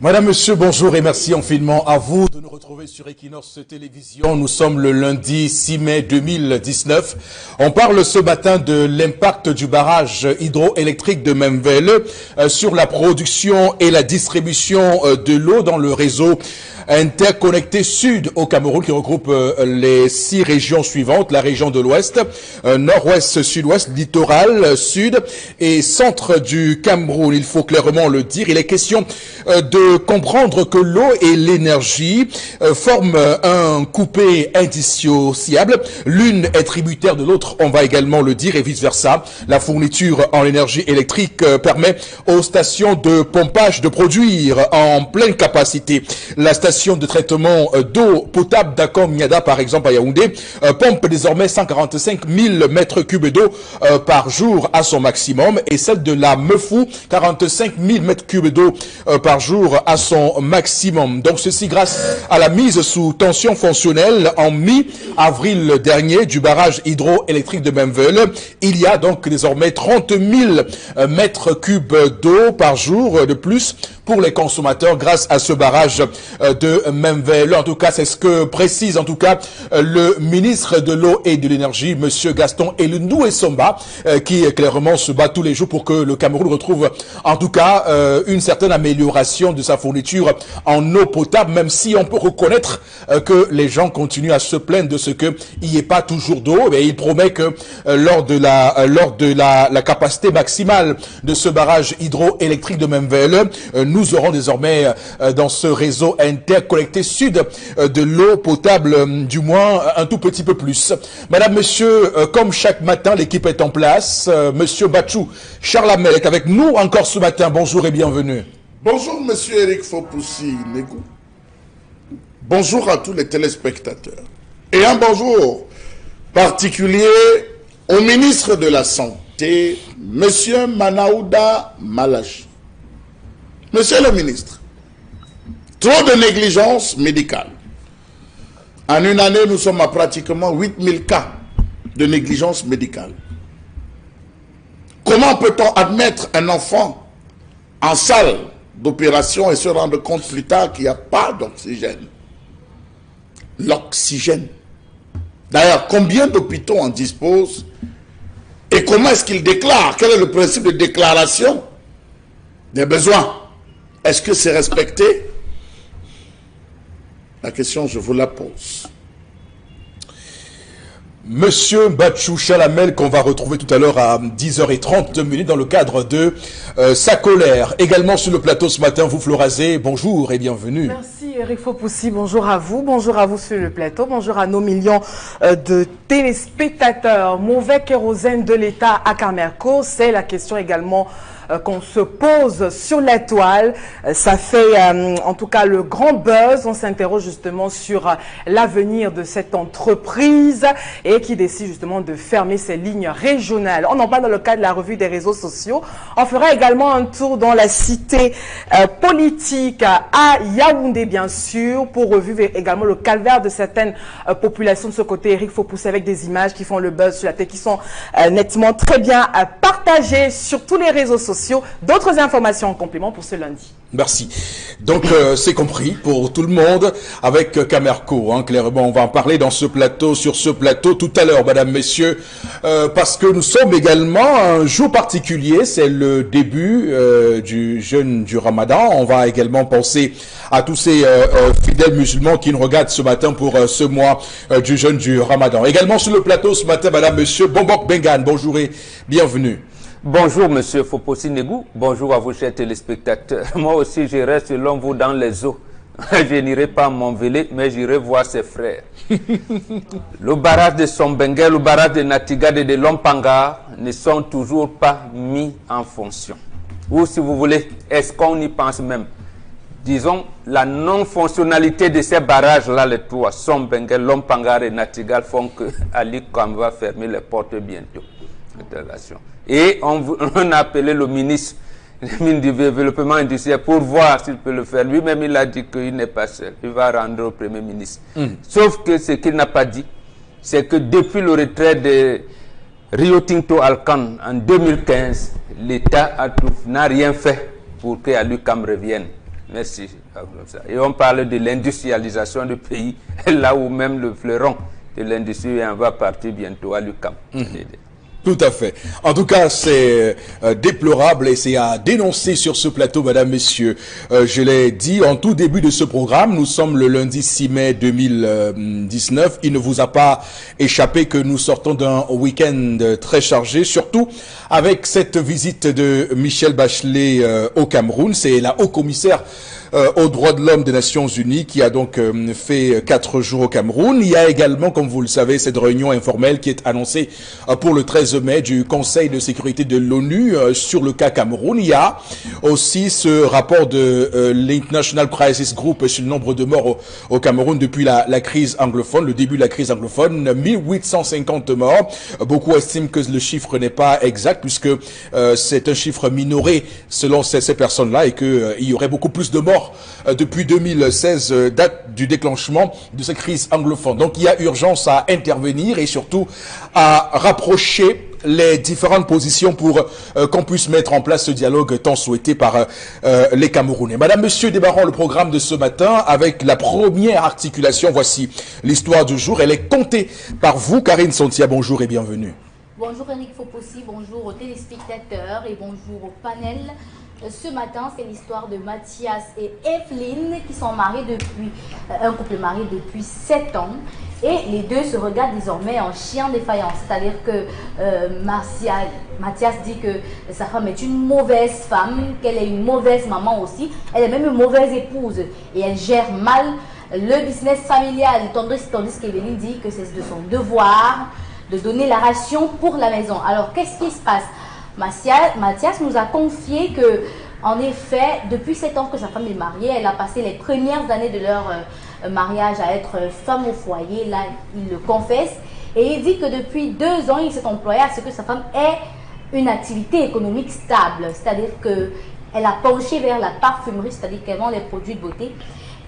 Madame, Monsieur, bonjour et merci infiniment à vous de nous retrouver sur Equinox Télévision. Nous sommes le lundi 6 mai 2019. On parle ce matin de l'impact du barrage hydroélectrique de Memvelle sur la production et la distribution de l'eau dans le réseau interconnecté sud au Cameroun qui regroupe les 6 régions suivantes, la région de l'Ouest, nord-ouest, sud-ouest, littoral, sud et centre du Cameroun. Il faut clairement le dire. Il est question de comprendre que l'eau et l'énergie forment un coupé indissociable. L'une est tributaire de l'autre, on va également le dire, et vice-versa. La fourniture en énergie électrique permet aux stations de pompage de produire en pleine capacité. La station de traitement d'eau potable d'Akom-Niada, par exemple à Yaoundé, pompe désormais 145 000 mètres cubes d'eau par jour à son maximum, et celle de la Mefou, 45 000 mètres cubes d'eau par jour à son maximum. Donc ceci grâce à la mise sous tension fonctionnelle en mi-avril dernier du barrage hydroélectrique de Memvelle. Il y a donc désormais 30 000 mètres cubes d'eau par jour de plus pour les consommateurs grâce à ce barrage de Memvelle. En tout cas, c'est ce que précise en tout cas le ministre de l'eau et de l'énergie, Monsieur Gaston Elundou-Essomba, qui clairement se bat tous les jours pour que le Cameroun retrouve en tout cas une certaine amélioration de sa fourniture en eau potable, même si on peut reconnaître que les gens continuent à se plaindre de ce qu'il n'y ait pas toujours d'eau. Et il promet que lors de la capacité maximale de ce barrage hydroélectrique de Memvelle, nous aurons désormais dans ce réseau interconnecté sud de l'eau potable, du moins un tout petit peu plus. Madame, monsieur, comme chaque matin, l'équipe est en place. Monsieur Bachou Charlamel est avec nous encore ce matin. Bonjour et bienvenue. Bonjour, monsieur Eric Fopoussi-Negou. Bonjour à tous les téléspectateurs. Et un bonjour particulier au ministre de la Santé, monsieur Manaouda Malachi. Monsieur le ministre, trop de négligence médicale. En une année, nous sommes à pratiquement 8000 cas de négligence médicale. Comment peut-on admettre un enfant en salle d'opération et se rendre compte plus tard qu'il n'y a pas d'oxygène? L'oxygène. D'ailleurs, combien d'hôpitaux en disposent et comment est-ce qu'ils déclarent? Quel est le principe de déclaration des besoins? Est-ce que c'est respecté? La question, je vous la pose. Monsieur Bachou Chalamel, qu'on va retrouver tout à l'heure à 10h30 dans le cadre de sa colère. Également sur le plateau ce matin, vous Florazé, bonjour et bienvenue. Merci Eric Fopoussi, bonjour à vous sur le plateau, bonjour à nos millions de téléspectateurs. Mauvais kérosène de l'État à Camerco, c'est la question également qu'on se pose sur la toile. Ça fait en tout cas le grand buzz. On s'interroge justement sur l'avenir de cette entreprise et qui décide justement de fermer ses lignes régionales. On en parle dans le cadre de la revue des réseaux sociaux. On fera également un tour dans la cité politique à Yaoundé, bien sûr, pour revivre également le calvaire de certaines populations de ce côté. Eric Fopoussi avec des images qui font le buzz sur la tête, qui sont nettement très bien partagées sur tous les réseaux sociaux. D'autres informations en complément pour ce lundi. Merci. Donc, c'est compris pour tout le monde avec Camerco. Hein, clairement, on va en parler dans ce plateau, sur ce plateau tout à l'heure, madame, messieurs, parce que nous sommes également un jour particulier. C'est le début du jeûne du Ramadan. On va également penser à tous ces fidèles musulmans qui nous regardent ce matin pour ce mois du jeûne du Ramadan. Également sur le plateau ce matin, madame, monsieur, Bombok Bengan. Bonjour et bienvenue. Bonjour Monsieur Fopoussi-Negou, bonjour à vous chers téléspectateurs. Moi aussi je reste selon vous dans les eaux. Je n'irai pas m'enveler, mais j'irai voir ses frères. Le barrage de Sombengue, le barrage de Natigade et de Lompanga ne sont toujours pas mis en fonction. Ou si vous voulez, est-ce qu'on y pense même? Disons, la non-fonctionnalité de ces barrages-là, les trois, Sombengue, Lompanga et Natigal, font que Ali Kam va fermer les portes bientôt. Et on a appelé le ministre du développement industriel pour voir s'il peut le faire. Lui-même, il a dit qu'il n'est pas seul. Il va rendre au Premier ministre. Sauf que ce qu'il n'a pas dit, c'est que depuis le retrait de Rio Tinto Alcan en 2015, l'État n'a rien fait pour que Alukam revienne. Merci. Et on parle de l'industrialisation du pays, là où même le fleuron de l'industrie va partir bientôt à l'UQAM. Tout à fait. En tout cas, c'est déplorable et c'est à dénoncer sur ce plateau, madame, messieurs. Je l'ai dit en tout début de ce programme, nous sommes le lundi 6 mai 2019. Il ne vous a pas échappé que nous sortons d'un week-end très chargé, surtout avec cette visite de Michelle Bachelet au Cameroun. C'est la haut-commissaire aux droits de l'homme des Nations Unies qui a donc fait 4 jours au Cameroun. Il y a également, comme vous le savez, cette réunion informelle qui est annoncée pour le 13 mai du Conseil de sécurité de l'ONU sur le cas Cameroun. Il y a aussi ce rapport de l'International Crisis Group sur le nombre de morts au Cameroun depuis la crise anglophone, le début de la crise anglophone, 1850 morts. Beaucoup estiment que le chiffre n'est pas exact puisque c'est un chiffre minoré selon ces personnes-là et qu'il y aurait beaucoup plus de morts depuis 2016, date du déclenchement de cette crise anglophone. Donc il y a urgence à intervenir et surtout à rapprocher les différentes positions pour qu'on puisse mettre en place ce dialogue tant souhaité par les Camerounais. Madame, Monsieur, démarrons le programme de ce matin avec la première articulation. Voici l'histoire du jour. Elle est contée par vous, Karine Sontia. Bonjour et bienvenue. Bonjour Yannick Fopossi, bonjour aux téléspectateurs et bonjour au panel. Ce matin, c'est l'histoire de Mathias et Evelyne qui sont mariés depuis, un couple marié depuis 7 ans. Et les deux se regardent désormais en chien défaillant. C'est-à-dire que Mathias dit que sa femme est une mauvaise femme, qu'elle est une mauvaise maman aussi. Elle est même une mauvaise épouse et elle gère mal le business familial. Tandis qu'Evelyne dit que c'est de son devoir de donner la ration pour la maison. Alors, qu'est-ce qui se passe? Mathias nous a confié que, en effet, depuis 7 ans que sa femme est mariée, elle a passé les premières années de leur mariage à être femme au foyer. Là, il le confesse. Et il dit que depuis 2 ans, il s'est employé à ce que sa femme ait une activité économique stable. C'est-à-dire qu'elle a penché vers la parfumerie, c'est-à-dire qu'elle vend les produits de beauté.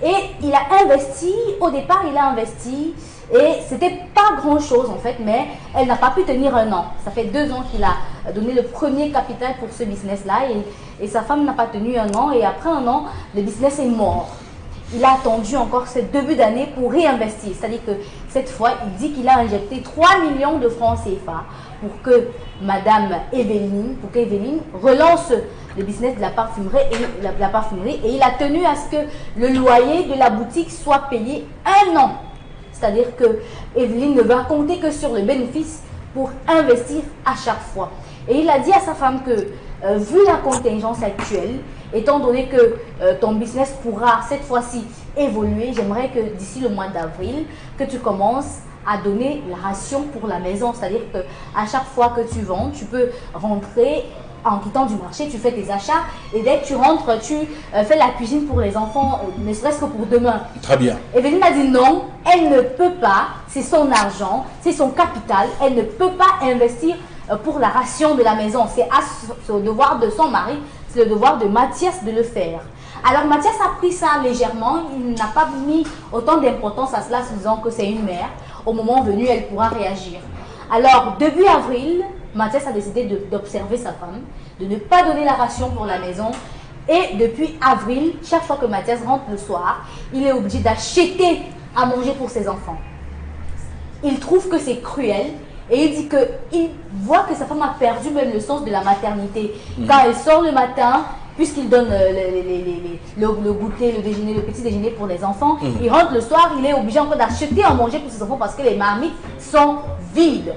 Et il a investi, au départ, il a investi, et c'était pas grand-chose en fait, mais elle n'a pas pu tenir 1 an. Ça fait 2 ans qu'il a donné le premier capital pour ce business-là, et sa femme n'a pas tenu 1 an, et après 1 an, le business est mort. Il a attendu encore ce début d'année pour réinvestir. C'est-à-dire que cette fois, il dit qu'il a injecté 3 millions de francs CFA pour que Madame Evelyne, relance le business de la parfumerie, et il a tenu à ce que le loyer de la boutique soit payé 1 an. C'est-à-dire que Evelyne ne va compter que sur le bénéfice pour investir à chaque fois. Et il a dit à sa femme que, vu la contingence actuelle, étant donné que ton business pourra cette fois-ci évoluer, j'aimerais que d'ici le mois d'avril, que tu commences à donner la ration pour la maison. C'est-à-dire qu'à chaque fois que tu vends, tu peux rentrer. En quittant du marché, tu fais tes achats et dès que tu rentres, tu fais la cuisine pour les enfants, ne serait-ce que pour demain. Très bien. Evelyne a dit non, elle ne peut pas, c'est son argent, c'est son capital, elle ne peut pas investir pour la ration de la maison. C'est le devoir de son mari, c'est le devoir de Mathias de le faire. Alors Mathias a pris ça légèrement, il n'a pas mis autant d'importance à cela, se disant que c'est une mère. Au moment venu, elle pourra réagir. Alors, début avril, Mathias a décidé d'observer sa femme, de ne pas donner la ration pour la maison. Et depuis avril, chaque fois que Mathias rentre le soir, il est obligé d'acheter à manger pour ses enfants. Il trouve que c'est cruel et il dit qu'il voit que sa femme a perdu même le sens de la maternité. Quand elle sort le matin, puisqu'il donne le goûter, le déjeuner, le petit déjeuner pour les enfants, il rentre le soir, il est obligé encore d'acheter à manger pour ses enfants parce que les marmites sont vides.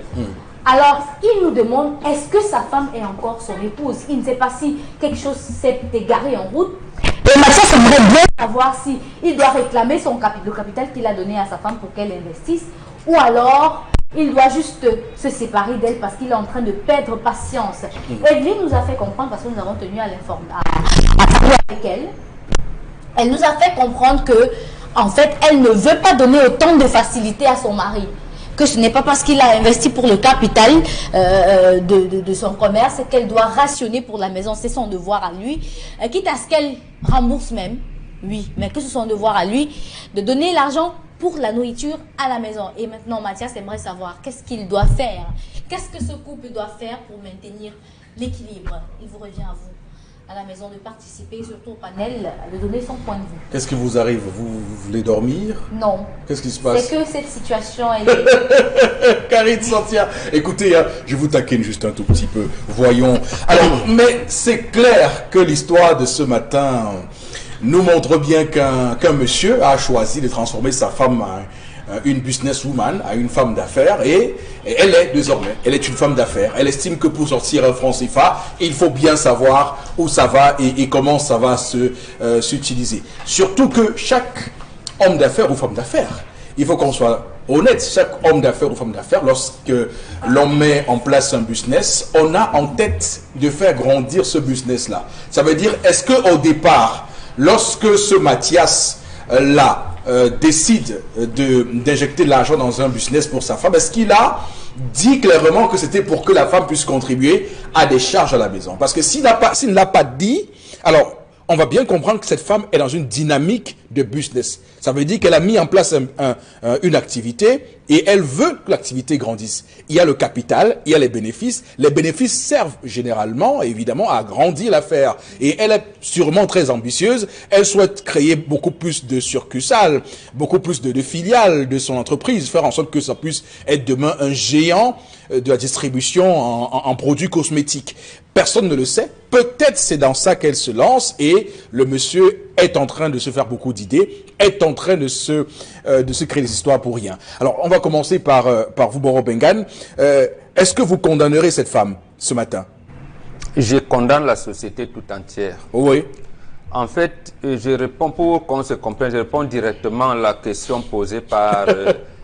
Alors, il nous demande, est-ce que sa femme est encore son épouse? Il ne sait pas si quelque chose s'est égaré en route. Et Mathias aimerait bien savoir s'il doit réclamer le capital qu'il a donné à sa femme pour qu'elle investisse, ou alors il doit juste se séparer d'elle parce qu'il est en train de perdre patience. Evelyne nous a fait comprendre, parce que nous avons tenu à parler avec elle, elle nous a fait comprendre que, en fait, elle ne veut pas donner autant de facilité à son mari. Que ce n'est pas parce qu'il a investi pour le capital de son commerce qu'elle doit rationner pour la maison. C'est son devoir à lui. Quitte à ce qu'elle rembourse même, oui, mais que ce soit son devoir à lui de donner l'argent pour la nourriture à la maison. Et maintenant, Mathias aimerait savoir qu'est-ce qu'il doit faire. Qu'est-ce que ce couple doit faire pour maintenir l'équilibre? Il vous revient à vous. à la maison de participer, surtout au panel, de donner son point de vue. Qu'est-ce qui vous arrive? Vous voulez dormir? Non. Qu'est-ce qui se passe? C'est que cette situation, elle est... Karine Santia, écoutez, hein, je vous taquine juste un tout petit peu. Voyons. Alors, mais c'est clair que l'histoire de ce matin nous montre bien qu'un monsieur a choisi de transformer sa femme en une businesswoman, à une femme d'affaires, et elle est désormais, elle est une femme d'affaires. Elle estime que pour sortir un franc CFA, il faut bien savoir où ça va et comment ça va s'utiliser. Surtout que chaque homme d'affaires ou femme d'affaires, il faut qu'on soit honnête, chaque homme d'affaires ou femme d'affaires, lorsque l'on met en place un business, on a en tête de faire grandir ce business-là. Ça veut dire, est-ce qu'au départ, lorsque ce Mathias-là décide d'injecter de l'argent dans un business pour sa femme, est-ce qu'il a dit clairement que c'était pour que la femme puisse contribuer à des charges à la maison? Parce que s'il ne l'a pas dit, alors on va bien comprendre que cette femme est dans une dynamique de business. Ça veut dire qu'elle a mis en place une activité et elle veut que l'activité grandisse. Il y a le capital, il y a les bénéfices. Les bénéfices servent généralement, évidemment, à agrandir l'affaire. Et elle est sûrement très ambitieuse. Elle souhaite créer beaucoup plus de succursales, beaucoup plus de filiales de son entreprise, faire en sorte que ça puisse être demain un géant de la distribution en produits cosmétiques. Personne ne le sait. Peut-être c'est dans ça qu'elle se lance et le monsieur est en train de se faire beaucoup d'idées, est en train de se créer des histoires pour rien. Alors, on va commencer par vous, Boro Bengan. Est-ce que vous condamnerez cette femme ce matin? Je condamne la société tout entière. Oui. En fait, je réponds pour qu'on se comprenne, je réponds directement à la question posée par,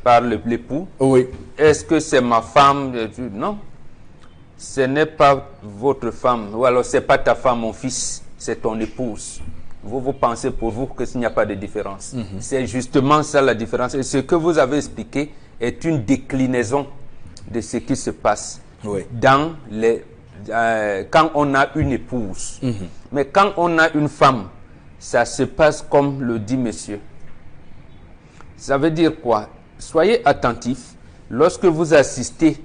par l'époux. Oui. Est-ce que c'est ma femme? Non. Ce n'est pas votre femme, ou alors c'est pas ta femme, mon fils, c'est ton épouse. Vous pensez pour vous qu'il n'y a pas de différence. C'est justement ça la différence. Et ce que vous avez expliqué est une déclinaison de ce qui se passe dans quand on a une épouse. Mais quand on a une femme, ça se passe comme le dit monsieur. Ça veut dire quoi? Soyez attentifs lorsque vous assistez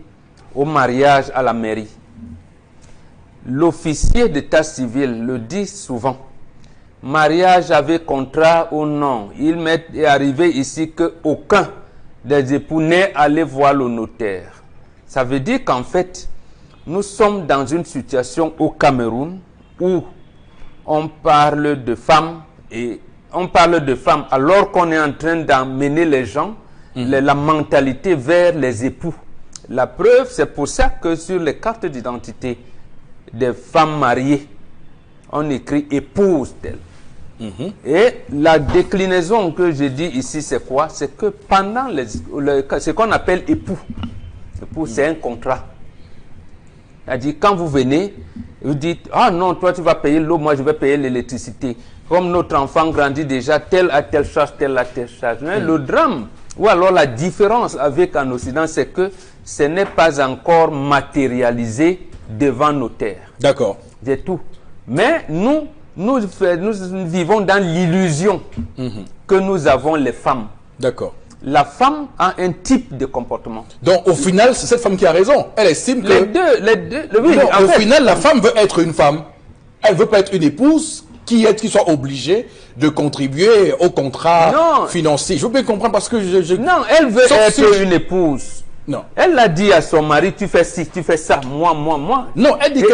au mariage à la mairie. L'officier d'état civil le dit souvent. Mariage avec contrat ou non. Il m'est arrivé ici qu'aucun des époux n'est allé voir le notaire. Ça veut dire qu'en fait, nous sommes dans une situation au Cameroun où on parle de femmes et on parle de femmes alors qu'on est en train d'emmener les gens, la mentalité vers les époux. La preuve, c'est pour ça que sur les cartes d'identité des femmes mariées, on écrit épouse d'elle. Et la déclinaison que je dis ici, c'est quoi? C'est que pendant ce qu'on appelle époux, c'est un contrat. C'est-à-dire, quand vous venez, vous dites, ah non, toi tu vas payer l'eau, moi je vais payer l'électricité. Comme notre enfant grandit déjà, tel à telle charge, tel à telle charge. Mais le drame, ou alors la différence avec en Occident, c'est que ce n'est pas encore matérialisé devant notaire. D'accord. C'est tout. Mais nous vivons dans l'illusion que nous avons les femmes. D'accord. La femme a un type de comportement. Donc, au final, c'est cette femme qui a raison. Elle estime que... Les deux. Oui, au final, la femme veut être une femme. Elle ne veut pas être une épouse qui soit obligée de contribuer au contrat financier. Je veux bien comprendre parce que Non, elle veut être une épouse. Non. Elle l'a dit à son mari, tu fais ci, tu fais ça, moi. Non, elle dit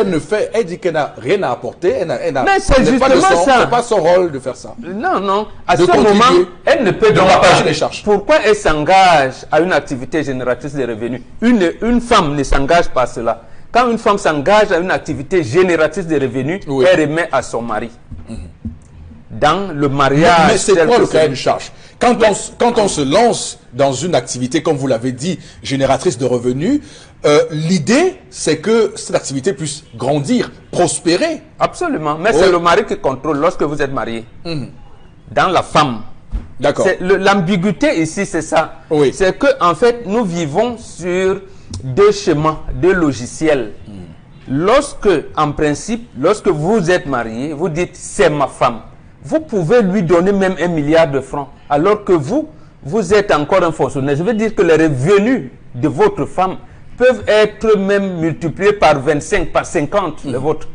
elle dit qu'elle n'a rien à apporter. Mais c'est justement ça. C'est pas son rôle de faire ça. Non. À ce moment, elle ne peut pas partager les charges. Pourquoi elle s'engage à une activité génératrice de revenus? Une femme ne s'engage pas à cela. Quand une femme s'engage à une activité génératrice de revenus, elle remet à son mari. Dans le mariage... Mais c'est quoi le cahier de charge? Quand on se lance dans une activité, comme vous l'avez dit, génératrice de revenus, l'idée, c'est que cette activité puisse grandir, prospérer. Absolument. Mais c'est le mari qui contrôle lorsque vous êtes marié. Dans la femme. D'accord. L'ambiguïté ici, c'est ça. Oui. C'est que en fait, nous vivons sur deux schémas, deux logiciels. Lorsque, en principe, lorsque vous êtes marié, vous dites, c'est ma femme. Vous pouvez lui donner même 1 milliard de francs, alors que vous êtes encore un fonctionnaire. Je veux dire que les revenus de votre femme peuvent être même multipliés par 25, par 50, les vôtres.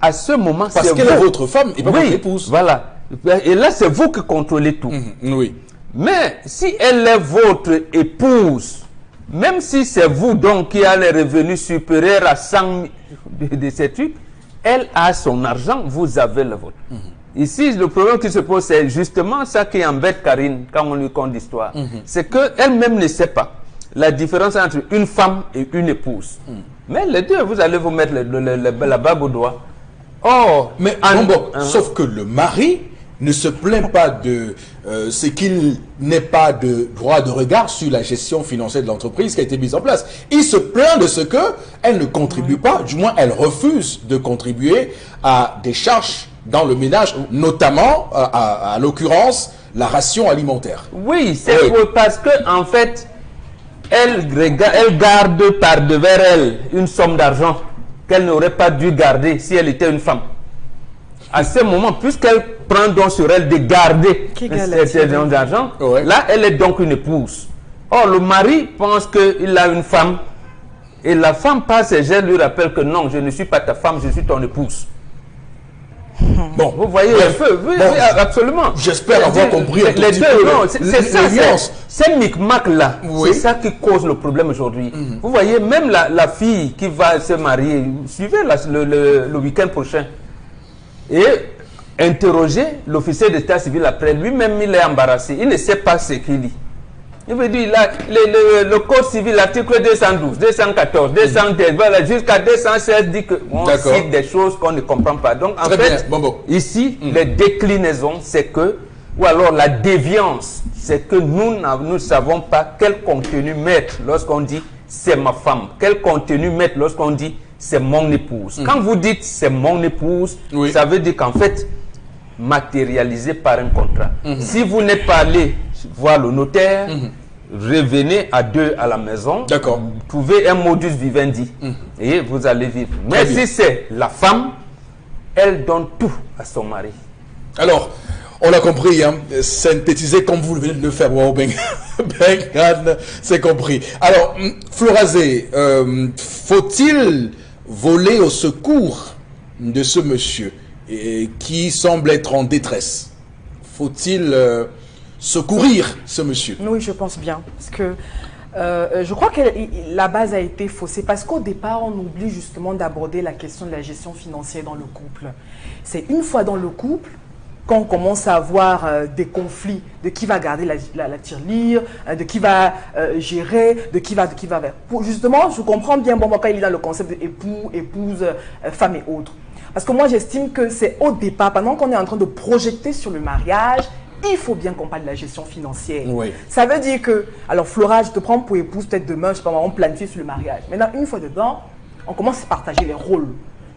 à ce moment, parce qu'elle est votre femme et pas votre épouse. Voilà. Et là, c'est vous qui contrôlez tout. Oui. Mais si elle est votre épouse, même si c'est vous donc qui avez les revenus supérieurs à 100 000 de ces trucs, elle a son argent, vous avez le vôtre. Ici, le problème qui se pose, c'est justement ça qui embête Karine quand on lui conte l'histoire. C'est qu'elle-même ne sait pas la différence entre une femme et une épouse. Mais les deux, vous allez vous mettre la bague au doigt. Oh, mais sauf que le mari ne se plaint pas de ce qu'il n'ait pas de droit de regard sur la gestion financière de l'entreprise qui a été mise en place. Il se plaint de ce que elle ne contribue pas, du moins elle refuse de contribuer à des charges dans le ménage, notamment à l'occurrence la ration alimentaire. Oui, c'est parce que en fait elle garde par devers elle une somme d'argent qu'elle n'aurait pas dû garder si elle était une femme. À ce moment, puisqu'elle prend donc sur elle de garder cet d'argent, là, elle est donc une épouse. Or, le mari pense qu'il a une femme, et la femme, par ses gestes, lui rappelle que non, je ne suis pas ta femme, je suis ton épouse. Bon, vous voyez un peu, oui, absolument. J'espère avoir compris un tout petit peu. Non, c'est micmac là, c'est ça qui cause le problème aujourd'hui. Vous voyez, même la fille qui va se marier, suivez le week-end prochain, et interroger l'officier d'état civil après, lui-même il est embarrassé, il ne sait pas ce qu'il lit. Il veut dire, le code civil, l'article 212, 214, 213, voilà, jusqu'à 216 dit qu'on cite des choses qu'on ne comprend pas. Donc en fait, ici, les déclinaisons, c'est que, ou alors la déviance, c'est que nous ne savons pas quel contenu mettre lorsqu'on dit c'est ma femme, quel contenu mettre lorsqu'on dit c'est mon épouse. Quand vous dites c'est mon épouse, ça veut dire qu'en fait, matérialisé par un contrat. Si vous n'êtes pas allé voir le notaire, revenez à deux à la maison, trouvez un modus vivendi et vous allez vivre. Mais si c'est la femme, elle donne tout à son mari. Alors, on l'a compris, hein, synthétisé comme vous venez de le faire, wow, c'est compris. Alors, Florazé, faut-il voler au secours de ce monsieur qui semble être en détresse? Faut-il secourir ce monsieur? Oui, je pense bien. Parce que je crois que la base a été faussée. Parce qu'au départ, on oublie justement d'aborder la question de la gestion financière dans le couple. C'est une fois dans le couple qu'on commence à avoir des conflits de qui va garder la tirelire, de qui va gérer, de qui va vers. Justement, je comprends bien, bon, quand il est dans le concept d'époux, épouse, femme et autres. Parce que moi, j'estime que c'est au départ, pendant qu'on est en train de projeter sur le mariage, il faut bien qu'on parle de la gestion financière. Ça veut dire que, alors Flora, je te prends pour épouse, peut-être demain, je sais pas, on planifie sur le mariage. Maintenant, une fois dedans, on commence à partager les rôles.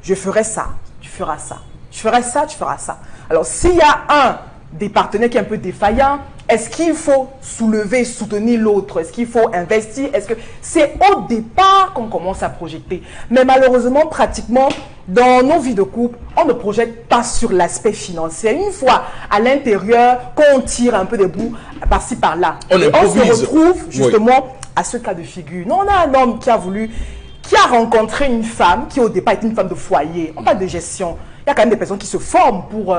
Je ferai ça, tu feras ça. Je ferai ça, tu feras ça. Alors, s'il y a un des partenaires qui est un peu défaillant, est-ce qu'il faut soulever, soutenir l'autre? Est-ce qu'il faut investir? Est-ce que c'est au départ qu'on commence à projeter? Mais malheureusement, pratiquement, dans nos vies de couple, on ne projette pas sur l'aspect financier. Une fois à l'intérieur, qu'on tire un peu des bouts par-ci, par-là, on se retrouve justement à ce cas de figure. Non, on a un homme qui a rencontré une femme qui au départ était une femme de foyer. On parle de gestion. Il y a quand même des personnes qui se forment pour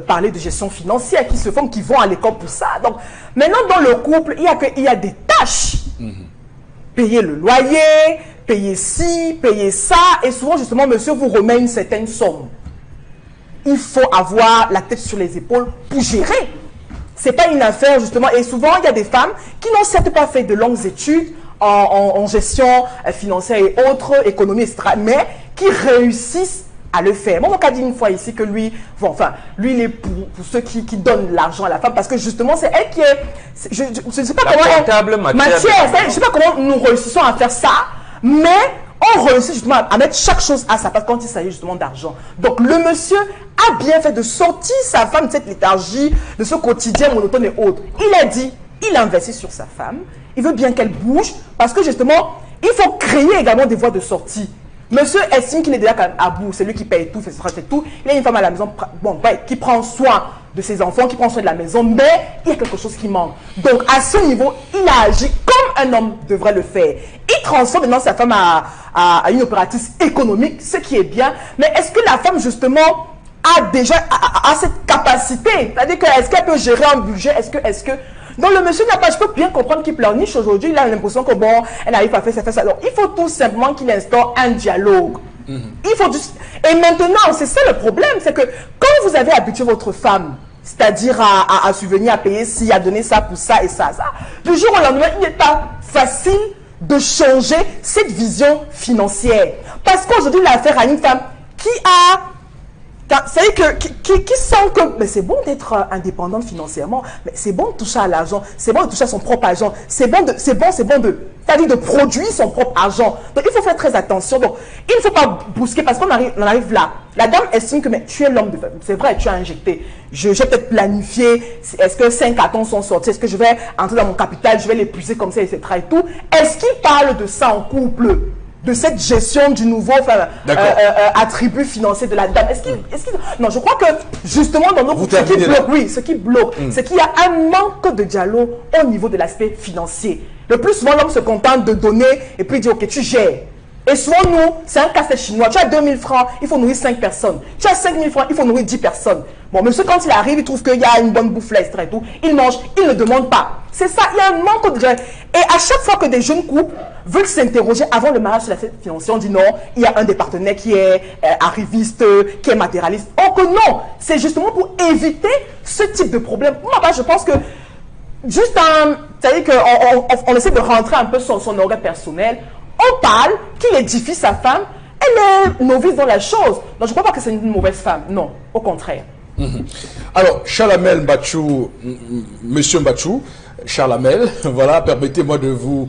parler de gestion financière, qui se forment, qui vont à l'école pour ça. Donc, maintenant, dans le couple, il y a des tâches. Payer le loyer, payer ci, payer ça. Et souvent, justement, monsieur vous remet une certaine somme. Il faut avoir la tête sur les épaules pour gérer. Ce n'est pas une affaire, justement. Et souvent, il y a des femmes qui n'ont certes pas fait de longues études en gestion financière et autres, économie, etc., mais qui réussissent à le faire. Moi, on a dit une fois ici que lui, lui, il est pour ceux qui donnent l'argent à la femme, parce que justement, c'est elle qui est... Je ne sais pas comment... Je ne sais pas comment nous réussissons à faire ça, mais on réussit justement à mettre chaque chose à sa place quand il s'agit justement d'argent. Donc, le monsieur a bien fait de sortir sa femme de cette léthargie, de ce quotidien monotone et autres. Il a dit, il investit sur sa femme, il veut bien qu'elle bouge, parce que justement, il faut créer également des voies de sortie. Monsieur estime qu'il est déjà quand même à bout, c'est lui qui paye tout, fait tout. Il a une femme à la maison qui prend soin de ses enfants, qui prend soin de la maison, mais il y a quelque chose qui manque. Donc, à ce niveau, il a agi comme un homme devrait le faire. Il transforme maintenant sa femme à une opératrice économique, ce qui est bien. Mais est-ce que la femme, justement, a déjà cette capacité? C'est-à-dire que est-ce qu'elle peut gérer un budget? Est-ce que... Donc, le monsieur n'a pas... Je peux bien comprendre qu'il pleurniche aujourd'hui. Il a l'impression que, bon, elle arrive à faire ça. Donc, il faut tout simplement qu'il instaure un dialogue. Il faut Et maintenant, c'est ça le problème, c'est que quand vous avez habitué votre femme, c'est-à-dire à subvenir, à payer ci, à donner ça pour ça et ça, du jour au lendemain, il n'est pas facile de changer cette vision financière. Parce qu'aujourd'hui, l'affaire à une femme qui sent que c'est bon d'être indépendante financièrement, mais c'est bon de toucher à l'argent, c'est bon de toucher à son propre argent, c'est bon c'est-à-dire de produire son propre argent. Donc il faut faire très attention. Donc il ne faut pas brusquer parce qu'on arrive là. La dame estime que tu es l'homme de femme. C'est vrai, tu as injecté. Je vais peut-être planifier. Est-ce que 5 cartons sont sortis? Est-ce que je vais entrer dans mon capital? Je vais l'épuiser comme ça, etc. et tout. Est-ce qu'il parle de ça en couple? De cette gestion du nouveau attribut financier de la dame. Non, je crois que justement dans nos couples, ce qui bloque, c'est qu'il y a un manque de dialogue au niveau de l'aspect financier. Le plus souvent, l'homme se contente de donner et puis dit, ok, tu gères. Et souvent, nous, c'est un casse chinois. Tu as 2000 francs, il faut nourrir 5 personnes. Tu as 5000 francs, il faut nourrir 10 personnes. Bon, monsieur, quand il arrive, il trouve qu'il y a une bonne bouffe là, et tout. Il mange, il ne demande pas. C'est ça, il y a un manque de dialogue. Et à chaque fois que des jeunes couples veulent s'interroger avant le mariage sur la financière, on dit non, il y a un des partenaires qui est arriviste, qui est matérialiste. Or que non, c'est justement pour éviter ce type de problème. Moi, je pense que juste c'est-à-dire qu'on essaie de rentrer un peu son orgueil personnel. On parle qu'il édifie sa femme, elle est novice dans la chose. Donc je ne crois pas que c'est une mauvaise femme, non, au contraire. Alors, Charlamel Mbachou, monsieur Mbachou, Charlamel, voilà, permettez-moi de vous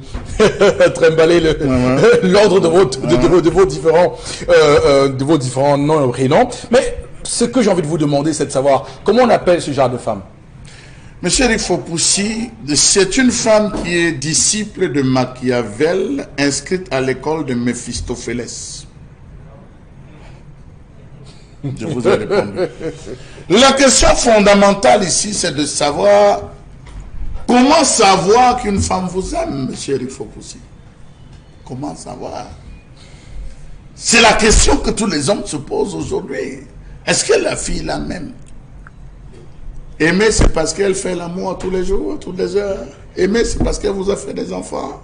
trimballer l'ordre de vos différents noms et prénoms. Mais ce que j'ai envie de vous demander, c'est de savoir comment on appelle ce genre de femme. Monsieur Eric Fopoussi, c'est une femme qui est disciple de Machiavel, inscrite à l'école de Méphistophélès. Je vous ai répondu. La question fondamentale ici, c'est de savoir comment savoir qu'une femme vous aime, monsieur Eric Fopoussi. Comment savoir? C'est la question que tous les hommes se posent aujourd'hui. Est-ce que la fille la même? Aimer, c'est parce qu'elle fait l'amour tous les jours, toutes les heures. Aimer, c'est parce qu'elle vous a fait des enfants.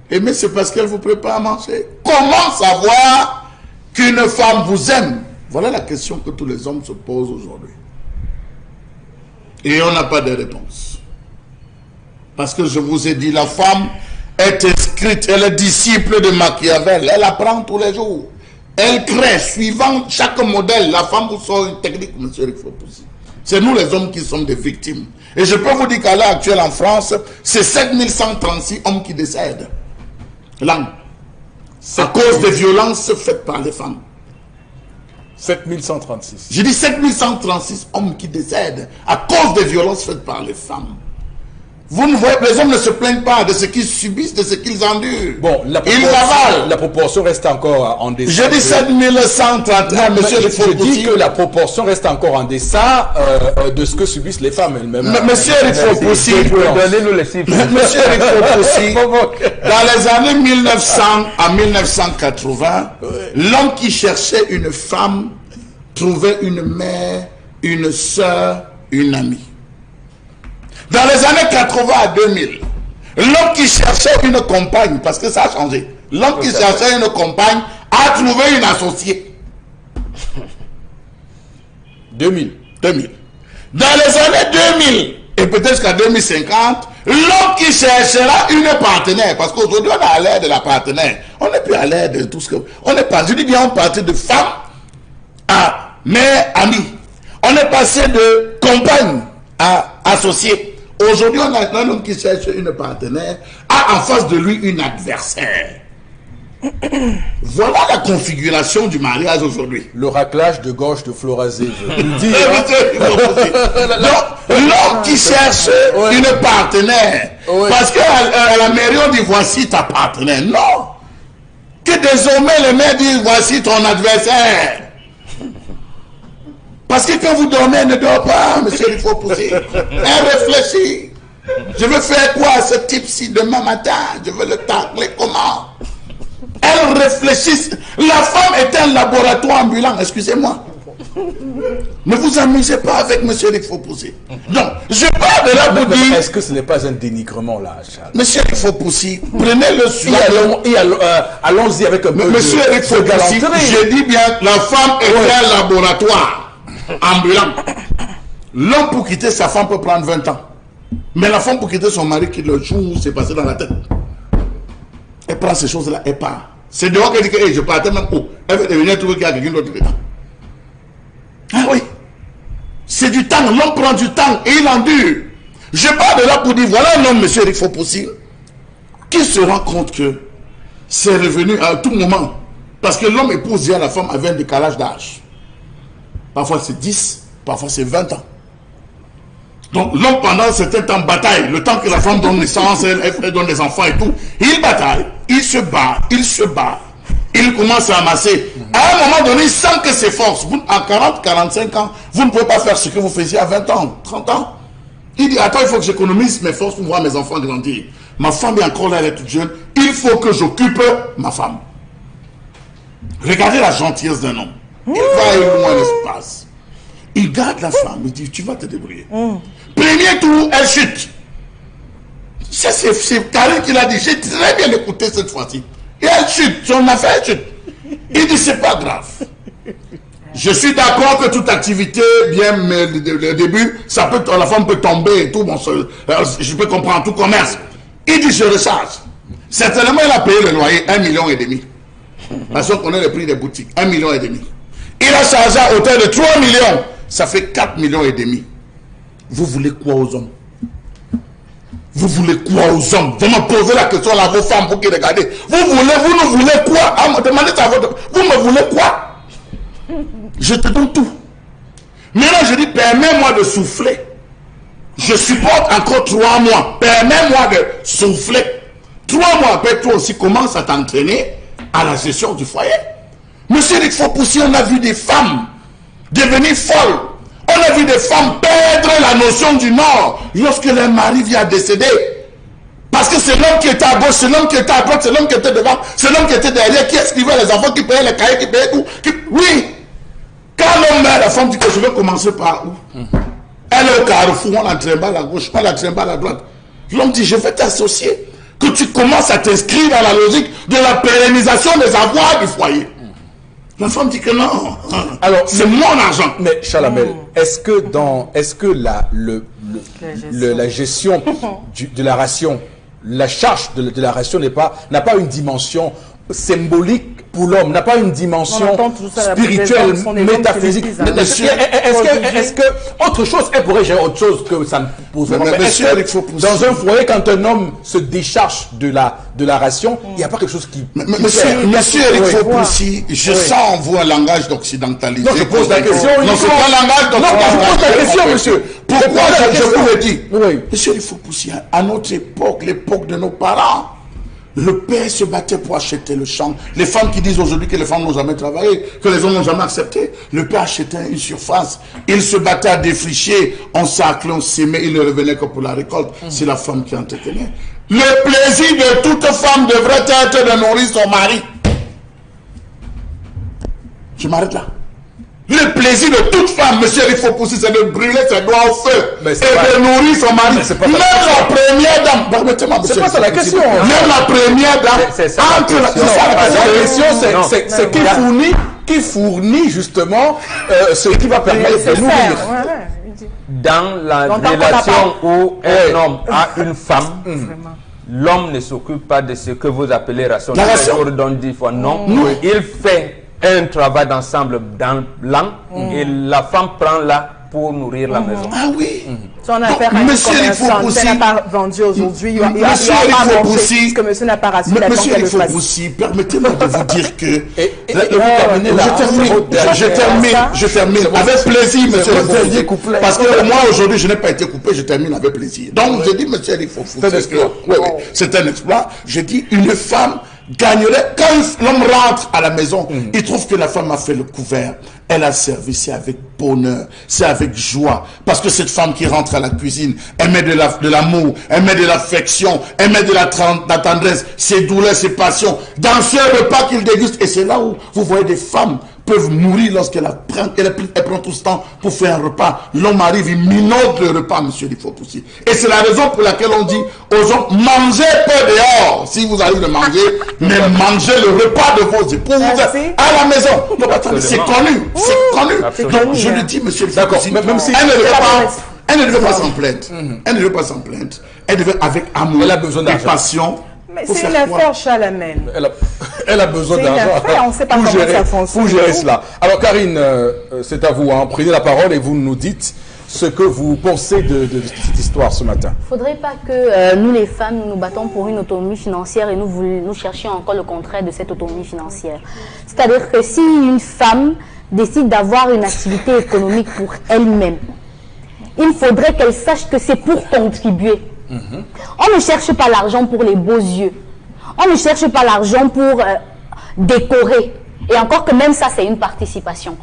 Aimer, c'est parce qu'elle vous prépare à manger. Comment savoir qu'une femme vous aime? Voilà la question que tous les hommes se posent aujourd'hui. Et on n'a pas de réponse. Parce que je vous ai dit, la femme est inscrite, elle est disciple de Machiavel. Elle apprend tous les jours. Elle crée, suivant chaque modèle. La femme vous sort une technique, monsieur Eric Fopoussi. C'est nous les hommes qui sommes des victimes. Et je peux vous dire qu'à l'heure actuelle en France, c'est 7136 hommes qui décèdent. Là, à cause des violences faites par les femmes. 7136. J'ai dit 7136 hommes qui décèdent à cause des violences faites par les femmes. Vous ne voyez, les hommes ne se plaignent pas de ce qu'ils subissent, de ce qu'ils endurent. Bon, la proportion reste encore en deçà. Je dis 7131, monsieur le Je dis que la proportion reste encore en deçà de ce que subissent les femmes elles-mêmes. Monsieur Eric Fopoussi, donnez-nous les chiffres. Monsieur Eric Fopoussi, dans les années 1900 à 1980, l'homme qui cherchait une femme trouvait une mère, une soeur, une amie. Dans les années 80 à 2000, l'homme qui cherchait une compagne, parce que ça a changé, l'homme qui cherchait une compagne a trouvé une associée. 2000. Dans les années 2000, et peut-être jusqu'à 2050, l'homme qui cherchera une partenaire, parce qu'aujourd'hui on est à l'ère de la partenaire, on n'est plus à l'ère de tout ce que... On est passé, je dis bien, on partit de femme à mère, amie. On est passé de compagne à associée. Aujourd'hui, on a un homme qui cherche une partenaire, a en face de lui une adversaire. Voilà la configuration du mariage aujourd'hui. Le raclage de gorge de Florazé, je vous dis. Donc, l'homme qui cherche une partenaire, parce qu'à la mairie, on dit voici ta partenaire. Non. Que désormais les maires disent voici ton adversaire. Parce que quand vous dormez, elle ne dort pas, monsieur, il faut pousser. Elle réfléchit. Je veux faire quoi à ce type-ci demain matin? Je veux le tacler comment? Elle réfléchit. La femme est un laboratoire ambulant, excusez-moi. Ne vous amusez pas avec monsieur, il faut pousser. Donc, je parle de là pour dire... Est-ce que ce n'est pas un dénigrement là, Charles? Monsieur, il faut pousser. Prenez le sujet. Allons-y avec un peu monsieur, il faut pousser. Je dis bien, la femme est un laboratoire ambulant. L'homme pour quitter sa femme peut prendre 20 ans. Mais la femme pour quitter son mari, qui le jour c'est passé dans la tête. Elle prend ces choses-là, elle part. C'est dehors qu'elle dit que hey, je partais même où. Elle veut devenir trouver qu'il y a quelqu'un d'autre dedans. Ah oui. C'est du temps. L'homme prend du temps et il endure. Je parle de là pour dire, voilà un homme, monsieur Eric Fopoussi, qui se rend compte que c'est revenu à tout moment. Parce que l'homme épouse déjà la femme avec un décalage d'âge. Parfois c'est 10, parfois c'est 20 ans. Donc l'homme pendant un certain temps bataille, le temps que la femme donne naissance, elle donne des enfants et tout, il bataille, il se bat, il commence à amasser. À un moment donné, il sent que c'est force. À 40, 45 ans, vous ne pouvez pas faire ce que vous faisiez à 20 ans, 30 ans. Il dit, attends, il faut que j'économise mes forces pour voir mes enfants grandir. Ma femme est encore là, elle est toute jeune, il faut que j'occupe ma femme. Regardez la gentillesse d'un homme. Il va loin l'espace. Il garde la femme, il dit, tu vas te débrouiller. Premier tour, elle chute. C'est Karine qui l'a dit, j'ai très bien écouté cette fois-ci. Et elle chute, son affaire chute. Il dit, c'est pas grave. Je suis d'accord que toute activité, bien, mais le début, ça peut, la femme peut tomber et tout, bon, je peux comprendre, tout commerce. Il dit, je recharge. Certainement, il a payé le loyer 1,5 million. Parce qu'on connaît le prix des boutiques, 1,5 million. Il a chargé à hauteur de 3 millions. Ça fait 4,5 millions. Vous voulez quoi aux hommes? Vous voulez quoi aux hommes? Vous me posez la question à vos femmes, vous qui regardez. Vous nous voulez quoi? Demandez à votre... Vous me voulez quoi? Je te donne tout. Maintenant, je dis, permets-moi de souffler. Je supporte encore 3 mois. Permets-moi de souffler. 3 mois après, toi aussi, commence à t'entraîner à la gestion du foyer. Monsieur Eric Fopoussi, on a vu des femmes devenir folles. On a vu des femmes perdre la notion du Nord lorsque leur mari vient décéder. Parce que c'est l'homme qui était à gauche, c'est l'homme qui était à droite, c'est l'homme qui était devant, c'est l'homme qui était derrière, qui inscrivait les enfants, qui payait les cahiers, qui payait tout. Oui. Quand l'homme meurt, la femme dit que je vais commencer par où? Elle est au carrefour, on la trimballe à gauche, on la trimballe à droite. L'homme dit, je vais t'associer. Que tu commences à t'inscrire dans la logique de la pérennisation des avoirs du foyer. La femme dit que non. Alors, c'est mon argent. Mais Chalamel, est-ce que la gestion de la ration, la charge de la ration n'a pas une dimension symbolique pour l'homme, n'a pas une dimension spirituelle, métaphysique? Est-ce que autre chose, elle pourrait gérer autre chose que ça ne pose pas? Dans un foyer, quand un homme se décharge de la ration, il n'y a pas quelque chose qui... Monsieur Eric Fopoussi, je sens en vous un langage d'occidentalisé. Non, je pose la question. Non, c'est pas un langage d'occidentalisé. Non, je pose la question, monsieur. Pourquoi je vous le dis? Monsieur Eric Fopoussi, à notre époque, l'époque de nos parents, le père se battait pour acheter le champ. Les femmes qui disent aujourd'hui que les femmes n'ont jamais travaillé, que les hommes n'ont jamais accepté, le père achetait une surface. Il se battait à défricher, on saclait, on s'aimait, il ne revenait que pour la récolte. C'est la femme qui entretenait. Le plaisir de toute femme devrait être de nourrir son mari. Je m'arrête là. Le plaisir de toute femme, monsieur, il faut pousser, c'est de brûler ses doigts au feu et de nourrir son mari. Même la première dame, permettez-moi, monsieur. C'est pas ça la question. Même la première dame, c'est ça la question, c'est qui fournit justement ce qui va permettre de nourrir. Dans la relation où un homme a une femme, l'homme ne s'occupe pas de ce que vous appelez ration. Non, il fait un travail d'ensemble dans l'an et la femme prend là pour nourrir la maison. Ah oui. Si on a affaire à un commerçant, monsieur n'a pas vendu aujourd'hui, il va pas manger parce que monsieur n'a pas rassuré la Monsieur Eric Fopoussi, permettez-moi de vous dire que... Je termine avec plaisir, monsieur Eric Fopoussi. Parce que moi, aujourd'hui, je n'ai pas été coupé, je termine avec plaisir. Donc, je dis, monsieur Eric Fopoussi, c'est un exploit. Je dis, une femme gagnerait, quand l'homme rentre à la maison, il trouve que la femme a fait le couvert. Elle a servi, c'est avec bonheur, c'est avec joie. Parce que cette femme qui rentre à la cuisine, elle met de l'amour, elle met de l'affection, elle met de la tendresse, ses douleurs, ses passions, dans ce repas qu'il déguste. Et c'est là où vous voyez des femmes peuvent mourir lorsqu'elle prend tout ce temps pour faire un repas. L'homme arrive, il minote le repas, monsieur Lifopoussi. Et c'est la raison pour laquelle on dit aux hommes, mangez peu dehors, si vous arrivez de manger, mais mangez le repas de vos épouses à la maison. Donc attendez, c'est connu, c'est connu. Donc je le dis, monsieur Lifopoussi, même si elle ne devait pas s'en plaindre. Elle ne devait pas s'en plaindre. Elle devait, avec amour et passion. Mais c'est une affaire, Chalamène. Elle a besoin d'argent. On ne sait pas comment ça fonctionne. Pour gérer cela. Alors, Karine, c'est à vous. Hein. Prenez la parole et vous nous dites ce que vous pensez de cette histoire ce matin. Il ne faudrait pas que nous, les femmes, nous nous battons pour une autonomie financière et nous cherchions encore le contraire de cette autonomie financière. C'est-à-dire que si une femme décide d'avoir une activité économique pour elle-même, il faudrait qu'elle sache que c'est pour contribuer. On ne cherche pas l'argent pour les beaux yeux. On ne cherche pas l'argent pour décorer. Et encore que même ça, c'est une participation.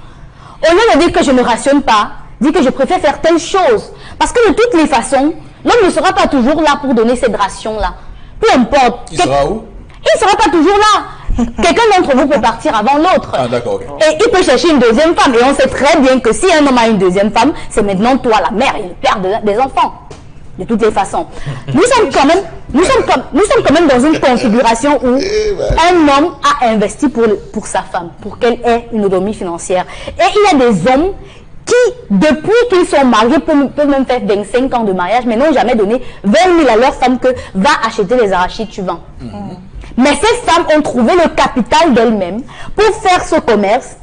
Au lieu de dire que je ne rationne pas, dis que je préfère faire telle chose. Parce que de toutes les façons, l'homme ne sera pas toujours là pour donner cette ration-là. Peu importe. Il sera où? Il ne sera pas toujours là. Quelqu'un d'entre vous peut partir avant l'autre. Ah, d'accord. Okay. Et il peut chercher une deuxième femme. Et on sait très bien que si un homme a une deuxième femme, c'est maintenant toi, la mère et le père des enfants. De toutes les façons. Nous sommes quand même dans une configuration où un homme a investi pour sa femme, pour qu'elle ait une autonomie financière. Et il y a des hommes qui, depuis qu'ils sont mariés, peuvent même faire 25 ans de mariage, mais n'ont jamais donné 20 000 à leur femme que va acheter les arachides, tu vends. Mais ces femmes ont trouvé le capital d'elles-mêmes pour faire ce commerce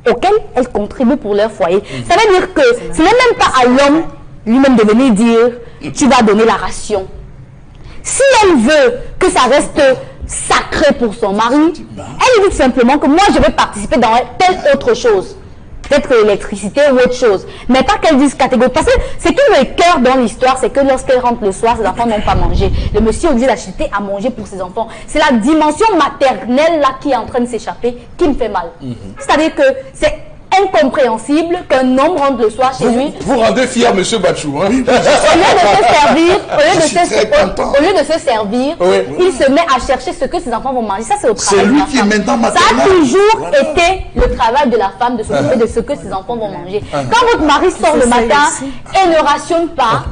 auquel elles contribuent pour leur foyer. Ça veut dire que ce n'est même pas à l'homme lui-même de venir dire tu vas donner la ration. Si elle veut que ça reste sacré pour son mari, elle lui dit simplement que moi je vais participer dans telle autre chose. Peut-être l'électricité ou autre chose. Mais pas qu'elle dise catégoriquement. Parce que c'est tout le cœur dans l'histoire, c'est que lorsqu'elle rentre le soir, ses enfants n'ont pas mangé. Le monsieur est obligé d'acheter à manger pour ses enfants. C'est la dimension maternelle là qui est en train de s'échapper qui me fait mal. C'est-à-dire que c'est incompréhensible qu'un homme rentre le soir chez lui. Vous rendez fier monsieur Bachou. Hein? Au lieu de se servir, il se met à chercher ce que ses enfants vont manger. Ça, c'est au travail de la femme. Qui est maintenant ça a toujours été le travail de la femme de s'occuper de ce que ses enfants vont manger. Quand votre mari sort le matin et ne rationne pas,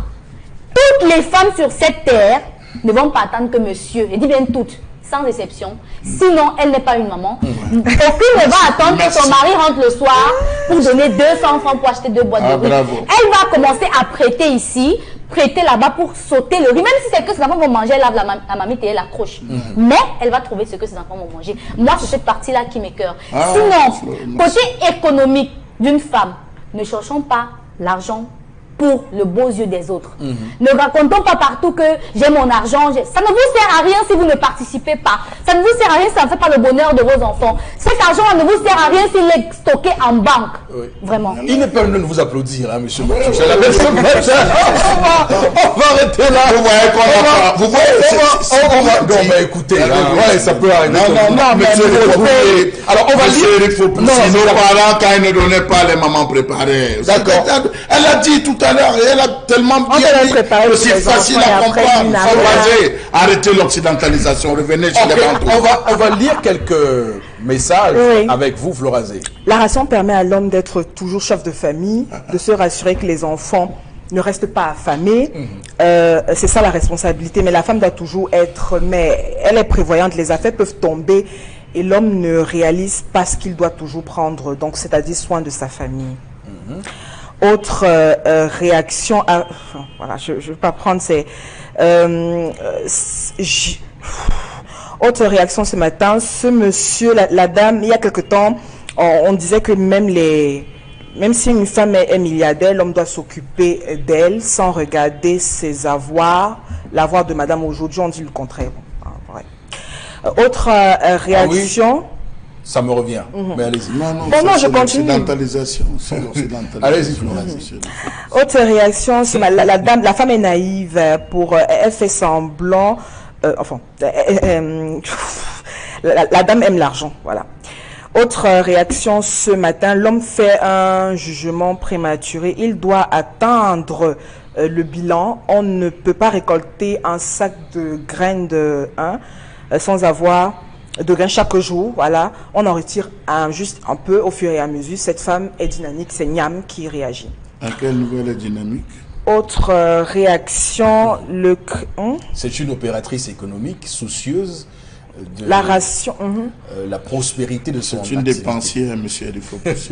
toutes les femmes sur cette terre ne vont pas attendre que monsieur, et dit bien toutes, sans exception, sinon elle n'est pas une maman. Aucune ne va attendre que son mari rentre le soir pour donner 200 francs pour acheter 2 boîtes de riz. Elle va commencer à prêter ici, prêter là-bas pour sauter le riz. Même si c'est que ses enfants vont manger, elle lave la mamite et elle accroche. Mais elle va trouver ce que ses enfants vont manger. Moi, c'est cette partie-là qui m'écoeure. Sinon, côté économique d'une femme, ne cherchons pas l'argent pour le beau yeux des autres. Ne racontons pas partout que j'ai mon argent. Ça ne vous sert à rien si vous ne participez pas. Ça ne vous sert à rien si ça ne fait pas le bonheur de vos enfants. Cet argent ne vous sert à rien s'il est stocké en banque. Vraiment. Il n'est pas venu de vous applaudir, hein, monsieur. C'est la même chose. On va arrêter là. Vous voyez, on va écouter. Ça peut arriver. Non, monsieur. Alors, on va dire. Nos parents, quand ils ne donnaient pas les mamans préparées. D'accord. Elle a dit tout à l'heure, et elle a tellement bien dit que c'est facile à comprendre. Arrêtez l'occidentalisation, revenez sur les bancs. On va lire quelques messages avec vous, Florazé. La ration permet à l'homme d'être toujours chef de famille, de se rassurer que les enfants ne restent pas affamés. C'est ça la responsabilité. Mais la femme doit toujours être, mais elle est prévoyante, les affaires peuvent tomber et l'homme ne réalise pas ce qu'il doit toujours prendre, donc c'est-à-dire soin de sa famille. Autre réaction, voilà, je ne vais pas prendre ces... autre réaction ce matin, ce monsieur, la dame, il y a quelque temps, on disait que même si une femme est milliardaire, l'homme doit s'occuper d'elle sans regarder ses avoirs. L'avoir de madame aujourd'hui, on dit le contraire. Autre réaction... Ça me revient, mais allez-y. Non, je continue. L'occidentalisation. Allez-y, Autre réaction, la femme est naïve, elle fait semblant la dame aime l'argent, voilà. Autre réaction ce matin, l'homme fait un jugement prématuré. Il doit attendre le bilan. On ne peut pas récolter un sac de graines sans avoir de grains chaque jour. Voilà, on en retire juste un peu au fur et à mesure. Cette femme est dynamique, c'est Niam qui réagit. À quelle nouvelle est dynamique? Autre réaction, c'est une opératrice économique soucieuse de la ration, la prospérité de son activité. C'est une dépensière, monsieur Elifopoussi.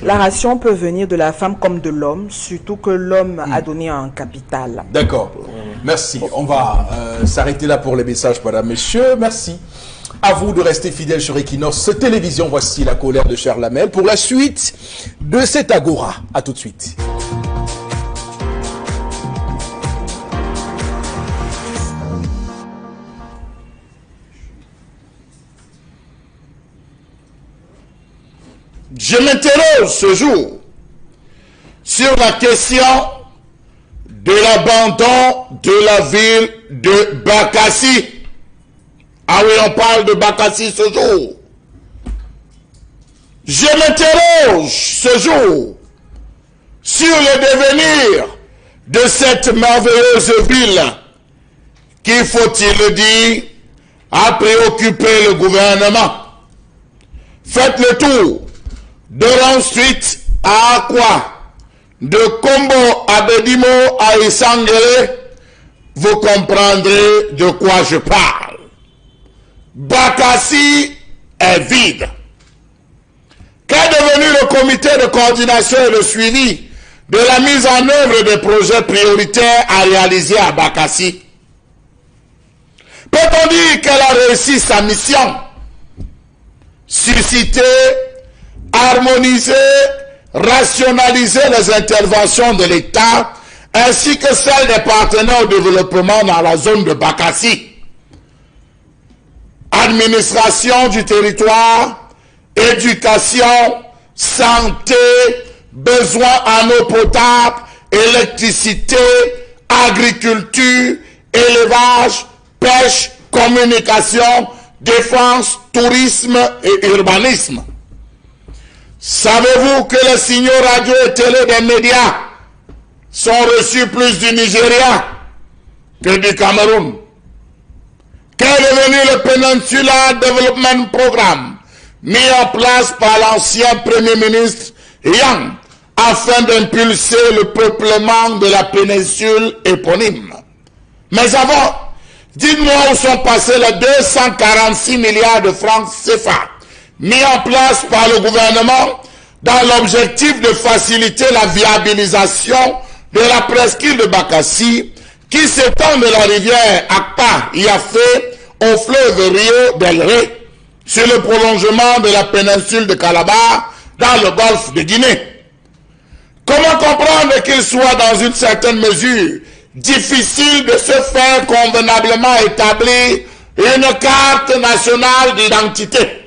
La ration peut venir de la femme comme de l'homme, surtout que l'homme a donné un capital. D'accord. Merci. On va s'arrêter là pour les messages, madame, messieurs. Merci. À vous de rester fidèles sur Equinox Télévision. Voici la colère de Charles Lamel pour la suite de cette agora. À tout de suite. Je m'interroge ce jour sur la question de l'abandon de la ville de Bakassi. Ah oui, on parle de Bakassi ce jour. Je m'interroge ce jour sur le devenir de cette merveilleuse ville qui, faut-il le dire, a préoccupé le gouvernement. Faites le tour de Long Street à Akwa, de Kombo à Bedimo à Isangele, vous comprendrez de quoi je parle. Bakassi est vide. Qu'est devenu le comité de coordination et de suivi de la mise en œuvre des projets prioritaires à réaliser à Bakassi? Peut-on dire qu'elle a réussi sa mission? Susciter, harmoniser, rationaliser les interventions de l'État ainsi que celles des partenaires au développement dans la zone de Bakassi. Administration du territoire, éducation, santé, besoins en eau potable, électricité, agriculture, élevage, pêche, communication, défense, tourisme et urbanisme. Savez-vous que les signaux radio et télé des médias sont reçus plus du Nigeria que du Cameroun? Qu'est devenu le Peninsula Development Programme mis en place par l'ancien Premier ministre Yang afin d'impulser le peuplement de la péninsule éponyme? Mais avant, dites-moi où sont passés les 246 milliards de francs CFA mis en place par le gouvernement dans l'objectif de faciliter la viabilisation de la presqu'île de Bakassi qui s'étend de la rivière Akpa Yafé au fleuve Rio del Rey sur le prolongement de la péninsule de Calabar dans le golfe de Guinée. Comment comprendre qu'il soit dans une certaine mesure difficile de se faire convenablement établir une carte nationale d'identité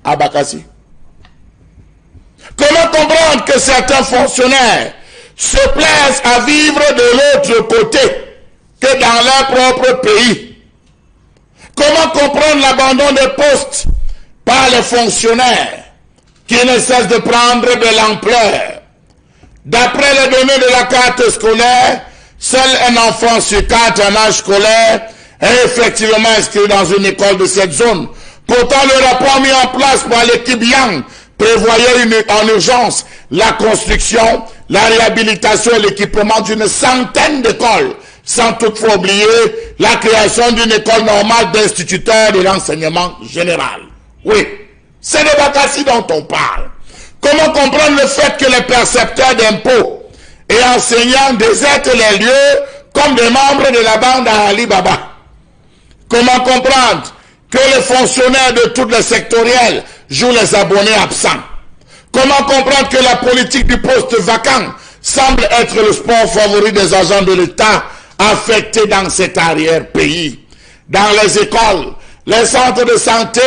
à Bakassi? Comment comprendre que certains fonctionnaires se plaisent à vivre de l'autre côté que dans leur propre pays? Comment comprendre l'abandon des postes par les fonctionnaires qui ne cessent de prendre de l'ampleur? D'après les données de la carte scolaire, seul un enfant sur 4 en âge scolaire est effectivement inscrit dans une école de cette zone. Pourtant, le rapport mis en place par l'équipe Yang prévoyait en urgence la construction, la réhabilitation et l'équipement d'une centaine d'écoles, sans toutefois oublier la création d'une école normale d'instituteurs de l'enseignement général. Oui, c'est de Bakassi dont on parle. Comment comprendre le fait que les percepteurs d'impôts et enseignants désertent les lieux comme des membres de la bande à Ali Baba? Comment comprendre que les fonctionnaires de toutes les sectorielles jouent les abonnés absents? Comment comprendre que la politique du poste vacant semble être le sport favori des agents de l'État affectés dans cet arrière-pays? Dans les écoles, les centres de santé,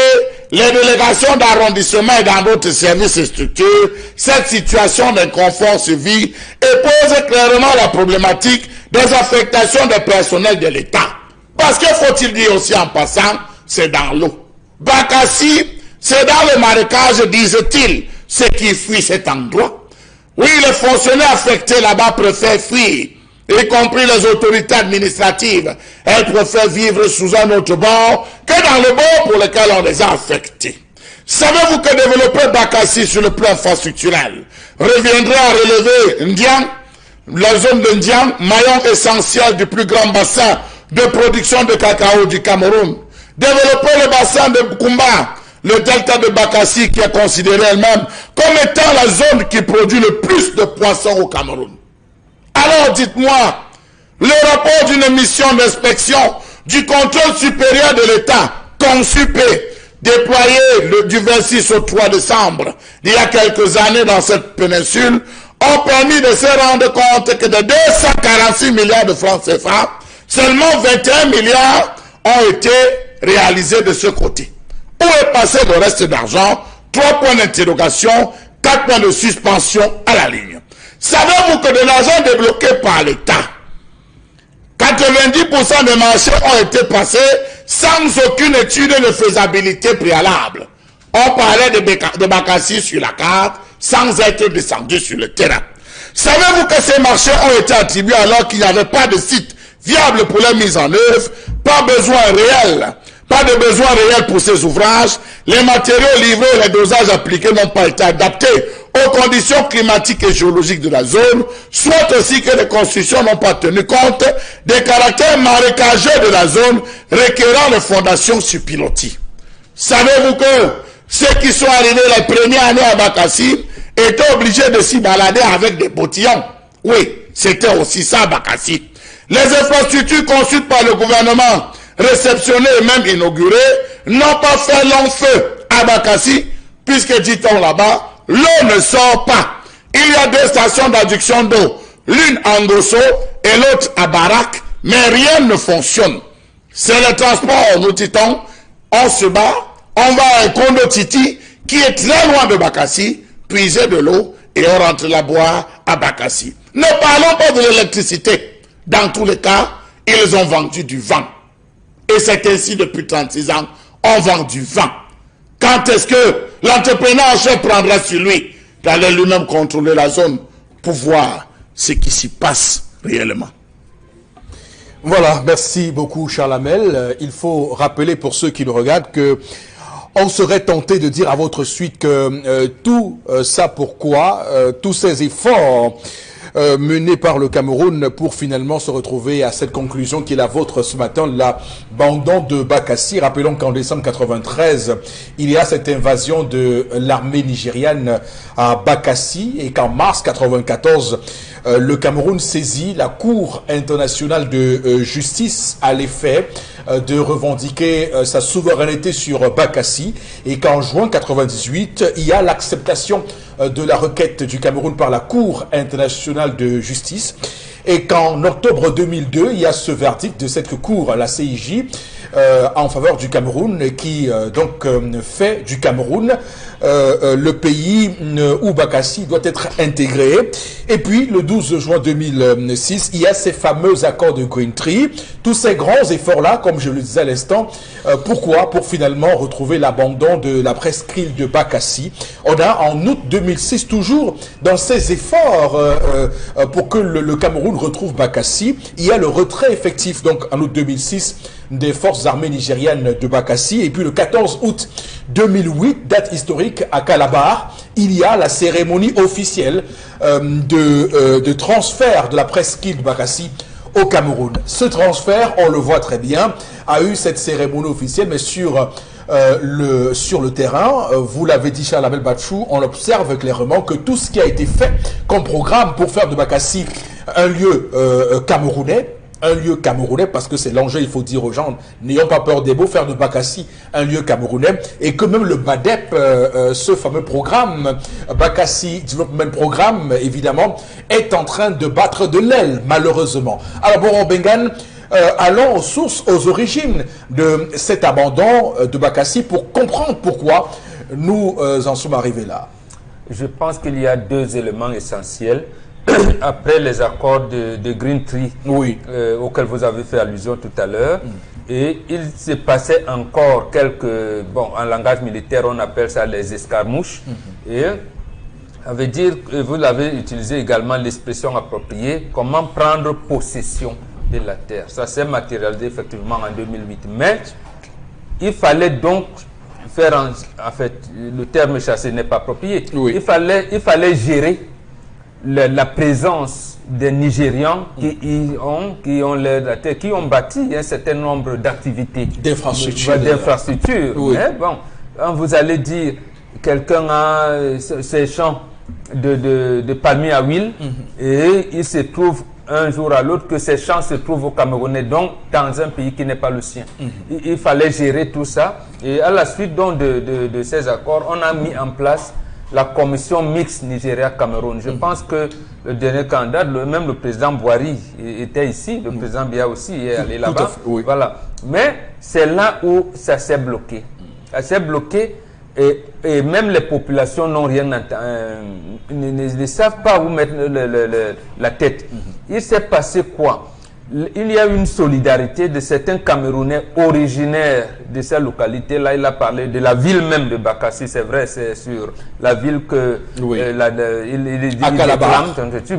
les délégations d'arrondissement et dans d'autres services et structures, cette situation d'inconfort se vit et pose clairement la problématique des affectations des personnels de l'État. Parce que faut-il dire aussi en passant, c'est dans l'eau. Bakassi, c'est dans le marécage, disent-ils, ceux qui fuient cet endroit. Oui, les fonctionnaires affectés là-bas préfèrent fuir, y compris les autorités administratives. Elles préfèrent vivre sous un autre bord que dans le bord pour lequel on les a affectés. Savez-vous que développer Bakassi sur le plan infrastructurel reviendrait à relever Ndian, la zone de Ndian, maillon essentiel du plus grand bassin de production de cacao du Cameroun? Développer le bassin de Kumba, le delta de Bakassi qui est considéré elle-même comme étant la zone qui produit le plus de poissons au Cameroun. Alors dites-moi, le rapport d'une mission d'inspection du contrôle supérieur de l'État, CONSUP, déployé du 26 au 3 décembre, il y a quelques années dans cette péninsule, ont permis de se rendre compte que de 246 milliards de francs CFA, seulement 21 milliards ont été réalisés de ce côté. Où est passé le reste d'argent? 3 points d'interrogation, 4 points de suspension à la ligne. Savez-vous que de l'argent débloqué par l'État, 90% des marchés ont été passés sans aucune étude de faisabilité préalable. On parlait de Bakassi sur la carte sans être descendu sur le terrain. Savez-vous que ces marchés ont été attribués alors qu'il n'y avait pas de site viable pour leur mise en œuvre, pas de besoin réel pour ces ouvrages, les matériaux livrés et les dosages appliqués n'ont pas été adaptés aux conditions climatiques et géologiques de la zone, soit aussi que les constructions n'ont pas tenu compte des caractères marécageux de la zone requérant les fondations sur pilotis. Savez-vous que ceux qui sont arrivés la première année à Bakassi étaient obligés de s'y balader avec des bottillons? Oui, c'était aussi ça Bakassi. Les infrastructures conçues par le gouvernement, réceptionnées et même inaugurées, n'ont pas fait long feu à Bakassi, puisque, dit-on là-bas, l'eau ne sort pas. Il y a 2 stations d'adduction d'eau, l'une à Ngosso et l'autre à Barak, mais rien ne fonctionne. C'est le transport, nous dit-on, on se bat, on va à un Kondo Titi, qui est très loin de Bakassi, puiser de l'eau et on rentre la boire à Bakassi. Ne parlons pas de l'électricité. Dans tous les cas, ils ont vendu du vent. Et c'est ainsi depuis 36 ans, on vend du vent. Quand est-ce que l'entrepreneur en chef prendra sur lui d'aller lui-même contrôler la zone pour voir ce qui s'y passe réellement? Voilà, merci beaucoup Charles Hamel. Il faut rappeler pour ceux qui nous regardent que on serait tenté de dire à votre suite que tout ça pourquoi, tous ces efforts menés par le Cameroun pour finalement se retrouver à cette conclusion qui est la vôtre ce matin, l'abandon de Bakassi. Rappelons qu'en décembre 93, il y a cette invasion de l'armée nigériane à Bakassi et qu'en mars 94, le Cameroun saisit la Cour internationale de justice à l'effet de revendiquer sa souveraineté sur Bakassi et qu'en juin 98, il y a l'acceptation de la requête du Cameroun par la Cour internationale de justice et qu'en octobre 2002, il y a ce verdict de cette Cour, la CIJ, en faveur du Cameroun qui donc fait du Cameroun le pays où Bakassi doit être intégré. Et puis le 12 juin 2006, il y a ces fameux accords de Green Tree, tous ces grands efforts-là, comme je le disais à l'instant. Pourquoi? Pour finalement retrouver l'abandon de la presqu'île de Bakassi. On a en août 2006, toujours dans ces efforts pour que le Cameroun retrouve Bakassi, il y a le retrait effectif, donc en août 2006, des forces armées nigériennes de Bakassi. Et puis le 14 août 2008, date historique, à Calabar, il y a la cérémonie officielle de transfert de la presqu'île de Bakassi au Cameroun. Ce transfert, on le voit très bien, a eu cette cérémonie officielle, mais sur le terrain, vous l'avez dit, Charles Hamel Batchou, on observe clairement que tout ce qui a été fait comme programme pour faire de Bakassi un lieu camerounais, parce que c'est l'enjeu, il faut dire aux gens, n'ayons pas peur des mots, faire de Bakassi un lieu camerounais, et que même le BADEP, ce fameux programme, Bakassi Development Programme, évidemment, est en train de battre de l'aile, malheureusement. Alors, Boron Bengan, allons aux sources, aux origines de cet abandon de Bakassi pour comprendre pourquoi nous en sommes arrivés là. Je pense qu'il y a 2 éléments essentiels. après les accords de Green Tree, auxquels vous avez fait allusion tout à l'heure. Et il s'est passé encore quelques, bon, en langage militaire, on appelle ça les escarmouches. Et ça veut dire, vous avez utilisé également l'expression appropriée, comment prendre possession de la terre. Ça s'est matérialisé effectivement en 2008. Mais il fallait donc faire, en fait, le terme chasser n'est pas approprié. Il fallait gérer la présence des Nigérians qui ont bâti un certain nombre d'activités, d'infrastructures. Bon, quand vous allez dire quelqu'un a ses champs de palmiers à huile et il se trouve un jour à l'autre que ces champs se trouvent au Cameroun, donc dans un pays qui n'est pas le sien. Il fallait gérer tout ça. Et à la suite donc de ces accords, on a mis en place la commission mixte Nigeria-Cameroun. Je pense que le dernier candidat, même le président Boari était ici, le président Biya aussi est allé là-bas. Voilà. Mais c'est là où ça s'est bloqué. Ça s'est bloqué et même les populations n'ont rien ne savent pas où mettre la tête. Il s'est passé quoi? Il y a une solidarité de certains Camerounais originaires de ces localités-là. Il a parlé de la ville même de Bakassi, c'est vrai, c'est sur la ville que il dit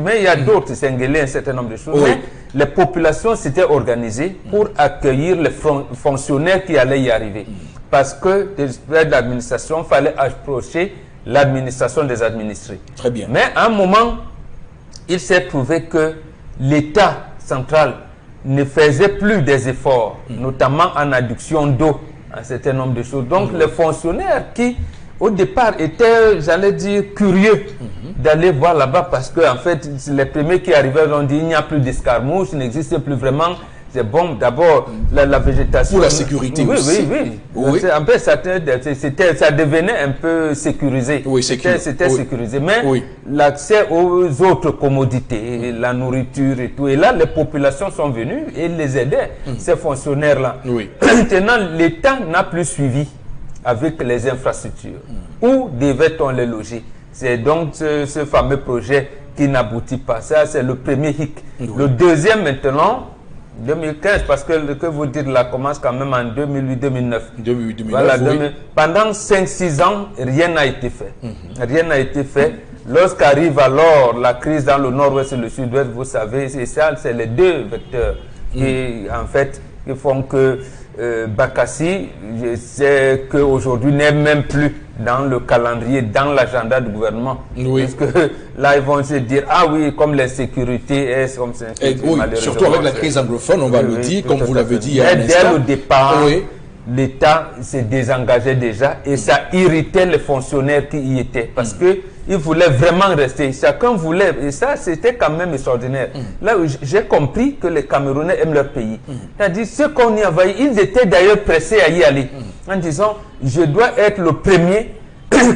mais il y a d'autres, Sengelé, un certain nombre de choses. Mais les populations s'étaient organisées pour accueillir les fonctionnaires qui allaient y arriver. Parce que de l'administration, il fallait approcher l'administration des administrés. Très bien. Mais à un moment, il s'est trouvé que l'État central ne faisait plus des efforts, notamment en adduction d'eau, un certain nombre de choses. Donc les fonctionnaires qui, au départ, étaient, j'allais dire, curieux d'aller voir là-bas parce que, en fait, les premiers qui arrivaient ont dit il n'y a plus d'escarmouches, il n'existe plus vraiment. C'est bon, d'abord, la végétation. Pour la sécurité aussi. Oui. En fait, ça devenait un peu sécurisé. C'était sécurisé. Mais l'accès aux autres commodités, la nourriture et tout. Et là, les populations sont venues et les aidaient, ces fonctionnaires-là. Maintenant, l'État n'a plus suivi avec les infrastructures. Où devait-on les loger? C'est donc ce fameux projet qui n'aboutit pas. Ça, c'est le premier hic. Le deuxième, maintenant, 2015, parce que vous dites là commence quand même en 2008-2009. Voilà, pendant 5-6 ans, rien n'a été fait. Rien n'a été fait. Lorsqu'arrive alors la crise dans le nord-ouest et le sud-ouest, vous savez, c'est les deux vecteurs qui, en fait, qui font que Bakassi, je sais qu'aujourd'hui n'est même plus dans le calendrier, dans l'agenda du gouvernement. Parce que là, ils vont se dire, ah oui, comme l'insécurité est comme ça. Surtout avec la crise anglophone, on va le dire, comme vous l'avez dit. Dès le départ, l'État s'est désengagé déjà et ça irritait les fonctionnaires qui y étaient. Parce que ils voulaient vraiment rester. Chacun voulait. Et ça, c'était quand même extraordinaire. Là où j'ai compris que les Camerounais aiment leur pays. C'est-à-dire, ceux qu'on y envahit, ils étaient d'ailleurs pressés à y aller. En disant, je dois être le premier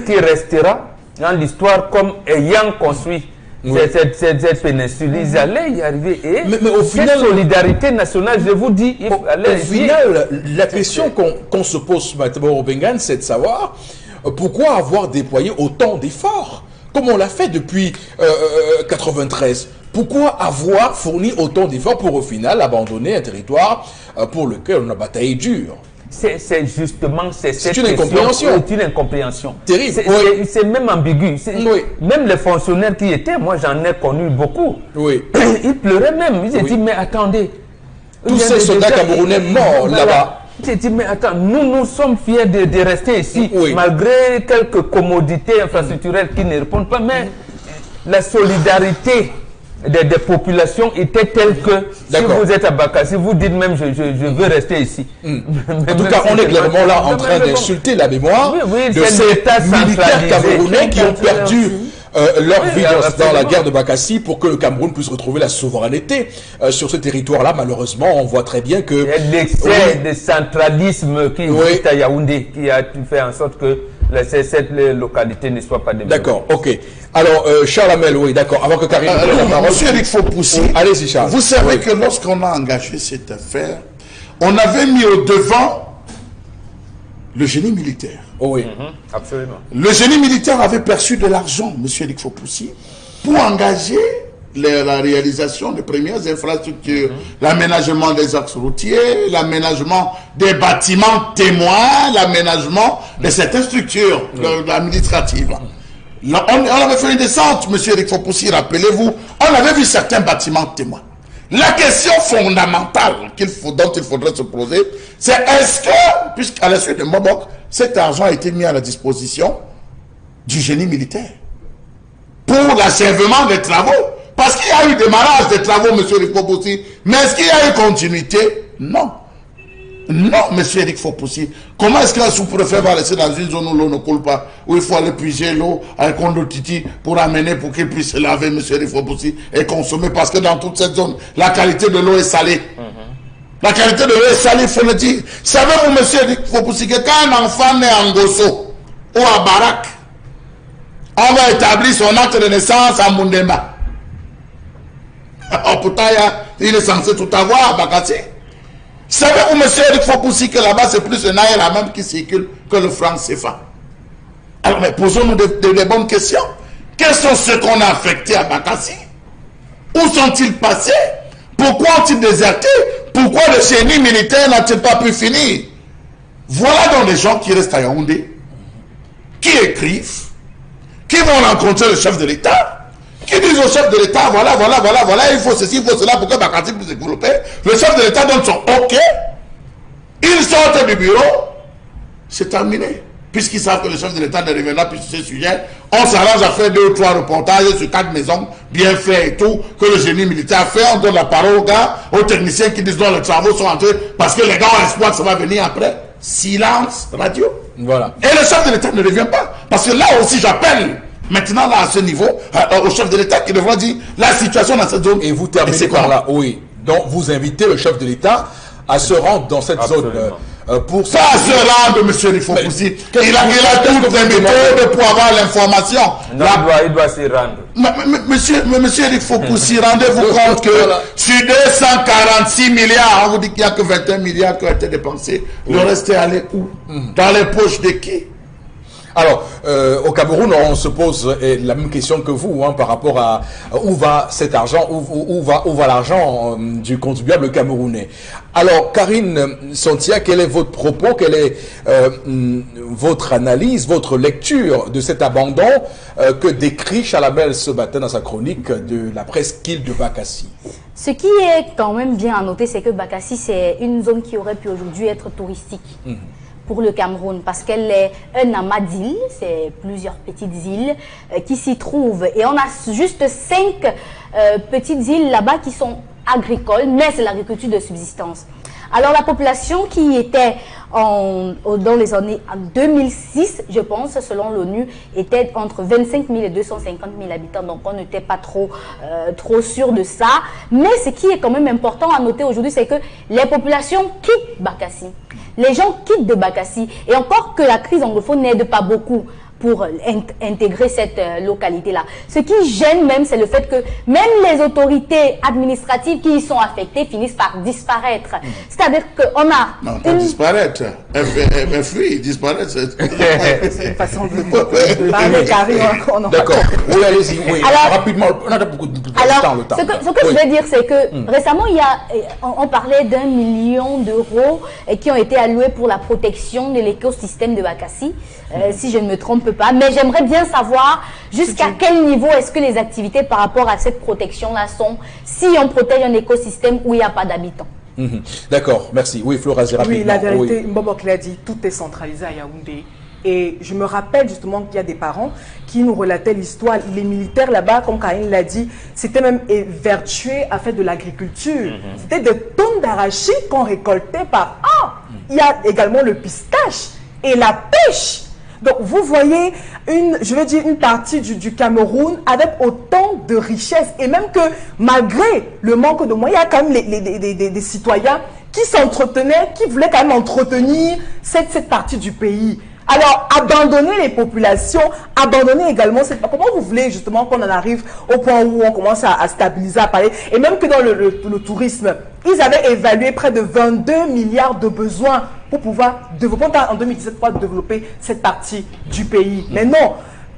qui restera dans l'histoire comme ayant construit cette péninsule. Ils allaient y arriver. Et mais au final, cette solidarité nationale, je vous dis, il fallait... Au final, la question qu'on se pose maintenant au Bengan, c'est de savoir pourquoi avoir déployé autant d'efforts, comme on l'a fait depuis 93. Pourquoi avoir fourni autant d'efforts pour au final abandonner un territoire pour lequel on a bataillé dur? C'est justement c'est une incompréhension. C'est une incompréhension. Terrible. C'est même ambigu. Même les fonctionnaires qui étaient, moi j'en ai connu beaucoup. Ils pleuraient même. Ils se disent, mais attendez. Tous ces soldats camerounais morts là-bas. J'ai dit, mais attends, nous sommes fiers de rester ici, malgré quelques commodités infrastructurelles qui ne répondent pas, mais la solidarité des populations était telle que si vous êtes à Bakassi, vous dites même je veux rester ici. En tout cas, on est clairement là en train d'insulter la mémoire de ces militaires camerounais qui ont perdu leur vie dans la guerre de Bakassi pour que le Cameroun puisse retrouver la souveraineté sur ce territoire-là. Malheureusement, on voit très bien que... l'excès de centralisme qui existe à Yaoundé qui a fait en sorte que cette localité ne soit pas développée. D'accord, ok. Alors, Charles Amel, oui, d'accord. Avant que Karim prenne la parole... Monsieur Eric Fopoussi, allez-y, Charles. Vous savez que lorsqu'on a engagé cette affaire, on avait mis au devant le génie militaire. Oui, absolument. Le génie militaire avait perçu de l'argent, monsieur Eric Fopoussi, pour engager la réalisation des premières infrastructures, l'aménagement des axes routiers, l'aménagement des bâtiments témoins, l'aménagement de certaines structures administratives. Là, on avait fait une descente, M. Eric Fopoussi, rappelez-vous, on avait vu certains bâtiments témoins. La question fondamentale dont il faudrait se poser, c'est est-ce que, puisqu'à la suite de Mbobok, cet argent a été mis à la disposition du génie militaire pour l'achèvement des travaux? Parce qu'il y a eu démarrage des travaux, M. Eric Fopoussi, mais est-ce qu'il y a eu continuité? Non. Non, M. Eric Fopoussi. Comment est-ce qu'un sous-préfet va rester dans une zone où l'eau ne coule pas, où il faut aller puiser l'eau avec un titi pour amener pour qu'il puisse se laver, M. Eric Fopoussi, et consommer? Parce que dans toute cette zone, la qualité de l'eau est salée. La qualité de l'eau est salée, il faut le dire. Savez-vous, M. Eric Fopoussi, que quand un enfant naît en Gosso ou à Barak, on va établir son acte de naissance à Mundemba. Oh, pourtant, il est censé tout avoir à Bakassi. Savez-vous, M. Eric Fopoussi, que là-bas, c'est plus le Naira même qui circule que le franc CFA? Alors, mais posons-nous des bonnes questions. Quels sont ceux qu'on a affectés à Bakassi? Où sont-ils passés? Pourquoi ont-ils déserté? Pourquoi le génie militaire n'a-t-il pas pu finir? Voilà donc des gens qui restent à Yaoundé, qui écrivent, qui vont rencontrer le chef de l'État, qui disent au chef de l'État, voilà, il faut ceci, il faut cela pour que Bakassi puisse se développer. Le chef de l'État donne son OK. Ils sortent du bureau. C'est terminé. Puisqu'ils savent que le chef de l'État ne reviendra plus sur ce sujet, on s'arrange à faire 2 ou 3 reportages sur 4 maisons bien faits et tout, que le génie militaire a fait. On donne la parole aux gars, aux techniciens qui disent non, les travaux sont entrés parce que les gars ont espoir que ça va venir après. Silence radio. Voilà. Et le chef de l'État ne revient pas. Parce que là aussi, j'appelle maintenant, là, à ce niveau, au chef de l'État qui devra dire la situation dans cette zone. Et vous terminez par là, oui. Donc, vous invitez le chef de l'État à se rendre dans cette zone pour ça. Pas se rendre, M. Rifopoussi. Il a toutes les méthodes pour avoir l'information. Non, il doit s'y rendre. Monsieur Rifopoussi, rendez-vous compte que sur 246 milliards, on vous dit qu'il n'y a que 21 milliards qui ont été dépensés. Le reste est allé où? Dans les poches de qui? Alors, au Cameroun, on se pose la même question que vous, hein, par rapport à où va cet argent, où va l'argent du contribuable camerounais. Alors, Karine Sontia, quel est votre propos, quelle est votre analyse, votre lecture de cet abandon que décrit Chalabel ce matin dans sa chronique de la presqu'île de Bakassi? Ce qui est quand même bien à noter, c'est que Bakassi, c'est une zone qui aurait pu aujourd'hui être touristique. Pour le Cameroun, parce qu'elle est un amas d'îles, c'est plusieurs petites îles qui s'y trouvent. Et on a juste 5 petites îles là-bas qui sont agricoles, mais c'est l'agriculture de subsistance. Alors la population qui était dans les années 2006, je pense, selon l'ONU, était entre 25 000 et 250 000 habitants. Donc on n'était pas trop sûr de ça. Mais ce qui est quand même important à noter aujourd'hui, c'est que les populations quittent Bakassi. Les gens quittent de Bakassi. Et encore que la crise anglophone n'aide pas beaucoup pour intégrer cette localité-là. Ce qui gêne même, c'est le fait que même les autorités administratives qui y sont affectées finissent par disparaître. C'est-à-dire qu'on a... Non, pas disparaître. Elle fuit, disparaître. C'est une façon de parler carré. D'accord. Oui, allez-y. Oui. Alors, rapidement, on a beaucoup de temps. Alors, ce que je veux dire, c'est que récemment, on parlait d'1 million d'euros qui ont été alloués pour la protection de l'écosystème de Bakassi, si je ne me trompe pas. Mais j'aimerais bien savoir jusqu'à quel niveau est-ce que les activités par rapport à cette protection-là sont, si on protège un écosystème où il n'y a pas d'habitants. D'accord, merci. Oui, Flora, rapidement. Oui, la vérité, Mbobok l'a dit, tout est centralisé à Yaoundé. Et je me rappelle justement qu'il y a des parents qui nous relataient l'histoire. Les militaires là-bas, comme Karine l'a dit, c'était même vertueux à faire de l'agriculture. C'était des tonnes d'arachides qu'on récoltait par an. Il y a également le pistache et la pêche. Donc, vous voyez, une partie du Cameroun avec autant de richesses. Et même que, malgré le manque de moyens, il y a quand même des citoyens qui s'entretenaient, qui voulaient quand même entretenir cette partie du pays. Alors, abandonner les populations, abandonner également cette... Comment vous voulez justement qu'on en arrive au point où on commence à stabiliser, à parler? Et même que dans le tourisme, ils avaient évalué près de 22 milliards de besoins pour pouvoir développer, en 2017, pour développer cette partie du pays. Mais non,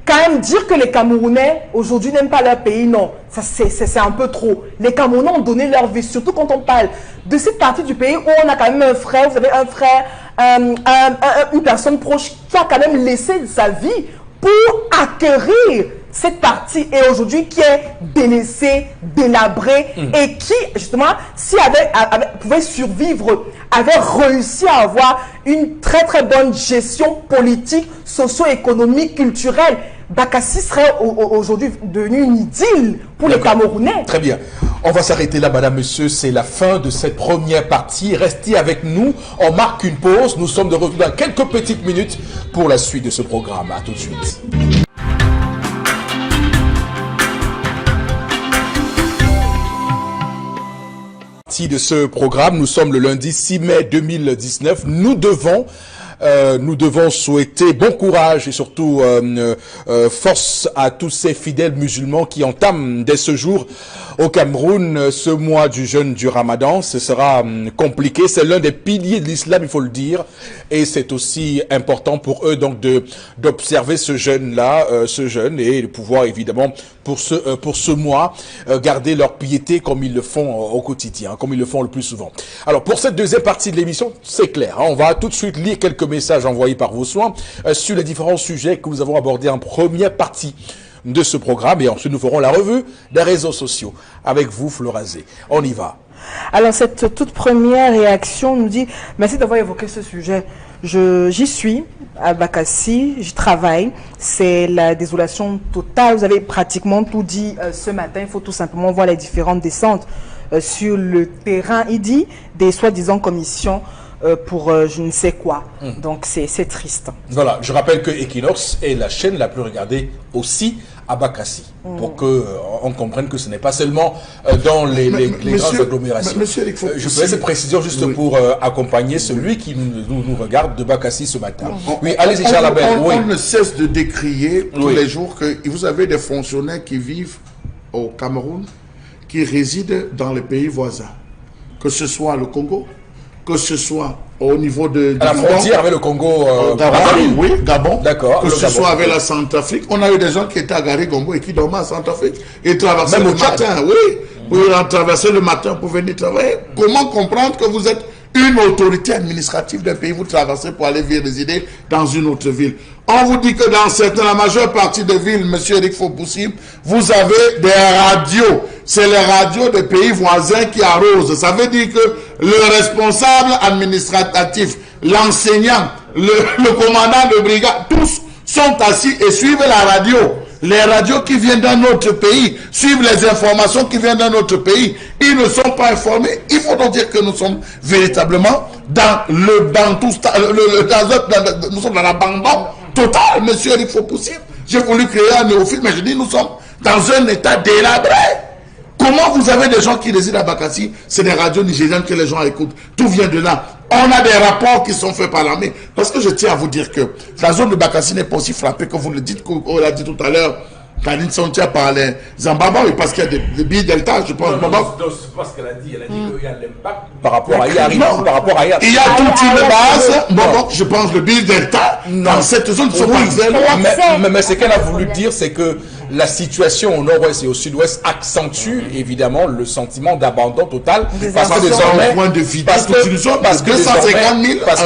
quand même dire que les Camerounais aujourd'hui n'aiment pas leur pays, non, ça c'est un peu trop. Les Camerounais ont donné leur vie, surtout quand on parle de cette partie du pays où on a quand même un frère, vous avez un frère, une personne proche qui a quand même laissé sa vie pour acquérir cette partie et aujourd'hui qui est délaissée, délabrée et qui, justement, si pouvait survivre, avait réussi à avoir une très très bonne gestion politique, socio-économique, culturelle, Bakassi serait aujourd'hui devenu une idylle pour les Camerounais. Très bien. On va s'arrêter là, madame, monsieur. C'est la fin de cette première partie. Restez avec nous. On marque une pause. Nous sommes de retour dans quelques petites minutes pour la suite de ce programme. À tout de suite. De ce programme, nous sommes le lundi 6 mai 2019. Nous devons souhaiter bon courage et surtout force à tous ces fidèles musulmans qui entament dès ce jour au Cameroun ce mois du jeûne du Ramadan. Ce sera compliqué, c'est l'un des piliers de l'islam, il faut le dire, et c'est aussi important pour eux donc d'observer ce jeûne-là, et de pouvoir évidemment pour ce mois garder leur piété comme ils le font au quotidien, comme ils le font le plus souvent. Alors pour cette deuxième partie de l'émission, c'est clair, on va tout de suite lire quelques messages envoyés par vos soins sur les différents sujets que nous avons abordés en première partie de ce programme et ensuite nous ferons la revue des réseaux sociaux avec vous, Florazé. On y va. Alors cette toute première réaction nous dit merci d'avoir évoqué ce sujet. J'y suis à Bakassi, j'y travaille, c'est la désolation totale, vous avez pratiquement tout dit ce matin, il faut tout simplement voir les différentes descentes sur le terrain, il dit des soi-disant commissions pour je ne sais quoi. Donc c'est triste. Voilà, je rappelle que Equinox est la chaîne la plus regardée aussi à Bakassi, pour qu'on comprenne que ce n'est pas seulement dans les grandes agglomérations. Monsieur, je fais cette précision juste pour accompagner celui qui nous regarde de Bakassi ce matin. Oui, allez-y, Charles Abel. On ne cesse de décrier tous les jours que vous avez des fonctionnaires qui vivent au Cameroun, qui résident dans les pays voisins, que ce soit le Congo, que ce soit au niveau de la frontière avec le Congo, Gabon, d'accord, que ce soit avec la Centrafrique. On a eu des gens qui étaient à Gary-Gombo et qui dormaient en Centrafrique et traversaient le matin, pour traverser le matin pour venir travailler. Comment comprendre que vous êtes une autorité administrative d'un pays, vous traversez pour aller résider dans une autre ville? On vous dit que dans la majeure partie des villes, monsieur Eric Fopoussi, vous avez des radios. C'est les radios des pays voisins qui arrosent. Ça veut dire que le responsable administratif, l'enseignant, le commandant de brigade, tous sont assis et suivent la radio. Les radios qui viennent dans notre pays suivent les informations qui viennent dans notre pays. Ils ne sont pas informés. Il faut donc dire que nous sommes véritablement nous sommes dans l'abandon total, monsieur Eric Fopoussi. J'ai voulu créer un néophyte, mais je dis nous sommes dans un état délabré. Comment vous avez des gens qui résident à Bakassi? C'est des radios nigériennes que les gens écoutent. Tout vient de là. On a des rapports qui sont faits par l'armée. Parce que je tiens à vous dire que la zone de Bakassi n'est pas aussi frappée que vous le dites, qu'on l'a dit tout à l'heure. Kaline Sontia par les Zambaba, parce qu'il y a des billes Delta, je pense. Non, c'est pas ce qu'elle a dit. Elle a dit qu'il y a l'impact par rapport à Yari. Il y a toute une base. Je pense le billes Delta dans cette zone. Mais ce qu'elle a voulu dire, c'est que la situation au nord-ouest et au sud-ouest accentue évidemment le sentiment d'abandon total parce que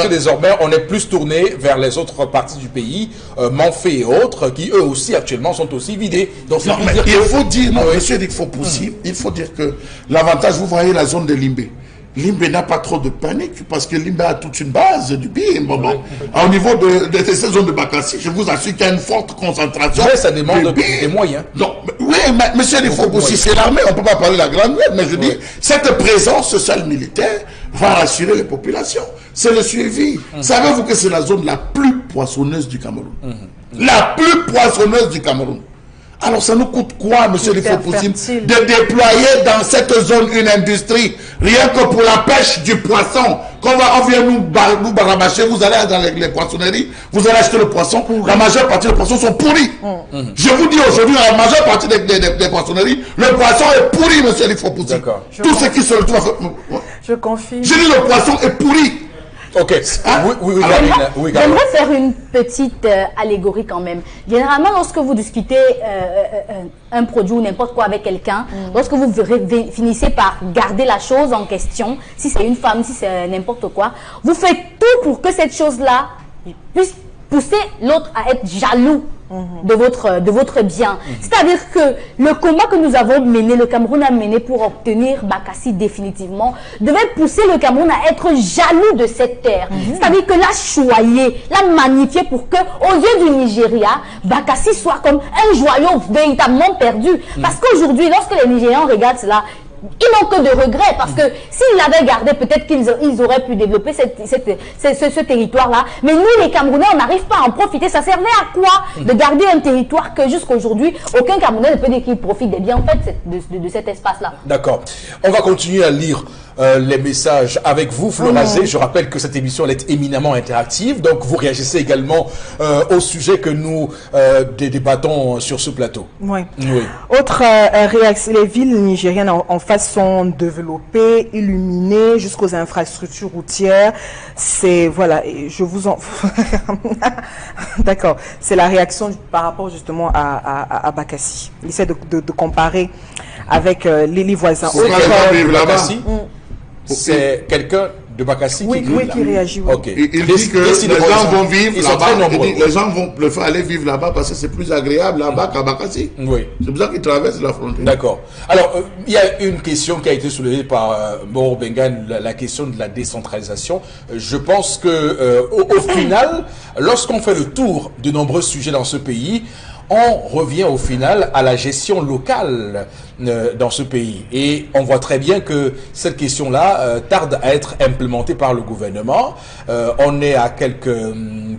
désormais on est plus tourné vers les autres parties du pays, Manfé et autres, qui eux aussi actuellement sont aussi vidés. Donc non, mais il faut dire, monsieur Eric Fopoussi, il faut dire que l'avantage, vous voyez la zone de Limbé. Limbé n'a pas trop de panique parce que Limbé a toute une base du BIM. Au niveau de ces zones de Bakassi, je vous assure qu'il y a une forte concentration. Mais ça demande des moyens. Donc, oui, mais monsieur Eric Fopoussi, c'est l'armée, on ne peut pas parler de la grande guerre, mais je dis, cette présence sociale militaire va rassurer les populations. C'est le suivi. Savez-vous que c'est la zone la plus poissonneuse du Cameroun? La plus poissonneuse du Cameroun. Alors ça nous coûte quoi, monsieur le Fopoussi, de déployer dans cette zone une industrie, rien que pour la pêche du poisson, on vient nous barabacher, vous allez dans les poissonneries, vous allez acheter le poisson, la majeure partie des poissons sont pourris. Je vous dis aujourd'hui, la majeure partie des poissonneries, le poisson est pourri, monsieur le Fopoussi. Tout ce qui se retrouve... Je confirme. Je dis le poisson est pourri. Ok. J'aimerais faire une petite allégorie quand même. Généralement, lorsque vous discutez un produit ou n'importe quoi avec quelqu'un, lorsque vous finissez par garder la chose en question, si c'est une femme, si c'est n'importe quoi, vous faites tout pour que cette chose-là puisse pousser l'autre à être jaloux de votre bien. C'est-à-dire que le combat que nous avons mené, le Cameroun a mené pour obtenir Bakassi définitivement, devait pousser le Cameroun à être jaloux de cette terre. C'est-à-dire que la choyer, la magnifier pour que, aux yeux du Nigeria, Bakassi soit comme un joyau véritablement perdu. Parce qu'aujourd'hui, lorsque les Nigérians regardent cela, ils n'ont que de regrets parce que s'ils l'avaient gardé, peut-être qu'ils auraient pu développer ce territoire-là. Mais nous, les Camerounais, on n'arrive pas à en profiter. Ça servait à quoi de garder un territoire que jusqu'à aujourd'hui, aucun Camerounais ne peut dire qu'il profite des biens en fait, de cet espace-là. D'accord. On va continuer à lire les messages avec vous, Florazé. Je rappelle que cette émission elle est éminemment interactive, donc vous réagissez également au sujet que nous débattons sur ce plateau. Oui. Autre réaction, les villes nigériennes en face sont développées, illuminées jusqu'aux infrastructures routières. C'est, voilà, je vous en... D'accord. C'est la réaction par rapport justement à Bakassi. Il essaie de comparer avec les voisins. C'est quelqu'un de Bakassi qui réagit. Oui. Okay. Il dit que les gens vont vivre là-bas. Les gens vont préférer aller vivre là-bas parce que c'est plus agréable là-bas qu'à Bakassi. Oui. C'est pour ça qu'ils traversent la frontière. D'accord. Alors, il y a une question qui a été soulevée par Moro Bengan, la question de la décentralisation. Je pense que au final, lorsqu'on fait le tour de nombreux sujets dans ce pays, on revient au final à la gestion locale dans ce pays. Et on voit très bien que cette question-là tarde à être implémentée par le gouvernement. On est à quelques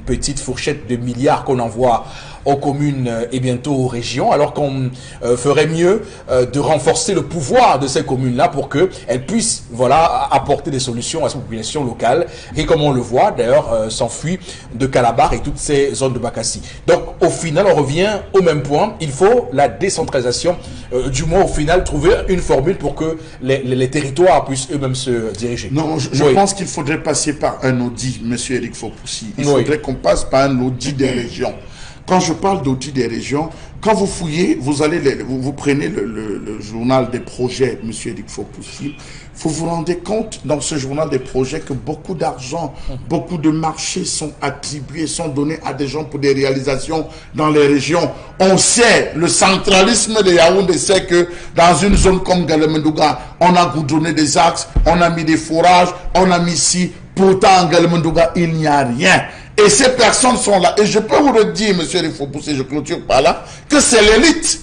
petites fourchettes de milliards qu'on envoie aux communes et bientôt aux régions, alors qu'on ferait mieux de renforcer le pouvoir de ces communes-là pour qu'elles puissent apporter des solutions à ces populations locales et comme on le voit d'ailleurs s'enfuit de Calabar et toutes ces zones de Bakassi. Donc au final on revient au même point, il faut la décentralisation, du moins au final trouver une formule pour que les territoires puissent eux-mêmes se diriger. Non, je pense qu'il faudrait passer par un audit, monsieur Eric Fopoussi. Il faudrait qu'on passe par un audit des régions. Quand je parle d'audit des régions, quand vous fouillez, vous prenez le journal des projets, M. Eric Fopoussi, vous vous rendez compte dans ce journal des projets que beaucoup d'argent, beaucoup de marchés sont attribués, sont donnés à des gens pour des réalisations dans les régions. On sait, le centralisme de Yaoundé sait que dans une zone comme Galemendouga, on a goudronné des axes, on a mis des forages, on a mis ici. Pourtant, en Galemendouga, il n'y a rien. Et ces personnes sont là. Et je peux vous le dire, monsieur Eric Fopoussi, je clôture par là, que c'est l'élite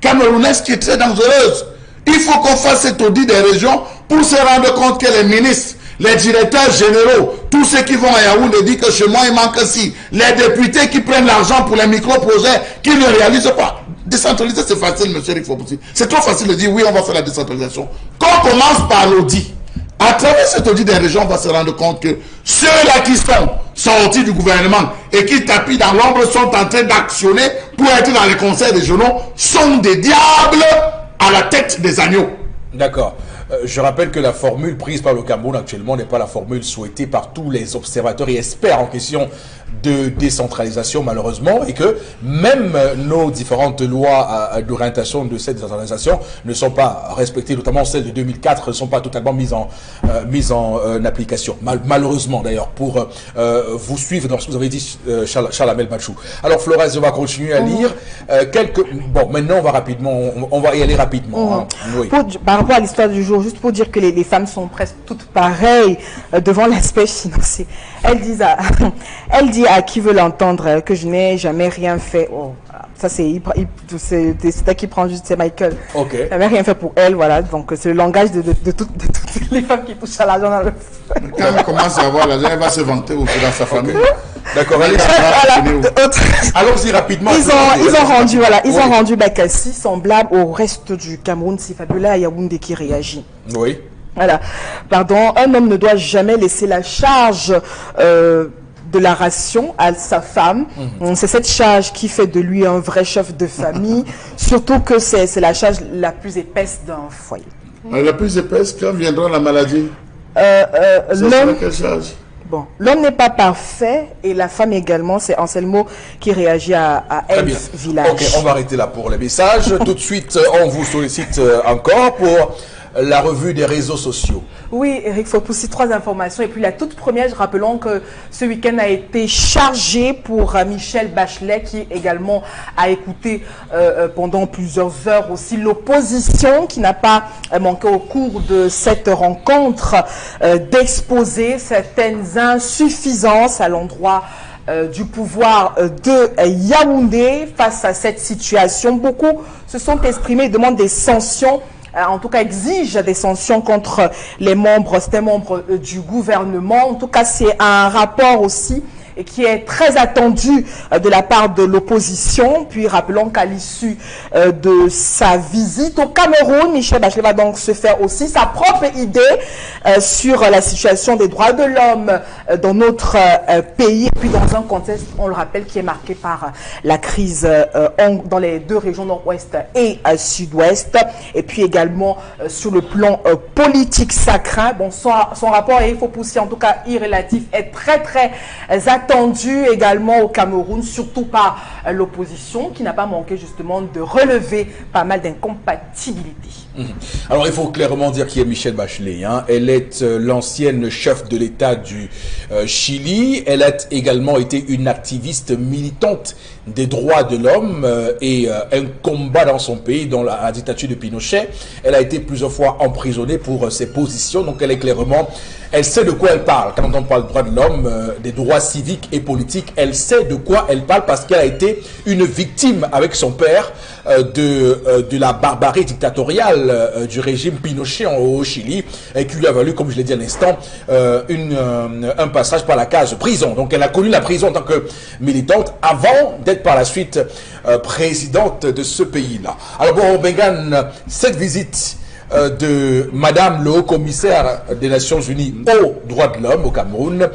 camerounaise qui est très dangereuse. Il faut qu'on fasse cet audit des régions pour se rendre compte que les ministres, les directeurs généraux, tous ceux qui vont à Yaoundé disent que chez moi il manque aussi. Les députés qui prennent l'argent pour les micro-projets, qui ne réalisent pas. Décentraliser, c'est facile, monsieur Eric Fopoussi. C'est trop facile de dire oui, on va faire la décentralisation. Qu'on commence par l'audit. À travers cet audit des régions, on va se rendre compte que ceux-là qui sont sortis du gouvernement et qui tapent dans l'ombre sont en train d'actionner pour être dans les conseils régionaux sont des diables à la tête des agneaux. D'accord. Je rappelle que la formule prise par le Cameroun actuellement n'est pas la formule souhaitée par tous les observateurs et experts en question de décentralisation malheureusement, et que même nos différentes lois d'orientation de cette décentralisation ne sont pas respectées, notamment celles de 2004 ne sont pas totalement mises en application. Malheureusement d'ailleurs, pour vous suivre dans ce que vous avez dit, Charles Amel Machou. Alors Flores, on va continuer à lire Bon, maintenant on va rapidement, on va y aller rapidement. Oui. Par rapport à l'histoire du jour, juste pour dire que les femmes sont presque toutes pareilles devant l'aspect financier. Elle dit à qui veut l'entendre que je n'ai jamais rien fait. Oh, ça c'est elle qui prend juste, c'est Michael. Ok. Elle n'a rien fait pour elle, voilà. Donc c'est le langage de toutes les femmes qui touchent à l'argent dans le feu. Quand elle commence à avoir l'argent, elle va se vanter dans sa famille. D'accord, allez. Allons-y rapidement. Ils ont rendu Bakassi semblable au reste du Cameroun. C'est Fabiola Yaoundé qui réagit. Oui. Voilà. Pardon, un homme ne doit jamais laisser la charge de la ration à sa femme. C'est cette charge qui fait de lui un vrai chef de famille, surtout que c'est la charge la plus épaisse d'un foyer. La plus épaisse, quand viendra la maladie? L'homme... Quelle charge? Bon, l'homme n'est pas parfait et la femme également, c'est Anselmo qui réagit à Elf Village. Ok, on va arrêter là pour les messages. Tout de suite, on vous sollicite encore pour la revue des réseaux sociaux. Oui, Eric Fopoussi, 3 informations. Et puis la toute première, rappelons que ce week-end a été chargé pour Michel Bachelet, qui également a écouté pendant plusieurs heures aussi l'opposition, qui n'a pas manqué au cours de cette rencontre d'exposer certaines insuffisances à l'endroit du pouvoir de Yaoundé face à cette situation. Beaucoup se sont exprimés, demandent des sanctions, en tout cas exigent des sanctions contre les membres, certains membres du gouvernement. En tout cas, c'est un rapport aussi et qui est très attendu de la part de l'opposition. Puis rappelons qu'à l'issue de sa visite au Cameroun, Michel Bachelet va donc se faire aussi sa propre idée sur la situation des droits de l'homme dans notre pays. Et puis dans un contexte, on le rappelle, qui est marqué par la crise dans les 2 régions nord-ouest et sud-ouest. Et puis également sur le plan politique sacré. Bon, son rapport, et il faut pousser, en tout cas irrélatif, est très attendu également au Cameroun, surtout par l'opposition, qui n'a pas manqué justement de relever pas mal d'incompatibilités. Alors il faut clairement dire qui est Michel Bachelet. Elle est l'ancienne chef de l'État du Chili. Elle a également été une activiste militante des droits de l'homme et un combat dans son pays, dans la dictature de Pinochet. Elle a été plusieurs fois emprisonnée pour ses positions. Donc elle est clairement, elle sait de quoi elle parle. Quand on parle de droits de l'homme, des droits civiques et politiques, elle sait de quoi elle parle parce qu'elle a été une victime avec son père de la barbarie dictatoriale du régime Pinochet au Chili, et qui lui a valu, comme je l'ai dit à l'instant, un passage par la case prison. Donc elle a connu la prison en tant que militante avant d'être par la suite présidente de ce pays-là. Alors bon, Bengan, cette visite de Madame le Haut-Commissaire des Nations Unies aux droits de l'homme au Cameroun,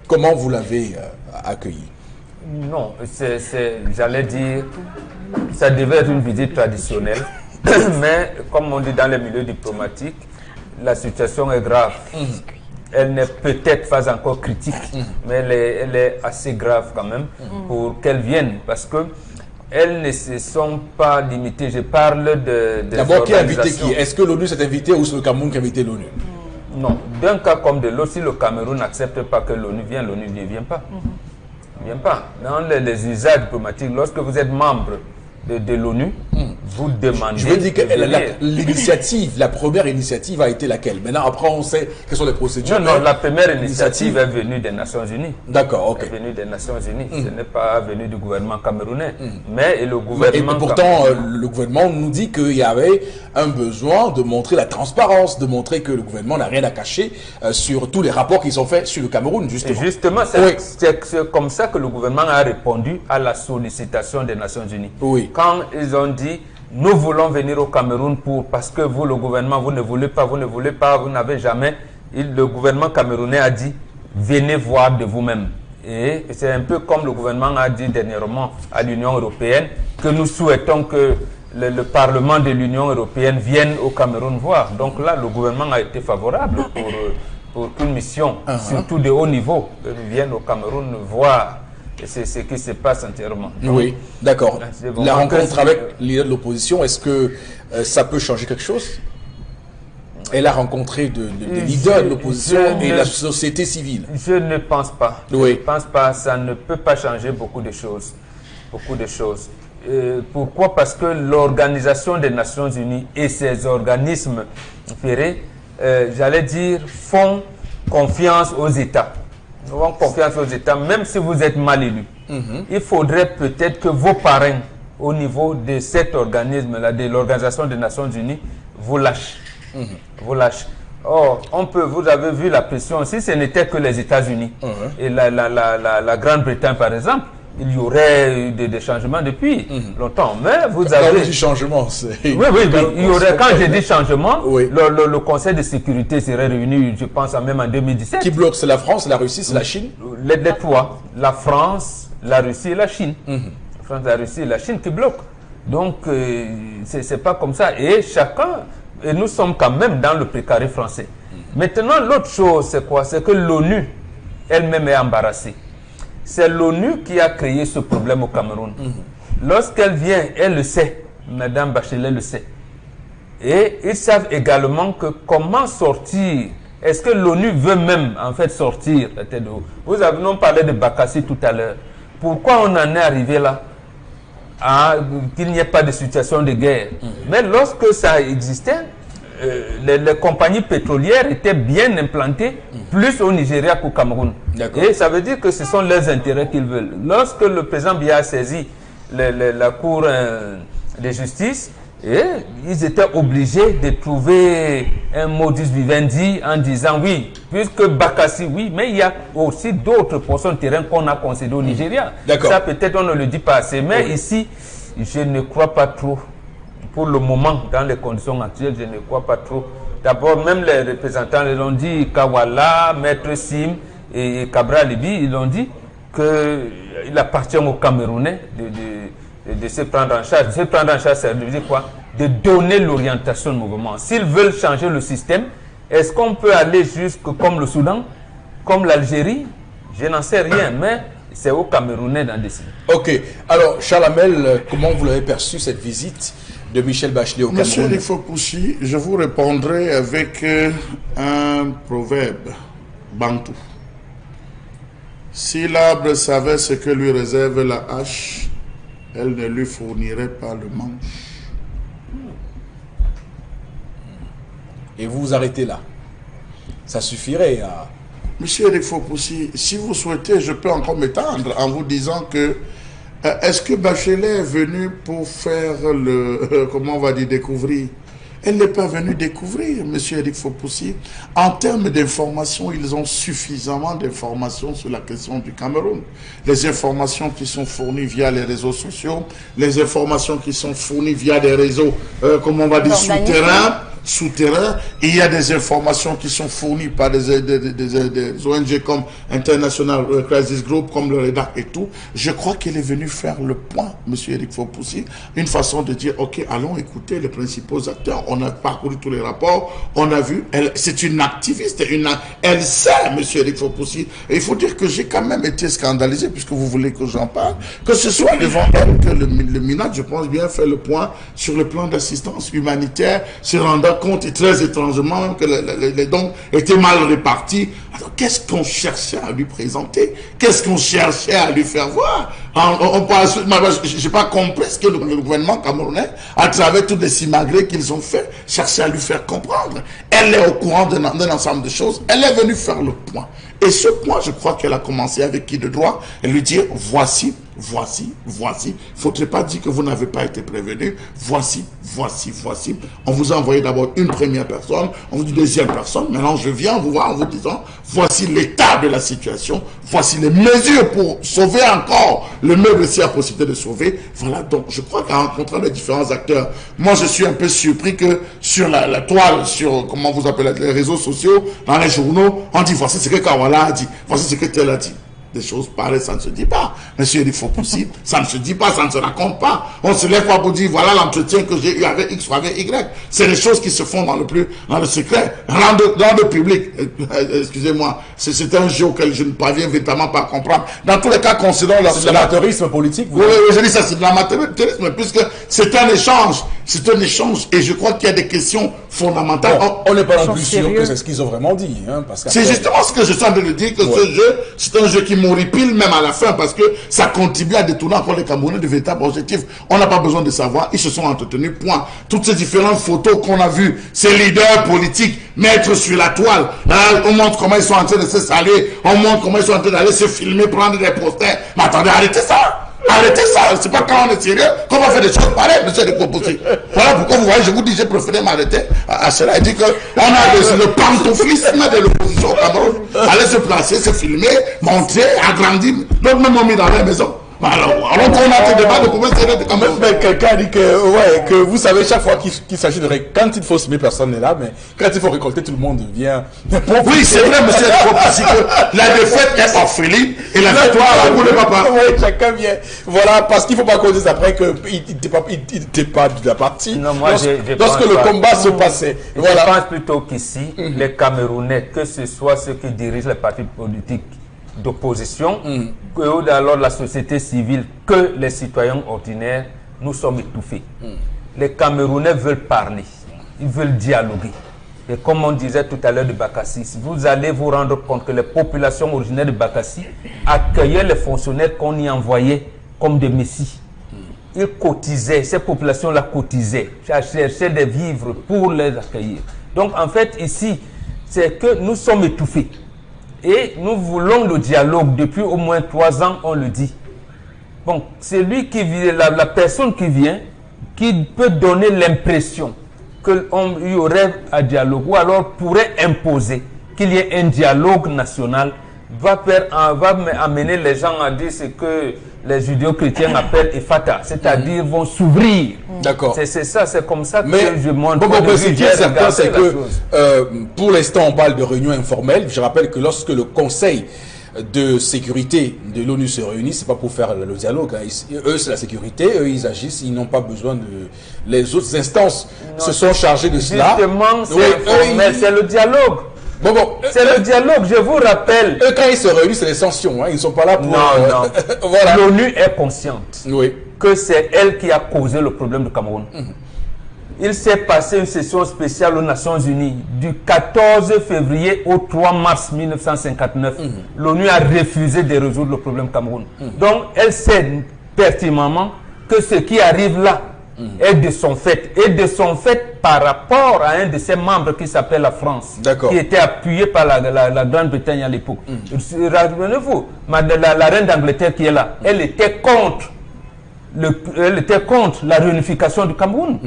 comment vous l'avez accueilli? Non, j'allais dire, ça devait être une visite traditionnelle, mais comme on dit dans les milieux diplomatiques, la situation est grave. Elle n'est peut-être pas encore critique, mais elle est assez grave quand même pour qu'elle vienne, parce que elles ne se sont pas limitées. Je parle de d'abord, qui a invité qui? Est-ce que l'ONU s'est invité ou c'est le Cameroun qui a invité l'ONU? Non. D'un cas comme de l'autre, si le Cameroun n'accepte pas que l'ONU vienne, l'ONU ne vient pas. Vient pas. Dans les usages diplomatiques, lorsque vous êtes membre de l'ONU, vous demandez... Je veux dire que l'initiative, la première initiative a été laquelle? Maintenant, après, on sait quelles sont les procédures. Non, la première initiative est venue des Nations Unies. D'accord, ok. Elle est venue des Nations Unies. Ce n'est pas venu du gouvernement camerounais. Mais le gouvernement... Et pourtant, le gouvernement nous dit qu'il y avait un besoin de montrer la transparence, de montrer que le gouvernement n'a rien à cacher sur tous les rapports qui sont faits sur le Cameroun, justement. Et justement, c'est comme ça que le gouvernement a répondu à la sollicitation des Nations Unies. Oui. Quand ils ont dit, nous voulons venir au Cameroun parce que vous, le gouvernement, vous ne voulez pas, vous n'avez jamais... Le gouvernement camerounais a dit, venez voir de vous-même. Et c'est un peu comme le gouvernement a dit dernièrement à l'Union européenne, que nous souhaitons que le Parlement de l'Union européenne vienne au Cameroun voir. Donc là, le gouvernement a été favorable pour qu'une mission, surtout de haut niveau, vienne au Cameroun voir. Et c'est ce qui se passe entièrement. Oui, d'accord. La rencontre avec les l'opposition, est-ce que ça peut changer quelque chose? Elle a rencontré des leaders de l'opposition et la société civile. Je ne pense pas. Oui. Je ne pense pas. Ça ne peut pas changer beaucoup de choses. Beaucoup de choses. Pourquoi? Parce que l'Organisation des Nations Unies et ses organismes ferrés, j'allais dire, font confiance aux États. Nous avons confiance aux États, même si vous êtes mal élu. Il faudrait peut-être que vos parrains, au niveau de cet organisme-là, de l'Organisation des Nations Unies, vous lâchent. Vous lâchent. Or, vous avez vu la pression, si ce n'était que les États-Unis et la Grande-Bretagne, par exemple, il y aurait eu des changements depuis longtemps. Mais vous avez... Quand on dit changement, c'est... Oui, il y aurait, quand je dis changement, le Conseil de sécurité serait réuni, je pense, même en 2017. Qui bloque? C'est la France, la Russie, c'est la Chine? Les trois. La France, la Russie et la Chine. La France, la Russie et la Chine qui bloquent. Donc, c'est pas comme ça. Et chacun... Et nous sommes quand même dans le précaré français. Maintenant, l'autre chose, c'est quoi? C'est que l'ONU elle-même est embarrassée. C'est l'ONU qui a créé ce problème au Cameroun. Lorsqu'elle vient, elle le sait. Madame Bachelet le sait. Et ils savent également que comment sortir. Est-ce que l'ONU veut même en fait sortir la tête de haut? Vous avez parlé de Bakassi tout à l'heure. Pourquoi on en est arrivé là? Qu'il n'y ait pas de situation de guerre. Mais lorsque ça existait, les compagnies pétrolières étaient bien implantées, plus au Nigeria qu'au Cameroun. Et ça veut dire que ce sont leurs intérêts qu'ils veulent. Lorsque le président Biya a saisi la Cour de justice, et ils étaient obligés de trouver un modus vivendi en disant oui, puisque Bakassi, oui, mais il y a aussi d'autres portions de terrain qu'on a concédées au Nigeria. Ça peut-être on ne le dit pas assez, mais ici, je ne crois pas trop. Pour le moment, dans les conditions actuelles, je ne crois pas trop. D'abord, même les représentants l'ont dit, Kawala, Maître Sim et Cabral Libi, ils ont dit qu'il appartient aux Camerounais de se prendre en charge. Se prendre en charge, ça veut dire quoi? De donner l'orientation du mouvement. S'ils veulent changer le système, est-ce qu'on peut aller jusque comme le Soudan, comme l'Algérie? Je n'en sais rien, mais c'est aux Camerounais d'en décider. Ok. Alors, Charles Hamel, comment vous l'avez perçu cette visite de Michel Bachelet au Cameroun? Monsieur Rifo Poussi, je vous répondrai avec un proverbe bantou. Si l'arbre savait ce que lui réserve la hache, elle ne lui fournirait pas le manche. Et vous vous arrêtez là. Ça suffirait à... Monsieur Rifo Poussi, si vous souhaitez, je peux encore m'étendre en vous disant que est-ce que Bachelet est venu pour faire comment on va dire, découvrir? Elle n'est pas venue découvrir, monsieur Eric Fopoussi. En termes d'informations, ils ont suffisamment d'informations sur la question du Cameroun. Les informations qui sont fournies via les réseaux sociaux, les informations qui sont fournies via des réseaux, comment on va dire, souterrains, il y a des informations qui sont fournies par des ONG comme International Crisis Group, comme le REDAC et tout. Je crois qu'elle est venue faire le point, monsieur Eric Fopoussi, une façon de dire, ok, allons écouter les principaux acteurs. On a parcouru tous les rapports, on a vu, c'est une activiste, elle sait, monsieur Eric Fopoussi. Et il faut dire que j'ai quand même été scandalisé, puisque vous voulez que j'en parle, que ce soit devant elle que le MINAD, je pense bien, fait le point sur le plan d'assistance humanitaire, se rendant compte, et très étrangement, que les dons étaient mal répartis. Alors, qu'est-ce qu'on cherchait à lui présenter? Qu'est-ce qu'on cherchait à lui faire voir? Je n'ai pas compris ce que le gouvernement camerounais, à travers tous les simagrées qu'ils ont fait, cherchait à lui faire comprendre. Elle est au courant d'un ensemble de choses. Elle est venue faire le point. Et ce point, je crois qu'elle a commencé avec qui de droit, et lui dire, voici. Il ne faudrait pas dire que vous n'avez pas été prévenu. Voici. On vous a envoyé d'abord une première personne, on vous dit deuxième personne. Maintenant, je viens vous voir en vous disant, voici l'état de la situation, voici les mesures pour sauver encore le meuble s'il y a possibilité de sauver. Voilà, donc je crois qu'en rencontrant les différents acteurs, moi je suis un peu surpris que sur la toile, sur, comment vous appelez, les réseaux sociaux, dans les journaux, on dit, voici ce que Kawala a dit, voici ce que tel a dit. Des choses pareilles, ça ne se dit pas. Monsieur Eric Fopoussi, ça ne se dit pas, ça ne se raconte pas. On se lève pas pour dire, voilà l'entretien que j'ai eu avec X ou avec Y. C'est des choses qui se font dans le secret, dans le public. Excusez-moi, c'est un jeu auquel je ne parviens véritablement pas à comprendre. Dans tous les cas, considérons... C'est de l'amateurisme politique, vous... Oui, je dis ça, c'est de l'amateurisme, puisque c'est un échange. C'est un échange, et je crois qu'il y a des questions fondamentales. Bon, on n'est pas non plus sûr que c'est ce qu'ils ont vraiment dit. Hein, c'est justement ce que je suis en train de dire, que ce jeu, c'est un jeu qui m'horripile même à la fin, parce que ça contribue à détourner encore les Camerounais de véritables objectifs. On n'a pas besoin de savoir, ils se sont entretenus, point. Toutes ces différentes photos qu'on a vues, ces leaders politiques mettre sur la toile, hein, on montre comment ils sont en train de se saluer, on montre comment ils sont en train d'aller se filmer, prendre des posters. Mais attendez, arrêtez ça! Arrêtez ça, c'est pas quand on est sérieux qu'on va faire des choses pareilles, monsieur les propositions. Voilà pourquoi vous voyez, je vous dis, j'ai préféré m'arrêter à cela. Il dit qu'on a le pantouflisme de l'opposition au Cameroun. Aller se placer, se filmer, montrer, agrandir. Donc même on mis dans la maison. Alors qu'on a des débats de comment c'est quand même. Mais quelqu'un dit que vous savez, chaque fois qu'il s'agit de quand il faut semer, personne n'est là, mais quand il faut récolter, tout le monde vient. Oui, c'est vrai, monsieur, parce que la défaite est orpheline et la victoire pour le papa. Oui, chacun vient. Voilà, parce qu'il ne faut pas qu'on dise après qu'il n'était pas de la partie. Non, moi, lorsque le combat se passait. Voilà. Je pense plutôt qu'ici, les Camerounais, que ce soit ceux qui dirigent les partis politiques, d'opposition, que alors la société civile, que les citoyens ordinaires, nous sommes étouffés. Les Camerounais veulent parler, ils veulent dialoguer. Et comme on disait tout à l'heure de Bakassi, vous allez vous rendre compte que les populations originaires de Bakassi accueillaient les fonctionnaires qu'on y envoyait comme des messies. Ils cotisaient, ces populations-là cotisaient, cherchaient des vivres pour les accueillir. Donc en fait ici, c'est que nous sommes étouffés. Et nous voulons le dialogue depuis au moins 3 ans, on le dit. Bon, c'est lui qui vient, la personne qui vient, qui peut donner l'impression qu'il y aurait un dialogue, ou alors pourrait imposer qu'il y ait un dialogue national, va amener les gens à dire ce que les judéo-chrétiens appellent Efata, c'est-à-dire vont s'ouvrir. D'accord. C'est ça, c'est comme ça que je montre. Ce qui est certain, c'est que pour l'instant, on parle de réunion informelle. Je rappelle que lorsque le Conseil de sécurité de l'ONU se réunit, c'est pas pour faire le dialogue. Hein. Eux, c'est la sécurité. Eux, ils agissent. Ils n'ont pas besoin de... Les autres instances se sont chargées de cela. Justement, c'est le dialogue. C'est le dialogue, je vous rappelle. Eux, quand ils se réunissent, c'est les sanctions. Hein. Ils ne sont pas là pour... Non. Voilà. L'ONU est consciente que c'est elle qui a causé le problème du Cameroun. Il s'est passé une session spéciale aux Nations Unies du 14 février au 3 mars 1959. L'ONU a refusé de résoudre le problème Cameroun. Donc, elle sait pertinemment que ce qui arrive là est de son fait. Et de son fait par rapport à un de ses membres qui s'appelle la France, qui était appuyé par la Grande-Bretagne à l'époque. Rappelez-vous, la reine d'Angleterre qui est là, elle était contre la réunification du Cameroun.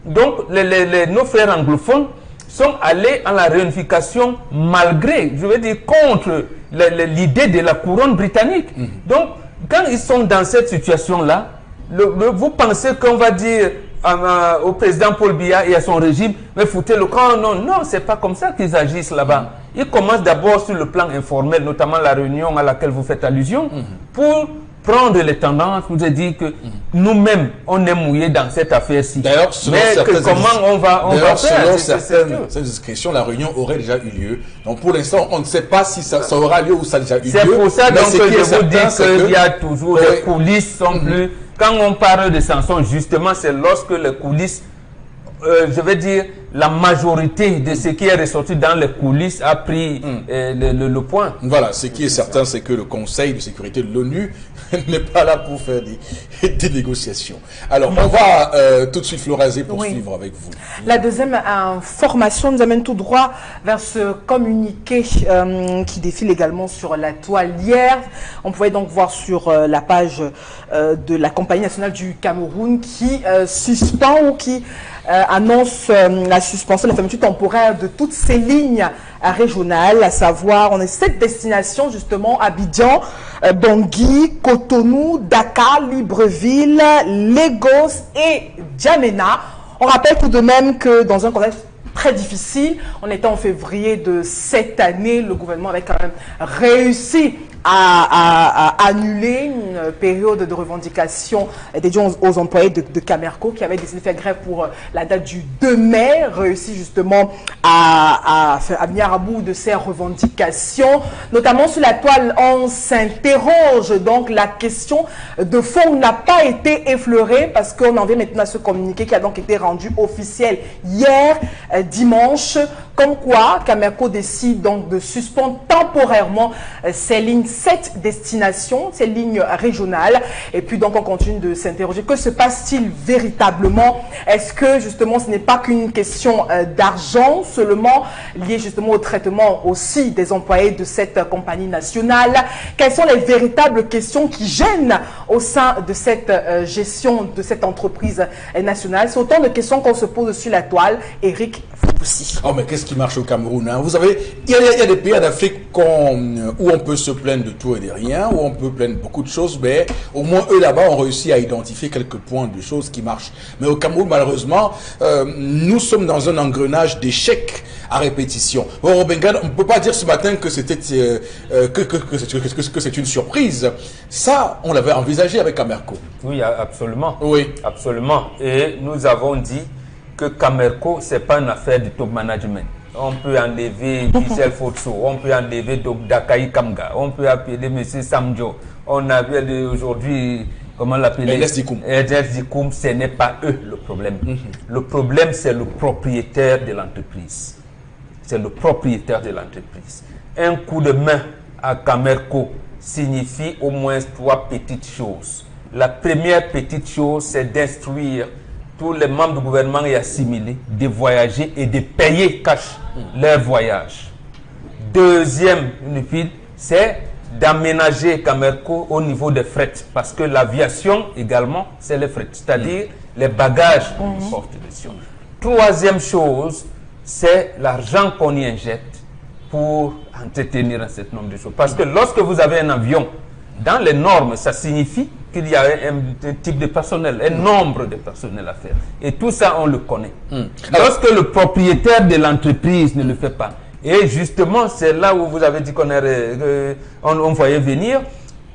Donc, nos frères anglophones sont allés à la réunification malgré, je veux dire, contre l'idée de la couronne britannique. Donc, quand ils sont dans cette situation-là, vous pensez qu'on va dire au président Paul Biya et à son régime, mais foutez le camp. Non, c'est pas comme ça qu'ils agissent là-bas. Ils commencent d'abord sur le plan informel, notamment la réunion à laquelle vous faites allusion, pour prendre les tendances, vous avez dit que nous-mêmes, on est mouillés dans cette affaire-ci. D'ailleurs, comment on va faire selon certaines discrétions, la réunion aurait déjà eu lieu. Donc, pour l'instant, on ne sait pas si ça aura lieu ou ça a déjà eu lieu. C'est pour ça donc, que je vous dis qu'il y a toujours des coulisses sont plus... Quand on parle de sanctions, justement, c'est lorsque les coulisses, je veux dire, la majorité de ce qui est ressorti dans les coulisses a pris le point. Voilà, ce qui est certain, c'est que le Conseil de sécurité de l'ONU n'est pas là pour faire des négociations. Alors, on va tout de suite, Florazé, poursuivre avec vous. La deuxième information nous amène tout droit vers ce communiqué qui défile également sur la toile hier. On pouvait donc voir sur la page de la Compagnie nationale du Cameroun qui suspend ou qui annonce la suspension, la fermeture temporaire de toutes ces lignes régionales, à savoir, on a 7 destinations justement, Abidjan, Bangui, Cotonou, Dakar, Libreville, Lagos et Djamena. On rappelle tout de même que dans un contexte très difficile, on était en février de cette année, le gouvernement avait quand même réussi à annuler une période de revendication dédiée aux employés de Camerco qui avaient décidé de faire grève pour la date du 2 mai, réussi justement à venir à bout de ces revendications. Notamment sur la toile, on s'interroge, donc la question de fond n'a pas été effleurée parce qu'on en vient maintenant à ce communiqué qui a donc été rendu officiel hier, dimanche, comme quoi Camerco décide donc de suspendre temporairement ces lignes, 7 destinations, ces lignes régionales. Et puis donc on continue de s'interroger, que se passe-t-il véritablement? Est-ce que justement ce n'est pas qu'une question d'argent seulement, liée justement au traitement aussi des employés de cette compagnie nationale? Quelles sont les véritables questions qui gênent au sein de cette gestion de cette entreprise nationale? C'est autant de questions qu'on se pose sur la toile. Eric Fopoussi. Oh, mais qu'est-ce qui marche au Cameroun, hein? Vous savez, il y a des pays d'Afrique où on peut se plaindre de tout et de rien, où on peut plaindre beaucoup de choses, mais au moins eux là-bas ont réussi à identifier quelques points de choses qui marchent. Mais au Cameroun, malheureusement, nous sommes dans un engrenage d'échecs à répétition. Bon, Robengane, on ne peut pas dire ce matin que c'était que c'est une surprise. Ça, on l'avait envisagé avec Camerco. Oui, absolument. Oui. Absolument. Et nous avons dit que Camerco, ce n'est pas une affaire du top management. on peut enlever Gisèle Fotso, on peut enlever Dakaï Kamga, on peut appeler M. Samjo, on appelle aujourd'hui, comment l'appeler? Ernest Dikoum. Ernest Dikoum, ce n'est pas eux le problème. Le problème, c'est le propriétaire de l'entreprise. C'est le propriétaire de l'entreprise. Un coup de main à Camerco signifie au moins 3 petites choses. La première petite chose, c'est d'instruire tous les membres du gouvernement et assimilés de voyager et de payer cash leur voyage. Deuxième fil, c'est d'aménager Camerco au niveau des fret, parce que l'aviation également, c'est les fret, c'est-à-dire les bagages qu'on porte dessus. Troisième chose, c'est l'argent qu'on y injecte pour entretenir un certain nombre de choses. Parce que lorsque vous avez un avion, dans les normes, ça signifie qu'il y a un type de personnel, un nombre de personnel à faire. Et tout ça, on le connaît. Lorsque le propriétaire de l'entreprise ne le fait pas, et justement, c'est là où vous avez dit on voyait venir,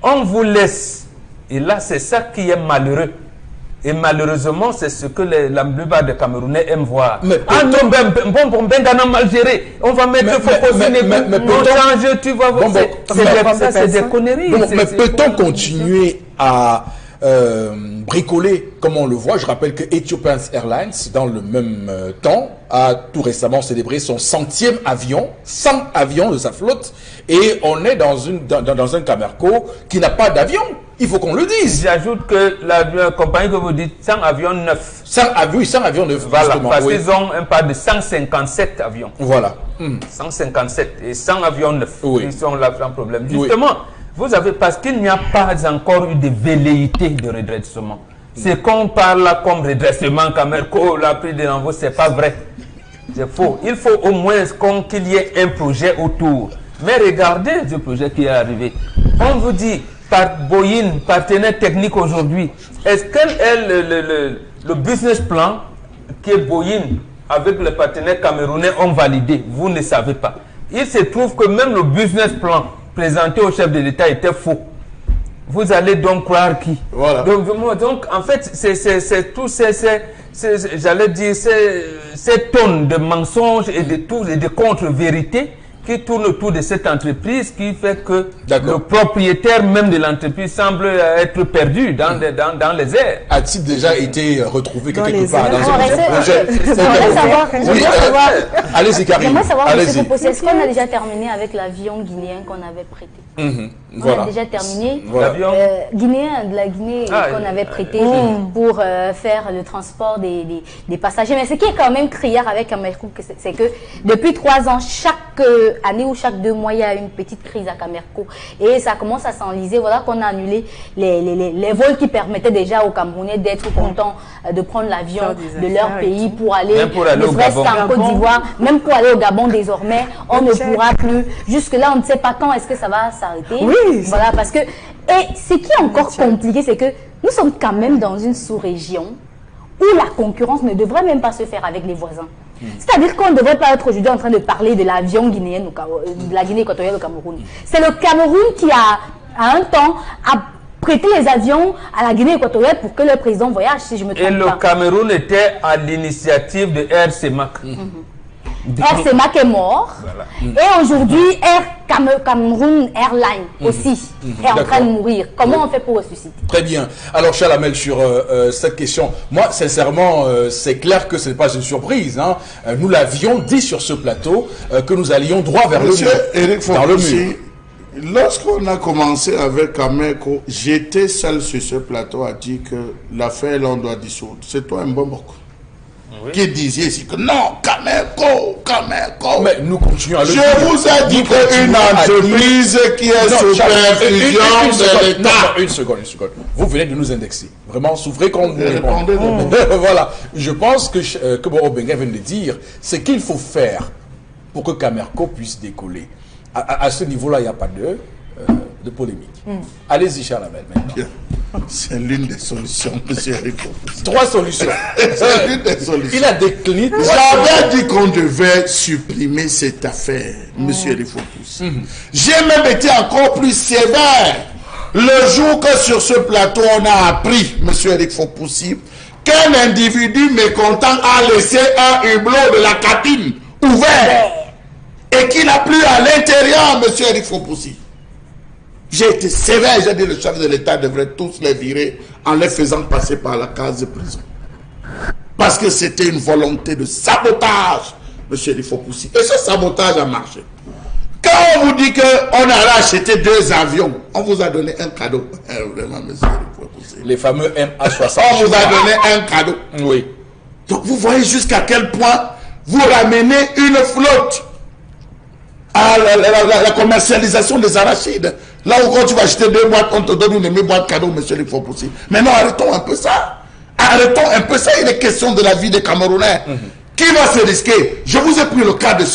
on vous laisse. Et là, c'est ça qui est malheureux. Et malheureusement, c'est ce que la plupart des Camerounais aiment voir. Mais mal géré. On va mettre on change, tu vois. C'est des conneries. Mais peut-on continuer à bricoler comme on le voit? Je rappelle que Ethiopian Airlines, dans le même temps, a tout récemment célébré son 100e avion, 100 avions de sa flotte, et on est dans un Camerco qui n'a pas d'avion. Il faut qu'on le dise. J'ajoute que la compagnie que vous dites, 100 avions neufs. 100 avions neufs. Voilà, parce qu'ils ont un part de 157 avions. Voilà. 157 et 100 avions neufs. Ils sont là sans problème. Justement, vous avez, parce qu'il n'y a pas encore eu de velléité de redressement. C'est qu'on parle là comme redressement, Camerco, la prix de l'envoi, c'est pas vrai. C'est faux. Il faut au moins qu'il y ait un projet autour. Mais regardez ce projet qui est arrivé. On vous dit, par Boeing, partenaire technique aujourd'hui, est-ce que le business plan que Boeing avec les partenaires camerounais ont validé? Vous ne savez pas. Il se trouve que même le business plan présenté au chef de l'État était faux. Vous allez donc croire qui? Voilà. Donc en fait, c'est tout j'allais dire, ces tonnes de mensonges et de contre-vérités qui tourne autour de cette entreprise, qui fait que le propriétaire même de l'entreprise semble être perdu dans les airs. A-t-il déjà été retrouvé quelque part dans un projet? Allez-y, Karim. J'aimerais savoir, est-ce qu'on a déjà terminé avec l'avion guinéen qu'on avait prêté? On a déjà terminé. L'avion guinéen de la Guinée qu'on avait prêté pour faire le transport des passagers. Mais ce qui est quand même criard avec Camerco, c'est que depuis 3 ans, chaque année ou chaque 2 mois, il y a une petite crise à Camerco. Et ça commence à s'enliser. Voilà qu'on a annulé les vols qui permettaient déjà aux Camerounais d'être contents de prendre l'avion de leur pays pour aller en Côte d'Ivoire. Même pour aller au Gabon désormais, on ne pourra plus. Jusque-là, on ne sait pas quand est-ce que ça va s'arrêter. Oui. Voilà, parce que... Et ce qui est encore compliqué, c'est que nous sommes quand même dans une sous-région où la concurrence ne devrait même pas se faire avec les voisins. C'est-à-dire qu'on ne devrait pas être aujourd'hui en train de parler de l'avion guinéen, de la Guinée équatoriale au Cameroun. C'est le Cameroun qui à un temps, a prêté les avions à la Guinée équatoriale pour que le président voyage, si je me trompe pas. Et le Cameroun était à l'initiative de Air CEMAC. Air CEMAC est mort. Voilà. Et aujourd'hui, Air Cameroun Airline aussi est en train de mourir. Comment on fait pour ressusciter? Très bien. Alors, Chalamel, sur cette question, moi, sincèrement, c'est clair que ce n'est pas une surprise. Hein. Nous l'avions dit sur ce plateau que nous allions droit vers Monsieur le mur. Éric Fopoussi, lorsqu'on a commencé avec Camerco, j'étais seul sur ce plateau à dire que l'affaire, l'on doit dissoudre. C'est toi, Mbombok, qui disait ici que non, Camerco. Mais nous continuons à le dire. Je vous ai dit qu'une entreprise qui est sous perfusion de l'État. Une seconde. Vous venez de nous indexer. Vraiment, s'ouvrez quand vous répondez. Répondez. Voilà. Je pense que Boro Benga vient de dire, c'est qu'il faut faire pour que Camerco puisse décoller. À ce niveau-là, il n'y a pas de polémique. Allez-y, Chalamel, maintenant. C'est l'une des solutions, monsieur Éric Fopoussi. 3 solutions. C'est l'une des solutions. Il a décliné. J'avais dit qu'on devait supprimer cette affaire, monsieur Éric Fopoussi. J'ai même été encore plus sévère le jour que sur ce plateau, on a appris, monsieur Éric Fopoussi, qu'un individu mécontent a laissé un hublot de la cabine où ouvert et qui n'a plus à l'intérieur, M. Eric Fopoussi. J'ai été sévère, j'ai dit le chef de l'État devrait tous les virer en les faisant passer par la case de prison. Parce que c'était une volonté de sabotage, M. Eric Fopoussi. Et ce sabotage a marché. Quand on vous dit qu'on a acheté 2 avions, on vous a donné un cadeau. Vraiment, M. Eric Fopoussi. Les fameux MA60. On vous a donné un cadeau. Oui. Donc vous voyez jusqu'à quel point vous ramenez une flotte à la commercialisation des arachides. Là où quand tu vas acheter 2 boîtes, on te donne une demi-boîte cadeau, M. Eric Fopoussi. Mais non, arrêtons un peu ça. Arrêtons un peu ça. Il est question de la vie des Camerounais. Qui va se risquer? Je vous ai pris le cas de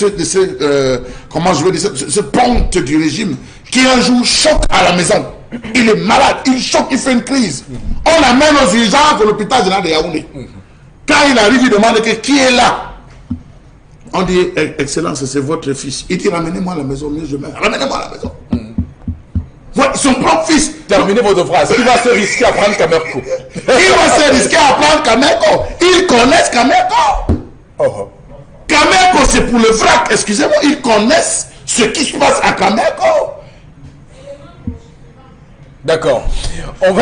comment je veux dire, ce ponte du régime qui un jour choque à la maison. Il est malade, il choque, il fait une crise. On l'amène aux urgences de l'hôpital général de Yaoundé. Quand il arrive, il demande qui est là. On dit, Excellence, c'est votre fils. Il dit, ramenez-moi à la maison, mieux je meurs. Ramenez-moi à la maison. Son propre fils. Terminez votre phrase. Qui va se risquer à prendre Camerco? Qui va se risquer à prendre Camerco? Ils connaissent Camerco. Camerco, c'est pour le vrac. Excusez-moi, ils connaissent ce qui se passe à Camerco. D'accord. On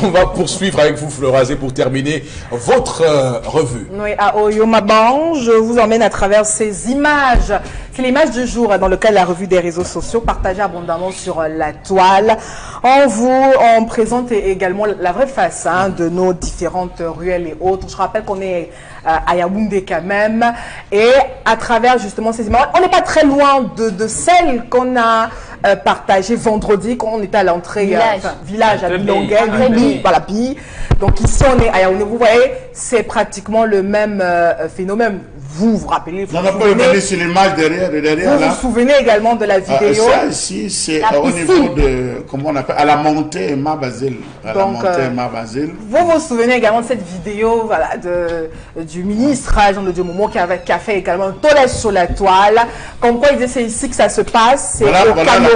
va poursuivre avec vous, Florazé, pour terminer votre revue. Oui, à Oyomaban, je vous emmène à travers ces images. C'est l'image du jour dans le cadre de la revue des réseaux sociaux partagée abondamment sur la toile. On présente également la vraie face de nos différentes ruelles et autres. Je rappelle qu'on est à Yaoundé quand même. Et à travers justement ces images, on n'est pas très loin de celles qu'on a partagées vendredi quand on était à l'entrée village à Bilongué, voilà, Bi. Donc ici on est à Yaoundé. Vous voyez, c'est pratiquement le même phénomène. Vous vous rappelez, on n'a pas regardé sur l'image derrière vous là. Vous souvenez également de la vidéo. Ça ici, c'est au niveau de, comment on appelle, à la montée Marbazil. Vous vous souvenez également de cette vidéo, voilà, du ministre Jean de Dieu Momo qui a fait également un tollage sur la toile. Comme quoi il disait c'est ici que ça se passe. Voilà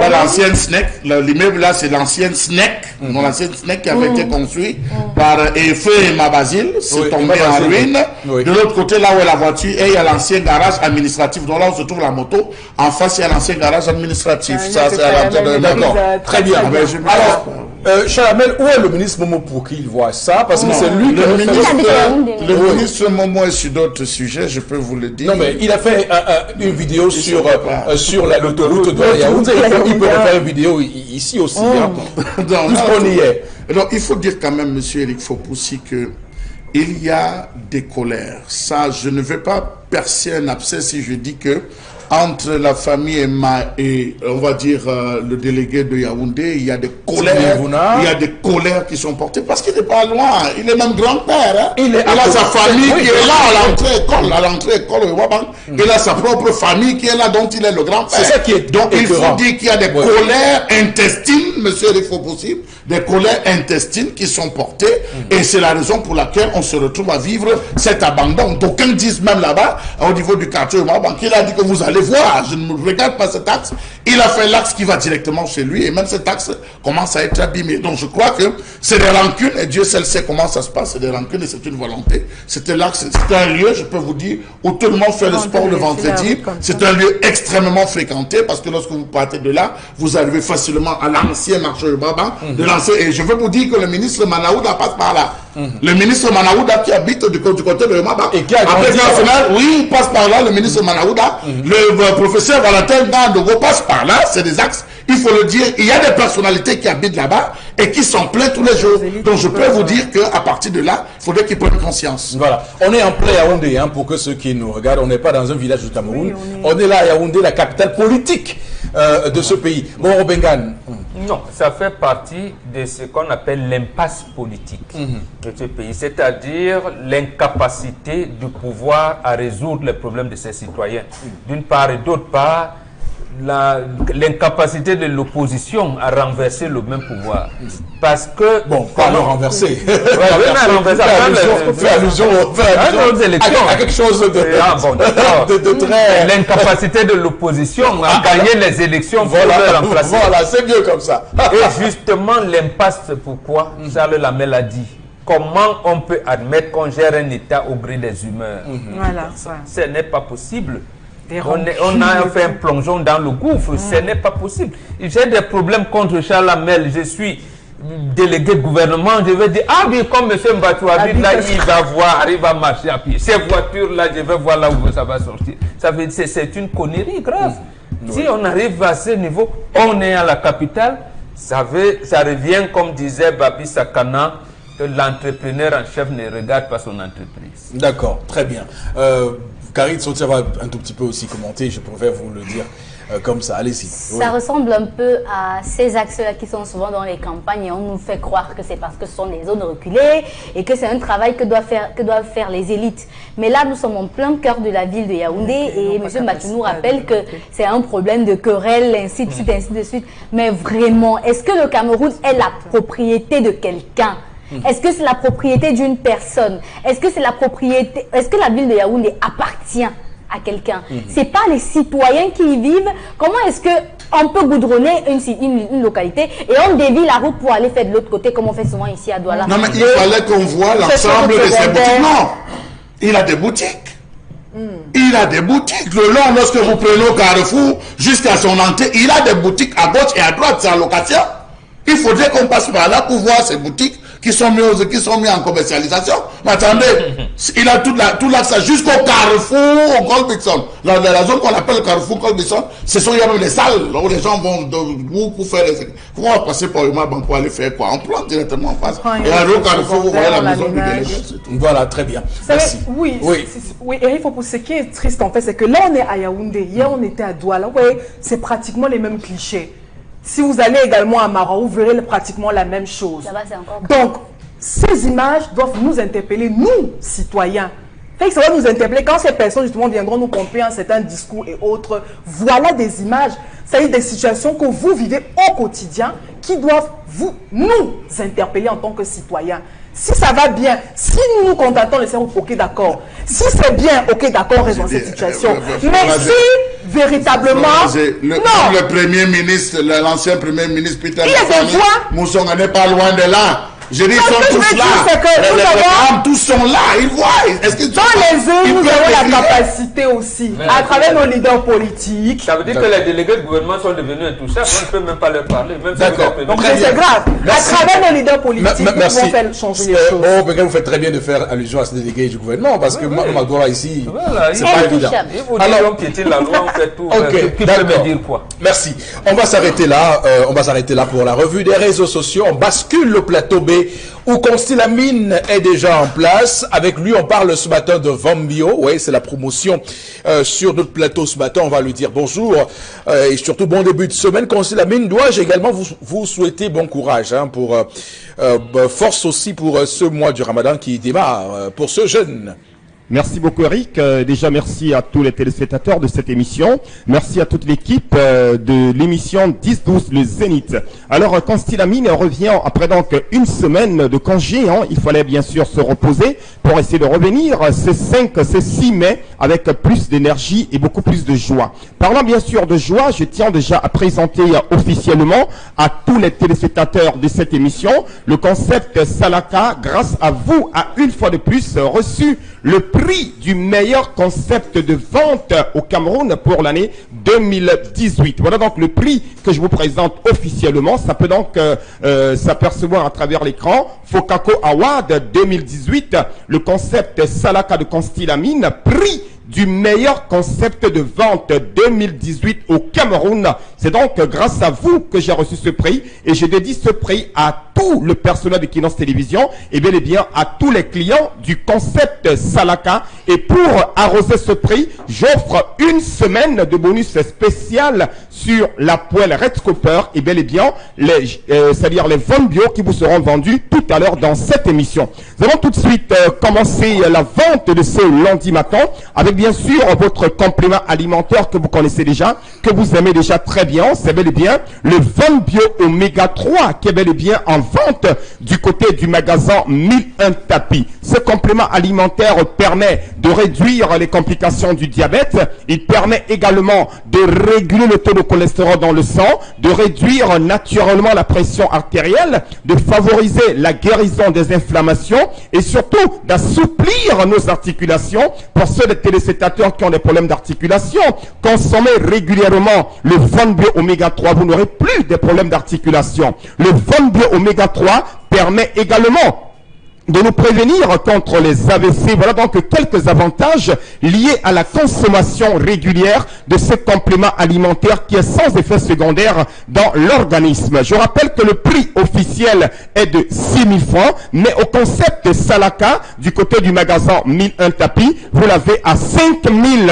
l'ancienne SNEC. L'immeuble là, c'est l'ancienne SNEC. L'ancienne SNEC qui avait été construit par Efeu et Marbazil. C'est tombé en ruine. De l'autre côté, là où est la voiture, il y a l'ancien garage administratif. Donc là, on se trouve la moto. En face, il y a l'ancien garage administratif. Ça, c'est à l'entrée de d'accord. Très bien. Alors, Chalamel, où est le ministre Momo pour qu'il voit ça? Parce que c'est lui le ministre Momo est sur d'autres sujets, je peux vous le dire. Non, mais il a fait une vidéo sur l'autoroute de Yaoundé. Il peut faire une vidéo ici aussi. Puisqu'on y est. Alors, il faut dire quand même, M. Eric Fopoussi, que il y a des colères. Ça, je ne vais pas percer un abcès si je dis que entre la famille et on va dire le délégué de Yaoundé, il y a des colères. Il y a des colères qui sont portées parce qu'il n'est pas loin. Il est même grand-père. Hein? Il a sa famille qui est là à l'entrée école. Il a sa propre famille qui est là, dont il est le grand-père. C'est ça qui est donc il faut dire qu'il y a des colères intestines, monsieur Eric Fopoussi, des colères intestines qui sont portées et c'est la raison pour laquelle on se retrouve à vivre cet abandon. D'aucuns disent même là-bas, au niveau du quartier qu'il a dit que vous allez voir, je ne regarde pas cet axe, il a fait l'axe qui va directement chez lui et même cet axe commence à être abîmé. Donc je crois que c'est des rancunes et Dieu seul sait comment ça se passe, c'est des rancunes et c'est une volonté. C'était l'axe, c'est un lieu, je peux vous dire, où tout le monde fait le sport le vendredi. C'est un lieu extrêmement fréquenté parce que lorsque vous partez de là, vous arrivez facilement à l'ancien marché de Baba, et je veux vous dire que le ministre Manaouda passe par là. Le ministre Manaouda qui habite du côté de Maba, et qui a grandi oui, il passe par là, le ministre Manaouda. Le professeur Valentin Gandogo passe par là, c'est des axes. Il faut le dire, il y a des personnalités qui habitent là-bas et qui sont pleins tous les jours. Donc je peux vous dire qu'à partir de là, il faudrait qu'ils prennent conscience. Voilà, on est en plein Yaoundé, pour que ceux qui nous regardent, on n'est pas dans un village du Cameroun, on est là à Yaoundé, la capitale politique de ce pays. Bon, Robengan. Non, ça fait partie de ce qu'on appelle l'impasse politique de ce pays, c'est-à-dire l'incapacité du pouvoir à résoudre les problèmes de ses citoyens, d'une part, et d'autre part, l'incapacité de l'opposition à renverser le même pouvoir. Parce que... Bon, pas le renverser. Fait allusion à quelque chose de très... L'incapacité de l'opposition à gagner les élections pour le remplacer. Voilà, c'est mieux comme ça. Et justement, l'impasse, c'est pourquoi Charles Lamel a dit comment on peut admettre qu'on gère un État au gré des humeurs? Voilà. Ce n'est pas possible. Des On a fait un plongeon dans le gouffre. Ce n'est pas possible. J'ai des problèmes contre Charles Hamel. Je suis délégué de gouvernement. Je vais dire, ah oui, comme M. Mbatou habite là, il va voir, il va marcher à pied. Ces voitures-là, je vais voir là où ça va sortir. Ça veut dire, c'est une connerie grave. Si on arrive à ce niveau, on est à la capitale. Ça revient, comme disait Babi Sakana, que l'entrepreneur en chef ne regarde pas son entreprise. D'accord, très bien. Karine Sotia va un tout petit peu aussi commenter, je préfère vous le dire comme ça. Allez-y. Ça ressemble un peu à ces axes-là qui sont souvent dans les campagnes et on nous fait croire que c'est parce que ce sont des zones reculées et que c'est un travail que doivent faire les élites. Mais là, nous sommes en plein cœur de la ville de Yaoundé et M. Mbatou nous rappelle que c'est un problème de querelle, ainsi de suite, ainsi de suite. Mais vraiment, est-ce que le Cameroun est la propriété de quelqu'un? Est-ce que c'est la propriété d'une personne? Est-ce que c'est la propriété? Est-ce que la ville de Yaoundé appartient à quelqu'un? C'est pas les citoyens qui y vivent. Comment est-ce que on peut goudronner une localité et on dévie la route pour aller faire de l'autre côté comme on fait souvent ici à Douala? Non, mais il fallait qu'on voit l'ensemble de ces boutiques. Non, il a des boutiques. Il a des boutiques. Le long, lorsque vous prenez au Carrefour jusqu'à son entrée, il a des boutiques à gauche et à droite, c'est en location. Il faudrait qu'on passe par là pour voir ces boutiques qui sont mis en commercialisation. Mais attendez, il a tout l'axe jusqu'au Carrefour, au Colbison. La zone qu'on appelle le Carrefour Colbison, ce sont il y a même des salles où les gens vont pour faire les... Pourquoi on va passer par le Maban pour aller faire quoi? On plante directement en face. Et à au Carrefour, vous voyez la maison du délégué. Voilà, très bien. Merci. Oui, et il faut pour ce qui est triste en fait, c'est que là on est à Yaoundé, hier on était à Douala. Ouais, c'est pratiquement les mêmes clichés. Si vous allez également à Mara, vous verrez pratiquement la même chose. Donc, ces images doivent nous interpeller, nous, citoyens. Ça va nous interpeller quand ces personnes, justement, viendront nous pomper un certain discours et autres. Voilà des images, c'est des situations que vous vivez au quotidien qui doivent nous interpeller en tant que citoyens. Si ça va bien, si nous nous contentons de faire ok d'accord, si c'est bien, ok d'accord, reste dans cette situation. Mais si véritablement, le premier ministre, l'ancien premier ministre Peter Moussonga n'est pas loin de là. Je dis, ils sont tous là. Les femmes, tous sont là. Ils voient. Dans les urnes, nous avons la capacité aussi, à travers nos leaders politiques. Ça veut dire que les délégués de gouvernement sont devenus intouchables. On ne peut même pas leur parler. D'accord. Donc c'est grave. À travers nos leaders politiques, nous pouvons faire changer les choses. Oh, mais vous faites très bien de faire allusion à ces délégués du gouvernement, parce que moi, Magdora ici, c'est pas évident. Alors, on piétine la loi, on fait tout. Ok, d'accord. Merci. On va s'arrêter là pour la revue des réseaux sociaux. On bascule le plateau B où Constilamine est déjà en place. Avec lui, on parle ce matin de Vambio. Oui, c'est la promotion sur notre plateau ce matin. On va lui dire bonjour et surtout bon début de semaine. Constilamine, dois-je également vous souhaiter bon courage pour force aussi pour ce mois du Ramadan qui démarre pour ce jeune. Merci beaucoup Eric. Déjà merci à tous les téléspectateurs de cette émission. Merci à toute l'équipe de l'émission 10-12 le Zénith. Alors Constilamine revient après donc une semaine de congé. Il fallait bien sûr se reposer pour essayer de revenir ce 6 mai avec plus d'énergie et beaucoup plus de joie. Parlant bien sûr de joie, je tiens déjà à présenter officiellement à tous les téléspectateurs de cette émission le concept Salaka, grâce à vous, a une fois de plus reçu le prix du meilleur concept de vente au Cameroun pour l'année 2018. Voilà donc le prix que je vous présente officiellement. Ça peut donc s'apercevoir à travers l'écran. Fokako Award 2018, le concept Salaka de Constilamine, prix du meilleur concept de vente 2018 au Cameroun. C'est donc grâce à vous que j'ai reçu ce prix et je dédie ce prix à tout le personnel de Kinos Télévision et bel et bien à tous les clients du concept Salaka. Et pour arroser ce prix, j'offre une semaine de bonus spécial sur la poêle Red Cooper et bel et bien c'est-à-dire les Vambio qui vous seront vendus tout à l'heure dans cette émission. Nous allons tout de suite commencer la vente de ce lundi matin avec bien sûr votre complément alimentaire que vous connaissez déjà, que vous aimez déjà très bien. C'est bel et bien le Vambio Oméga 3 qui est bel et bien en vente du côté du magasin 1001 tapis. Ce complément alimentaire permet de réduire les complications du diabète. Il permet également de réguler le taux de cholestérol dans le sang, de réduire naturellement la pression artérielle, de favoriser la guérison des inflammations et surtout d'assouplir nos articulations. Pour ceux des téléspectateurs qui ont des problèmes d'articulation, consommez régulièrement le Von Bio Oméga 3, vous n'aurez plus de problèmes d'articulation. Le Von Bio Oméga 3 permet également de nous prévenir contre les AVC. Voilà donc quelques avantages liés à la consommation régulière de ce complément alimentaire qui est sans effet secondaire dans l'organisme. Je rappelle que le prix officiel est de 6 000 francs, mais au concept Salaka, du côté du magasin 1001 tapis, vous l'avez à 5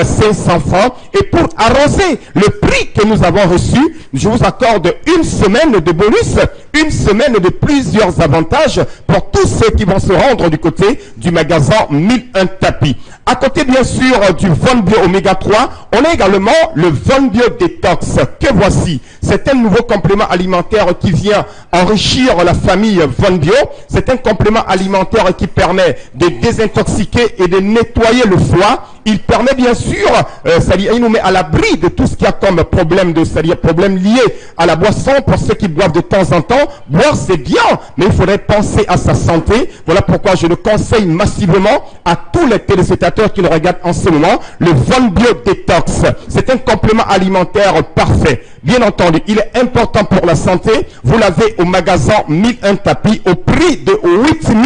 500 francs. Et pour arroser le prix que nous avons reçu, je vous accorde une semaine de bonus, une semaine de plusieurs avantages pour tous ceux qui vont se rendre du côté du magasin 1001 tapis. À côté bien sûr du Von Bio Oméga 3, on a également le Von Bio Détox que voici. C'est un nouveau complément alimentaire qui vient enrichir la famille Von Bio. C'est un complément alimentaire qui permet de désintoxiquer et de nettoyer le foie. Il permet bien sûr, c'est-à-dire il nous met à l'abri de tout ce qu'il y a comme problème problème lié à la boisson. Pour ceux qui boivent de temps en temps, boire c'est bien, mais il faudrait penser à sa santé. Voilà pourquoi je le conseille massivement à tous les téléspectateurs qui le regardent en ce moment, le Von Bio Détox. C'est un complément alimentaire parfait. Bien entendu, il est important pour la santé. Vous l'avez au magasin 1001 tapis au prix de 8 000,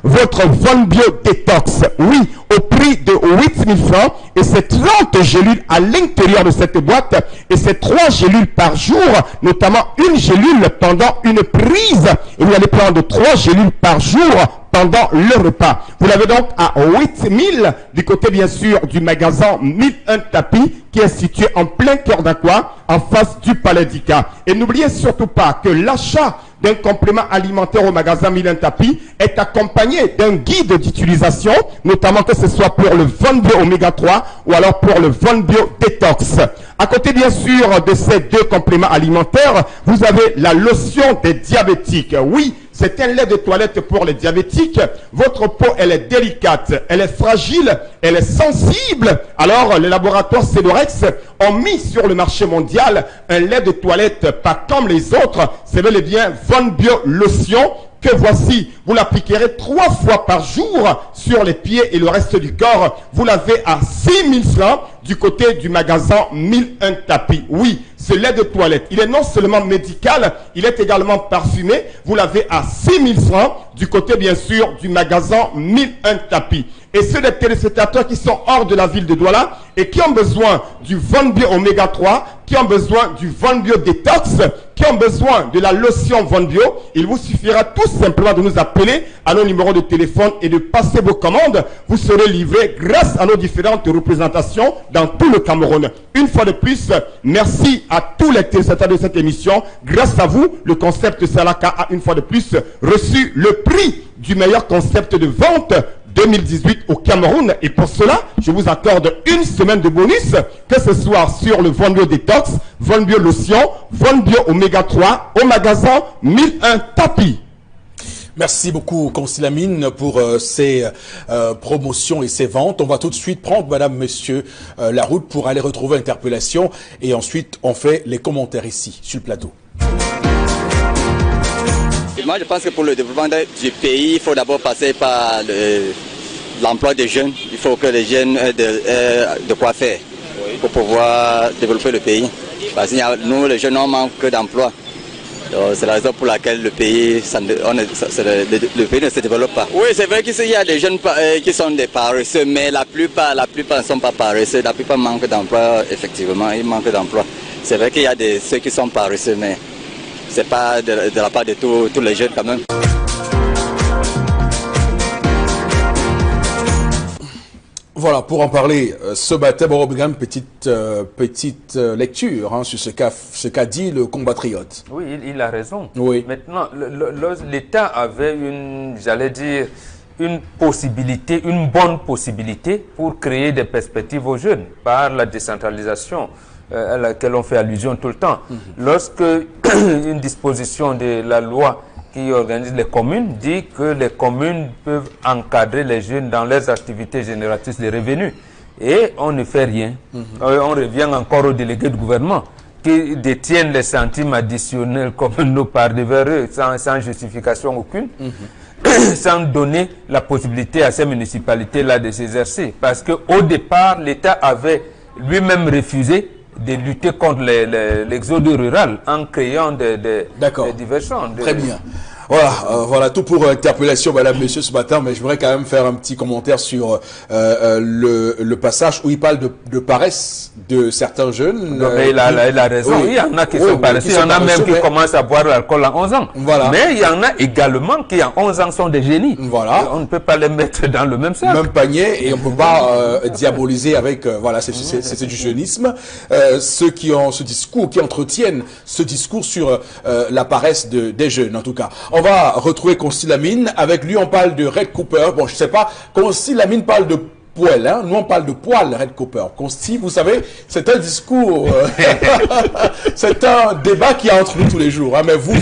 votre Von Bio Détox. Oui, au prix de 8 000 francs. Et c'est 30 gélules à l'intérieur de cette boîte. Et c'est 3 gélules par jour, notamment une gélule pendant une prise. Et vous allez prendre 3 gélules par jour pendant le repas. Vous l'avez donc à 8 000 du côté bien sûr du magasin 1001 tapis qui est situé en plein cœur d'Aqua, en face du Palais d'Ika. Et n'oubliez surtout pas que l'achat d'un complément alimentaire au magasin 1001 tapis est accompagné d'un guide d'utilisation, notamment que ce soit pour le Von Bio Oméga 3 ou alors pour le Von Bio Détox. À côté bien sûr de ces deux compléments alimentaires, vous avez la lotion des diabétiques. Oui, c'est un lait de toilette pour les diabétiques. Votre peau, elle est délicate, elle est fragile, elle est sensible. Alors, les laboratoires Cedorex ont mis sur le marché mondial un lait de toilette pas comme les autres. C'est bel et bien Von Bio Lotion que voici. Vous l'appliquerez 3 fois par jour sur les pieds et le reste du corps. Vous l'avez à 6 000 francs du côté du magasin 1001 tapis. Oui, ce lait de toilette, il est non seulement médical, il est également parfumé. Vous l'avez à 6 000 francs du côté bien sûr du magasin 1001 tapis. Et ceux des téléspectateurs qui sont hors de la ville de Douala et qui ont besoin du Von Bio Oméga 3, qui ont besoin du Von Bio Détox, qui ont besoin de la lotion Von Bio, il vous suffira tout simplement de nous appeler à nos numéros de téléphone et de passer vos commandes. Vous serez livrés grâce à nos différentes représentations dans tout le Cameroun. Une fois de plus, merci à tous les téléspectateurs de cette émission. Grâce à vous, le concept Salaka a une fois de plus reçu le prix du meilleur concept de vente 2018 au Cameroun. Et pour cela, je vous accorde une semaine de bonus, que ce soit sur le Von Bio Détox, Von Bio Lotion, Von Bio Oméga 3 au magasin 1001 tapis. Merci beaucoup, Consilamine, pour ces promotions et ces ventes. On va tout de suite prendre, madame, monsieur, la route pour aller retrouver l'interpellation. Et ensuite, on fait les commentaires ici, sur le plateau. Moi, je pense que pour le développement du pays, il faut d'abord passer par l'emploi des jeunes. Il faut que les jeunes aient de quoi faire pour pouvoir développer le pays. Parce que nous, les jeunes, on manque d'emploi. C'est la raison pour laquelle le pays, le pays ne se développe pas. Oui, c'est vrai qu'il y a des jeunes qui sont des paresseux, mais la plupart ne sont pas paresseux. La plupart manquent d'emploi, effectivement, ils manquent d'emploi. C'est vrai qu'il y a ceux qui sont paresseux, mais ce n'est pas de la part de tous les jeunes quand même. Voilà, pour en parler, ce matin, bon, une petite lecture hein, sur ce qu'a dit le compatriote. Oui, il a raison. Oui. Maintenant, l'État avait une possibilité, une bonne possibilité pour créer des perspectives aux jeunes par la décentralisation à laquelle on fait allusion tout le temps. Lorsque une disposition de la loi qui organise les communes, dit que les communes peuvent encadrer les jeunes dans leurs activités génératrices de revenus. Et on ne fait rien. On revient encore aux délégués de gouvernement qui détiennent les centimes additionnels comme nous par devers eux, sans justification aucune, sans donner la possibilité à ces municipalités-là de s'exercer. Parce qu'au départ, l'État avait lui-même refusé de lutter contre l'exode rural en créant des diversions. Très bien. Voilà, voilà tout pour interpellation, madame, monsieur, ce matin, mais je voudrais quand même faire un petit commentaire sur le passage où il parle de paresse de certains jeunes. Non, mais il a raison, oui. Il y en a qui sont paresseux, il y en a même qui commencent à boire l'alcool à 11 ans. Voilà. Mais il y en a également qui à 11 ans sont des génies. Voilà. Et on ne peut pas les mettre dans le même sac. Même panier, et on ne peut pas diaboliser avec, voilà, c'est du jeunisme. Ceux qui ont ce discours, qui entretiennent ce discours sur la paresse des jeunes, en tout cas. On va retrouver Consti Lamine. Avec lui, on parle de Red Cooper. Bon, je sais pas. Consti Lamine parle de poil. Hein? Nous, on parle de poil, Red Cooper. Consti, vous savez, c'est un discours. C'est un débat qui est entre nous tous les jours. Hein? Mais vous,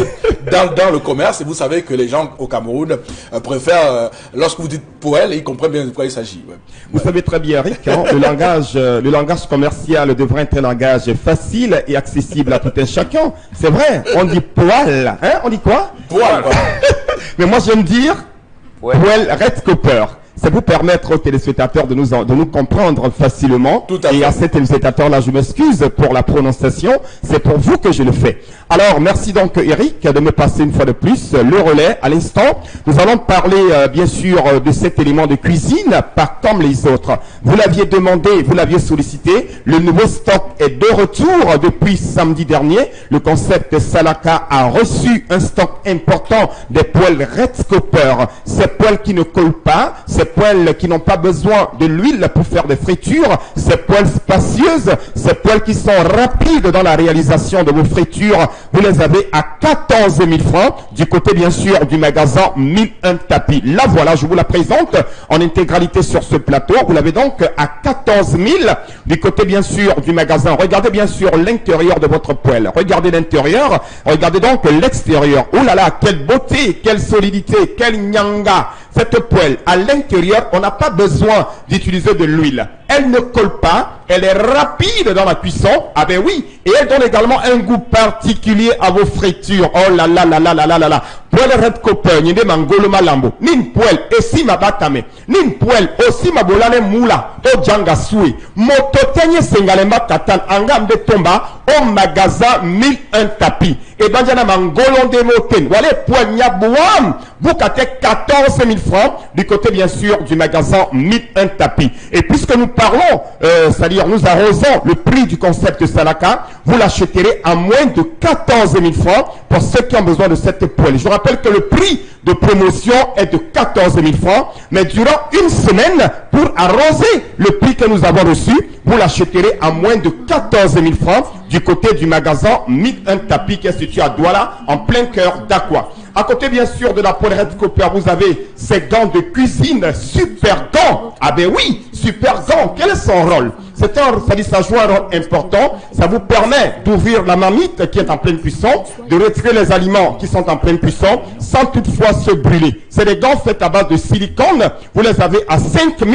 dans le commerce, et vous savez que les gens au Cameroun préfèrent, lorsque vous dites poil, ils comprennent bien de quoi il s'agit. Ouais. Vous savez très bien, Eric, hein, le langage commercial devrait être un langage facile et accessible à tout un chacun. C'est vrai, on dit poil. Hein? On dit quoi? Poil. Mais moi, j'aime dire poil Red Cooper. Ça vous permettre aux téléspectateurs de nous comprendre facilement. Tout à fait. Et à ces téléspectateurs-là, je m'excuse pour la prononciation. C'est pour vous que je le fais. Alors, merci donc Eric de me passer une fois de plus le relais. À l'instant, nous allons parler bien sûr de cet élément de cuisine, pas comme les autres. Vous l'aviez demandé, vous l'aviez sollicité. Le nouveau stock est de retour depuis samedi dernier. Le concept Salaka a reçu un stock important des poêles Red Cooper. Ces poêles qui ne collent pas, ces poêles qui n'ont pas besoin de l'huile pour faire des fritures, ces poêles spacieuses, ces poêles qui sont rapides dans la réalisation de vos fritures, vous les avez à 14 000 francs du côté bien sûr du magasin 1001 tapis. Là voilà, je vous la présente en intégralité sur ce plateau. Vous l'avez donc à 14 000 du côté bien sûr du magasin. Regardez bien sûr l'intérieur de votre poêle. Regardez l'intérieur, regardez donc l'extérieur. Oh là là, quelle beauté, quelle solidité, quel nyanga. Cette poêle, à l'intérieur, on n'a pas besoin d'utiliser de l'huile. Elle ne colle pas, elle est rapide dans la cuisson. Ah ben oui, et elle donne également un goût particulier à vos fritures. Oh là là là là là là là là. Poêle Red Cooper, n'y a mangolo malambo. Nin poêle, et si ma batame. Nin poêle, aussi ma bolane moula. O djanga soui. Mototenye sengalemba katan, angam de tomba, au magasin 1001 tapis. Et ben jana mangolo de moten. Voilà poêle nyabouam. Vous catez 14 000 francs du côté bien sûr du magasin 1001 tapis. Et puisque nous parlons, c'est-à-dire nous arrosons le prix du concept Salaka, vous l'achèterez à moins de 14 000 francs pour ceux qui ont besoin de cette poêle. Je vous rappelle que le prix de promotion est de 14 000 francs, mais durant une semaine, pour arroser le prix que nous avons reçu, vous l'achèterez à moins de 14 000 francs du côté du magasin 1001 tapis qui est situé à Douala, en plein cœur d'Aqua. À côté, bien sûr, de la poêle Red Cooper, vous avez ces gants de cuisine, super gants. Ah ben oui, super gants. Quel est son rôle? Ça joue un rôle important. Ça vous permet d'ouvrir la marmite qui est en pleine cuisson, de retirer les aliments qui sont en pleine cuisson, sans toutefois se brûler. C'est des gants faits à base de silicone. Vous les avez à 5 000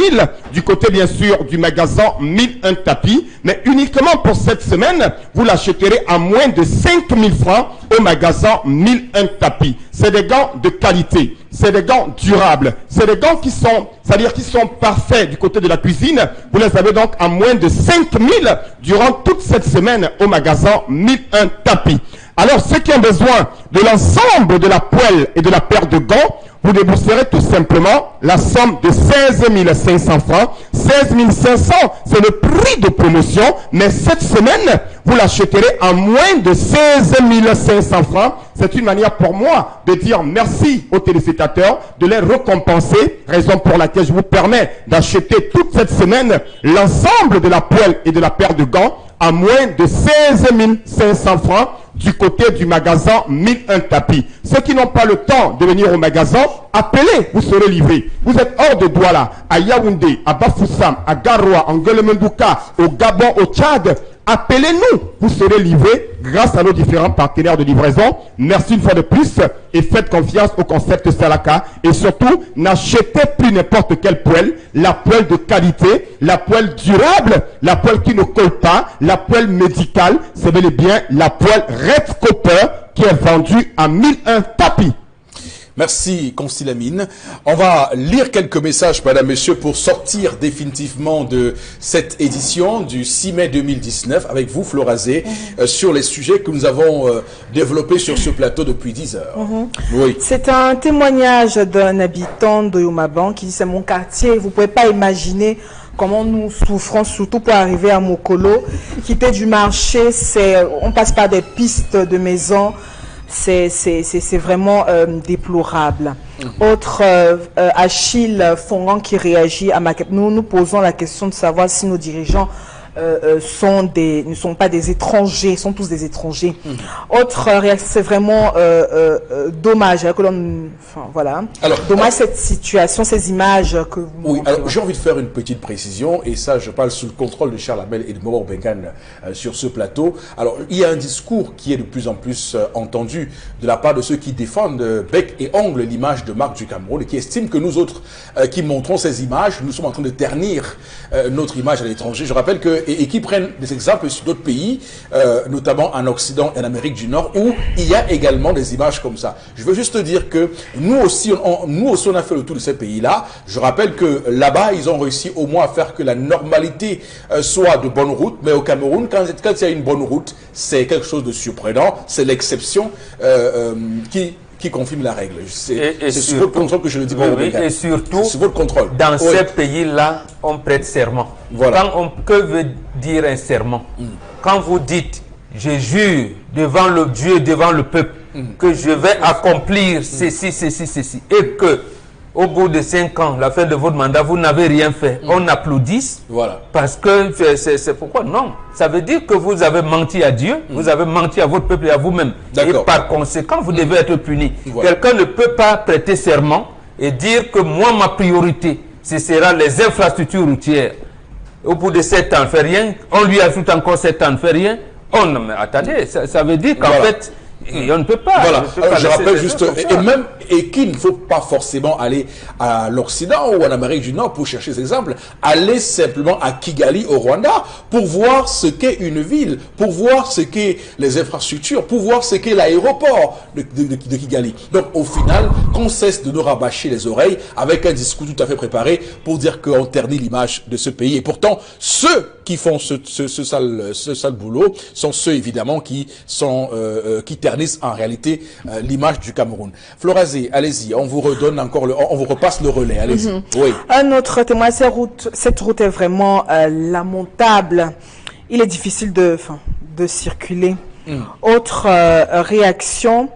du côté, bien sûr, du magasin 1001 tapis. Mais uniquement pour cette semaine, vous l'achèterez à moins de 5 000 francs au magasin 1001 tapis. C'est des gants de qualité. C'est des gants durables. C'est des gants qui sont, c'est-à-dire qui sont parfaits du côté de la cuisine. Vous les avez donc à moins de 5 000 durant toute cette semaine au magasin 1001 tapis. Alors, ceux qui ont besoin de l'ensemble de la poêle et de la paire de gants, vous débourserez tout simplement la somme de 16 500 francs. 16 500, c'est le prix de promotion, mais cette semaine, vous l'achèterez à moins de 16 500 francs. C'est une manière pour moi de dire merci aux téléspectateurs, de les récompenser, raison pour laquelle je vous permets d'acheter toute cette semaine l'ensemble de la poêle et de la paire de gants à moins de 16 500 francs du côté du magasin 1001 tapis. Ceux qui n'ont pas le temps de venir au magasin, appelez, vous serez livrés. Vous êtes hors de Douala, à Yaoundé, à Bafoussam, à Garoua, en Guelemenduka, au Gabon, au Tchad. appelez-nous. Vous serez livrés grâce à nos différents partenaires de livraison. Merci une fois de plus et faites confiance au concept Salaka. Et surtout, n'achetez plus n'importe quelle poêle. La poêle de qualité, la poêle durable, la poêle qui ne colle pas, la poêle médicale. C'est bel et bien la poêle Red Copper qui est vendue à 1001 tapis. Merci, Constilamine. On va lire quelques messages, madame, messieurs, pour sortir définitivement de cette édition du 6 mai 2019 avec vous, Florazé, sur les sujets que nous avons développés sur ce plateau depuis 10 heures. Oui. C'est un témoignage d'un habitant de Yomaban qui dit « C'est mon quartier, vous ne pouvez pas imaginer comment nous souffrons, surtout pour arriver à Mokolo. Quitter du marché, on passe par des pistes de maisons. C'est vraiment déplorable. Autre Achille Fongan qui réagit à ma question. Nous nous posons la question de savoir si nos dirigeants ne sont pas des étrangers, sont tous des étrangers. Autre réaction, c'est vraiment dommage que l'on, enfin, voilà. Alors, dommage cette situation, ces images que vous oui, alors j'ai envie de faire une petite précision et ça je parle sous le contrôle de Charles Hamel et de Moro Bengan sur ce plateau. Alors il y a un discours qui est de plus en plus entendu de la part de ceux qui défendent bec et ongle l'image de marque du Cameroun et qui estiment que nous autres qui montrons ces images, nous sommes en train de ternir notre image à l'étranger. Je rappelle que et qui prennent des exemples sur d'autres pays, notamment en Occident et en Amérique du Nord, où il y a également des images comme ça. Je veux juste dire que nous aussi, on a fait le tour de ces pays-là. Je rappelle que là-bas, ils ont réussi au moins à faire que la normalité soit de bonne route, mais au Cameroun, quand il y a une bonne route, c'est quelque chose de surprenant, c'est l'exception qui confirme la règle. C'est sur votre contrôle que je le dis. Oui, et surtout, sur votre contrôle. Dans ces pays-là, on prête serment. Voilà. Que veut dire un serment? Quand vous dites, je jure devant le Dieu, devant le peuple, que je vais accomplir ceci, et que au bout de 5 ans, la fin de votre mandat, vous n'avez rien fait, on applaudisse, voilà. Parce que c'est pourquoi non. Ça veut dire que vous avez menti à Dieu, vous avez menti à votre peuple et à vous-même. Et par conséquent, vous devez être puni. Voilà. Quelqu'un ne peut pas prêter serment et dire que moi, ma priorité, ce sera les infrastructures routières. Au bout de 7 ans, ne fait rien. On lui ajoute encore 7 ans, ne fait rien. Oh non, mais attendez, ça veut dire qu'en fait, on ne peut pas. Voilà. Je rappelle juste, et qu'il ne faut pas forcément aller à l'Occident ou en Amérique du Nord pour chercher ces exemples. Aller simplement à Kigali, au Rwanda, pour voir ce qu'est une ville, pour voir ce qu'est les infrastructures, pour voir ce qu'est l'aéroport de Kigali. Donc, au final, qu'on cesse de nous rabâcher les oreilles avec un discours tout à fait préparé pour dire qu'on ternit l'image de ce pays. Et pourtant, ceux qui font ce sale boulot sont ceux, évidemment, qui ternissent en réalité l'image du Cameroun. Florazé, allez-y, on vous redonne encore on vous repasse le relais, allez-y. Oui. Un autre témoin, cette route est vraiment lamentable. Il est difficile de circuler. Autre réaction,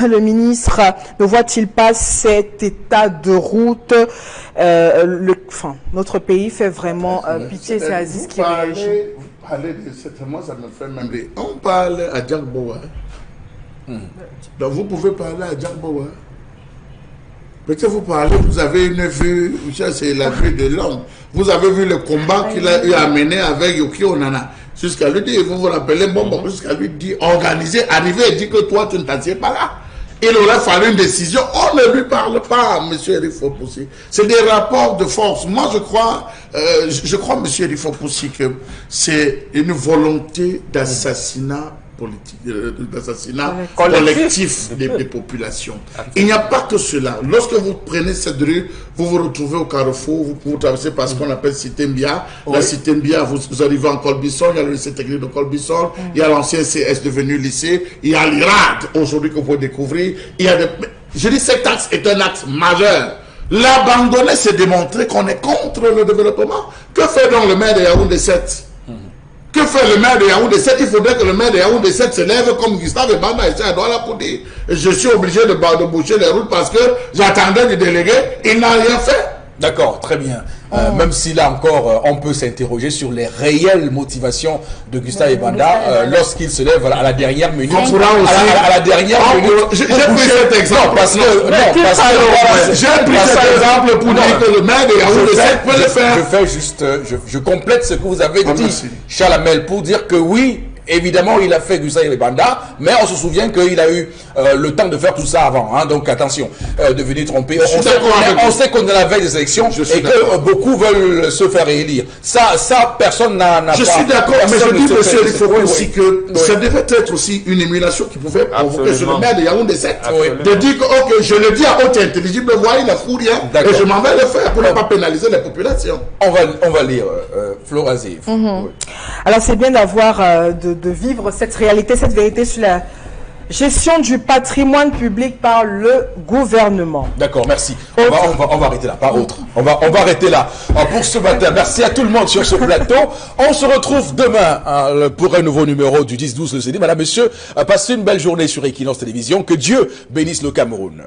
le ministre ne voit-il pas cet état de route? Notre pays fait vraiment pitié, c'est Aziz qui réagit. Vous parlez de cette, moi ça me fait même rire. On parle à Jack Bowa. Donc vous pouvez parler à Jack Bowa. Peut-être vous parlez, vous avez une vue, c'est la vue de l'homme. Vous avez vu le combat qu'il a eu à mener avec Yoki Onana. Jusqu'à lui dire, vous vous rappelez, jusqu'à lui dire, organiser, arriver et dire que toi tu ne t'assieds pas là. Il aurait fallu une décision. On ne lui parle pas, M. Eric Fopoussi. C'est des rapports de force. Moi, je crois, M. Eric Fopoussi, que c'est une volonté d'assassinat politique, d'assassinat collectif des populations. Il n'y a pas que cela. Lorsque vous prenez cette rue, vous vous retrouvez au carrefour, vous traversez par ce qu'on appelle Cité Mbia. La Cité Mbia, vous arrivez en Colbisson, il y a le lycée technique de Colbisson, il y a l'ancien CS devenu lycée, il y a l'IRAD aujourd'hui que vous pouvez découvrir. Je dis cet axe est un axe majeur. L'abandonner, c'est démontrer qu'on est contre le développement. Que fait donc le maire de Yaoundé 7? Que fait le maire de Yaoundé 7? Il faudrait que le maire de Yaoundé 7 se lève comme Gustave Ebanda et à Douala pour dire je suis obligé de boucher les routes parce que j'attendais du délégué, il n'a rien fait. D'accord, très bien. Même si là encore, on peut s'interroger sur les réelles motivations de Gustave Ebanda lorsqu'il se lève à la dernière minute. On pourra aussi... à la dernière minute. J'ai pris cet exemple. Non, parce que... J'ai pris cet exemple pour dire que le maire de Yaoundé 7 peut le faire. Je fais juste... Je complète ce que vous avez dit, merci. Charles Amel, pour dire que oui, évidemment, il a fait Gustave Ebanda, mais on se souvient qu'il a eu le temps de faire tout ça avant. Hein, donc attention, de venir tromper. On sait qu'on est à la veille des élections et que beaucoup veulent se faire élire. Ça personne n'a pas... Je suis d'accord, mais je dis, monsieur, il faut aussi que ça devait être aussi une émulation qui pouvait provoquer sur le maire de Yaoundé 7. De dire que, ok, je le dis à haute intelligible voix, il ne fout rien, et je m'en vais le faire pour ne pas pénaliser les populations. On va lire, Florazé. Alors c'est bien d'avoir de vivre cette réalité, cette vérité sur la gestion du patrimoine public par le gouvernement. D'accord, merci. On va arrêter là, pas autre. On va arrêter là pour ce matin. Merci à tout le monde sur ce plateau. On se retrouve demain pour un nouveau numéro du 10-12 le CD. Madame, monsieur, passez une belle journée sur Equinox Télévision. Que Dieu bénisse le Cameroun.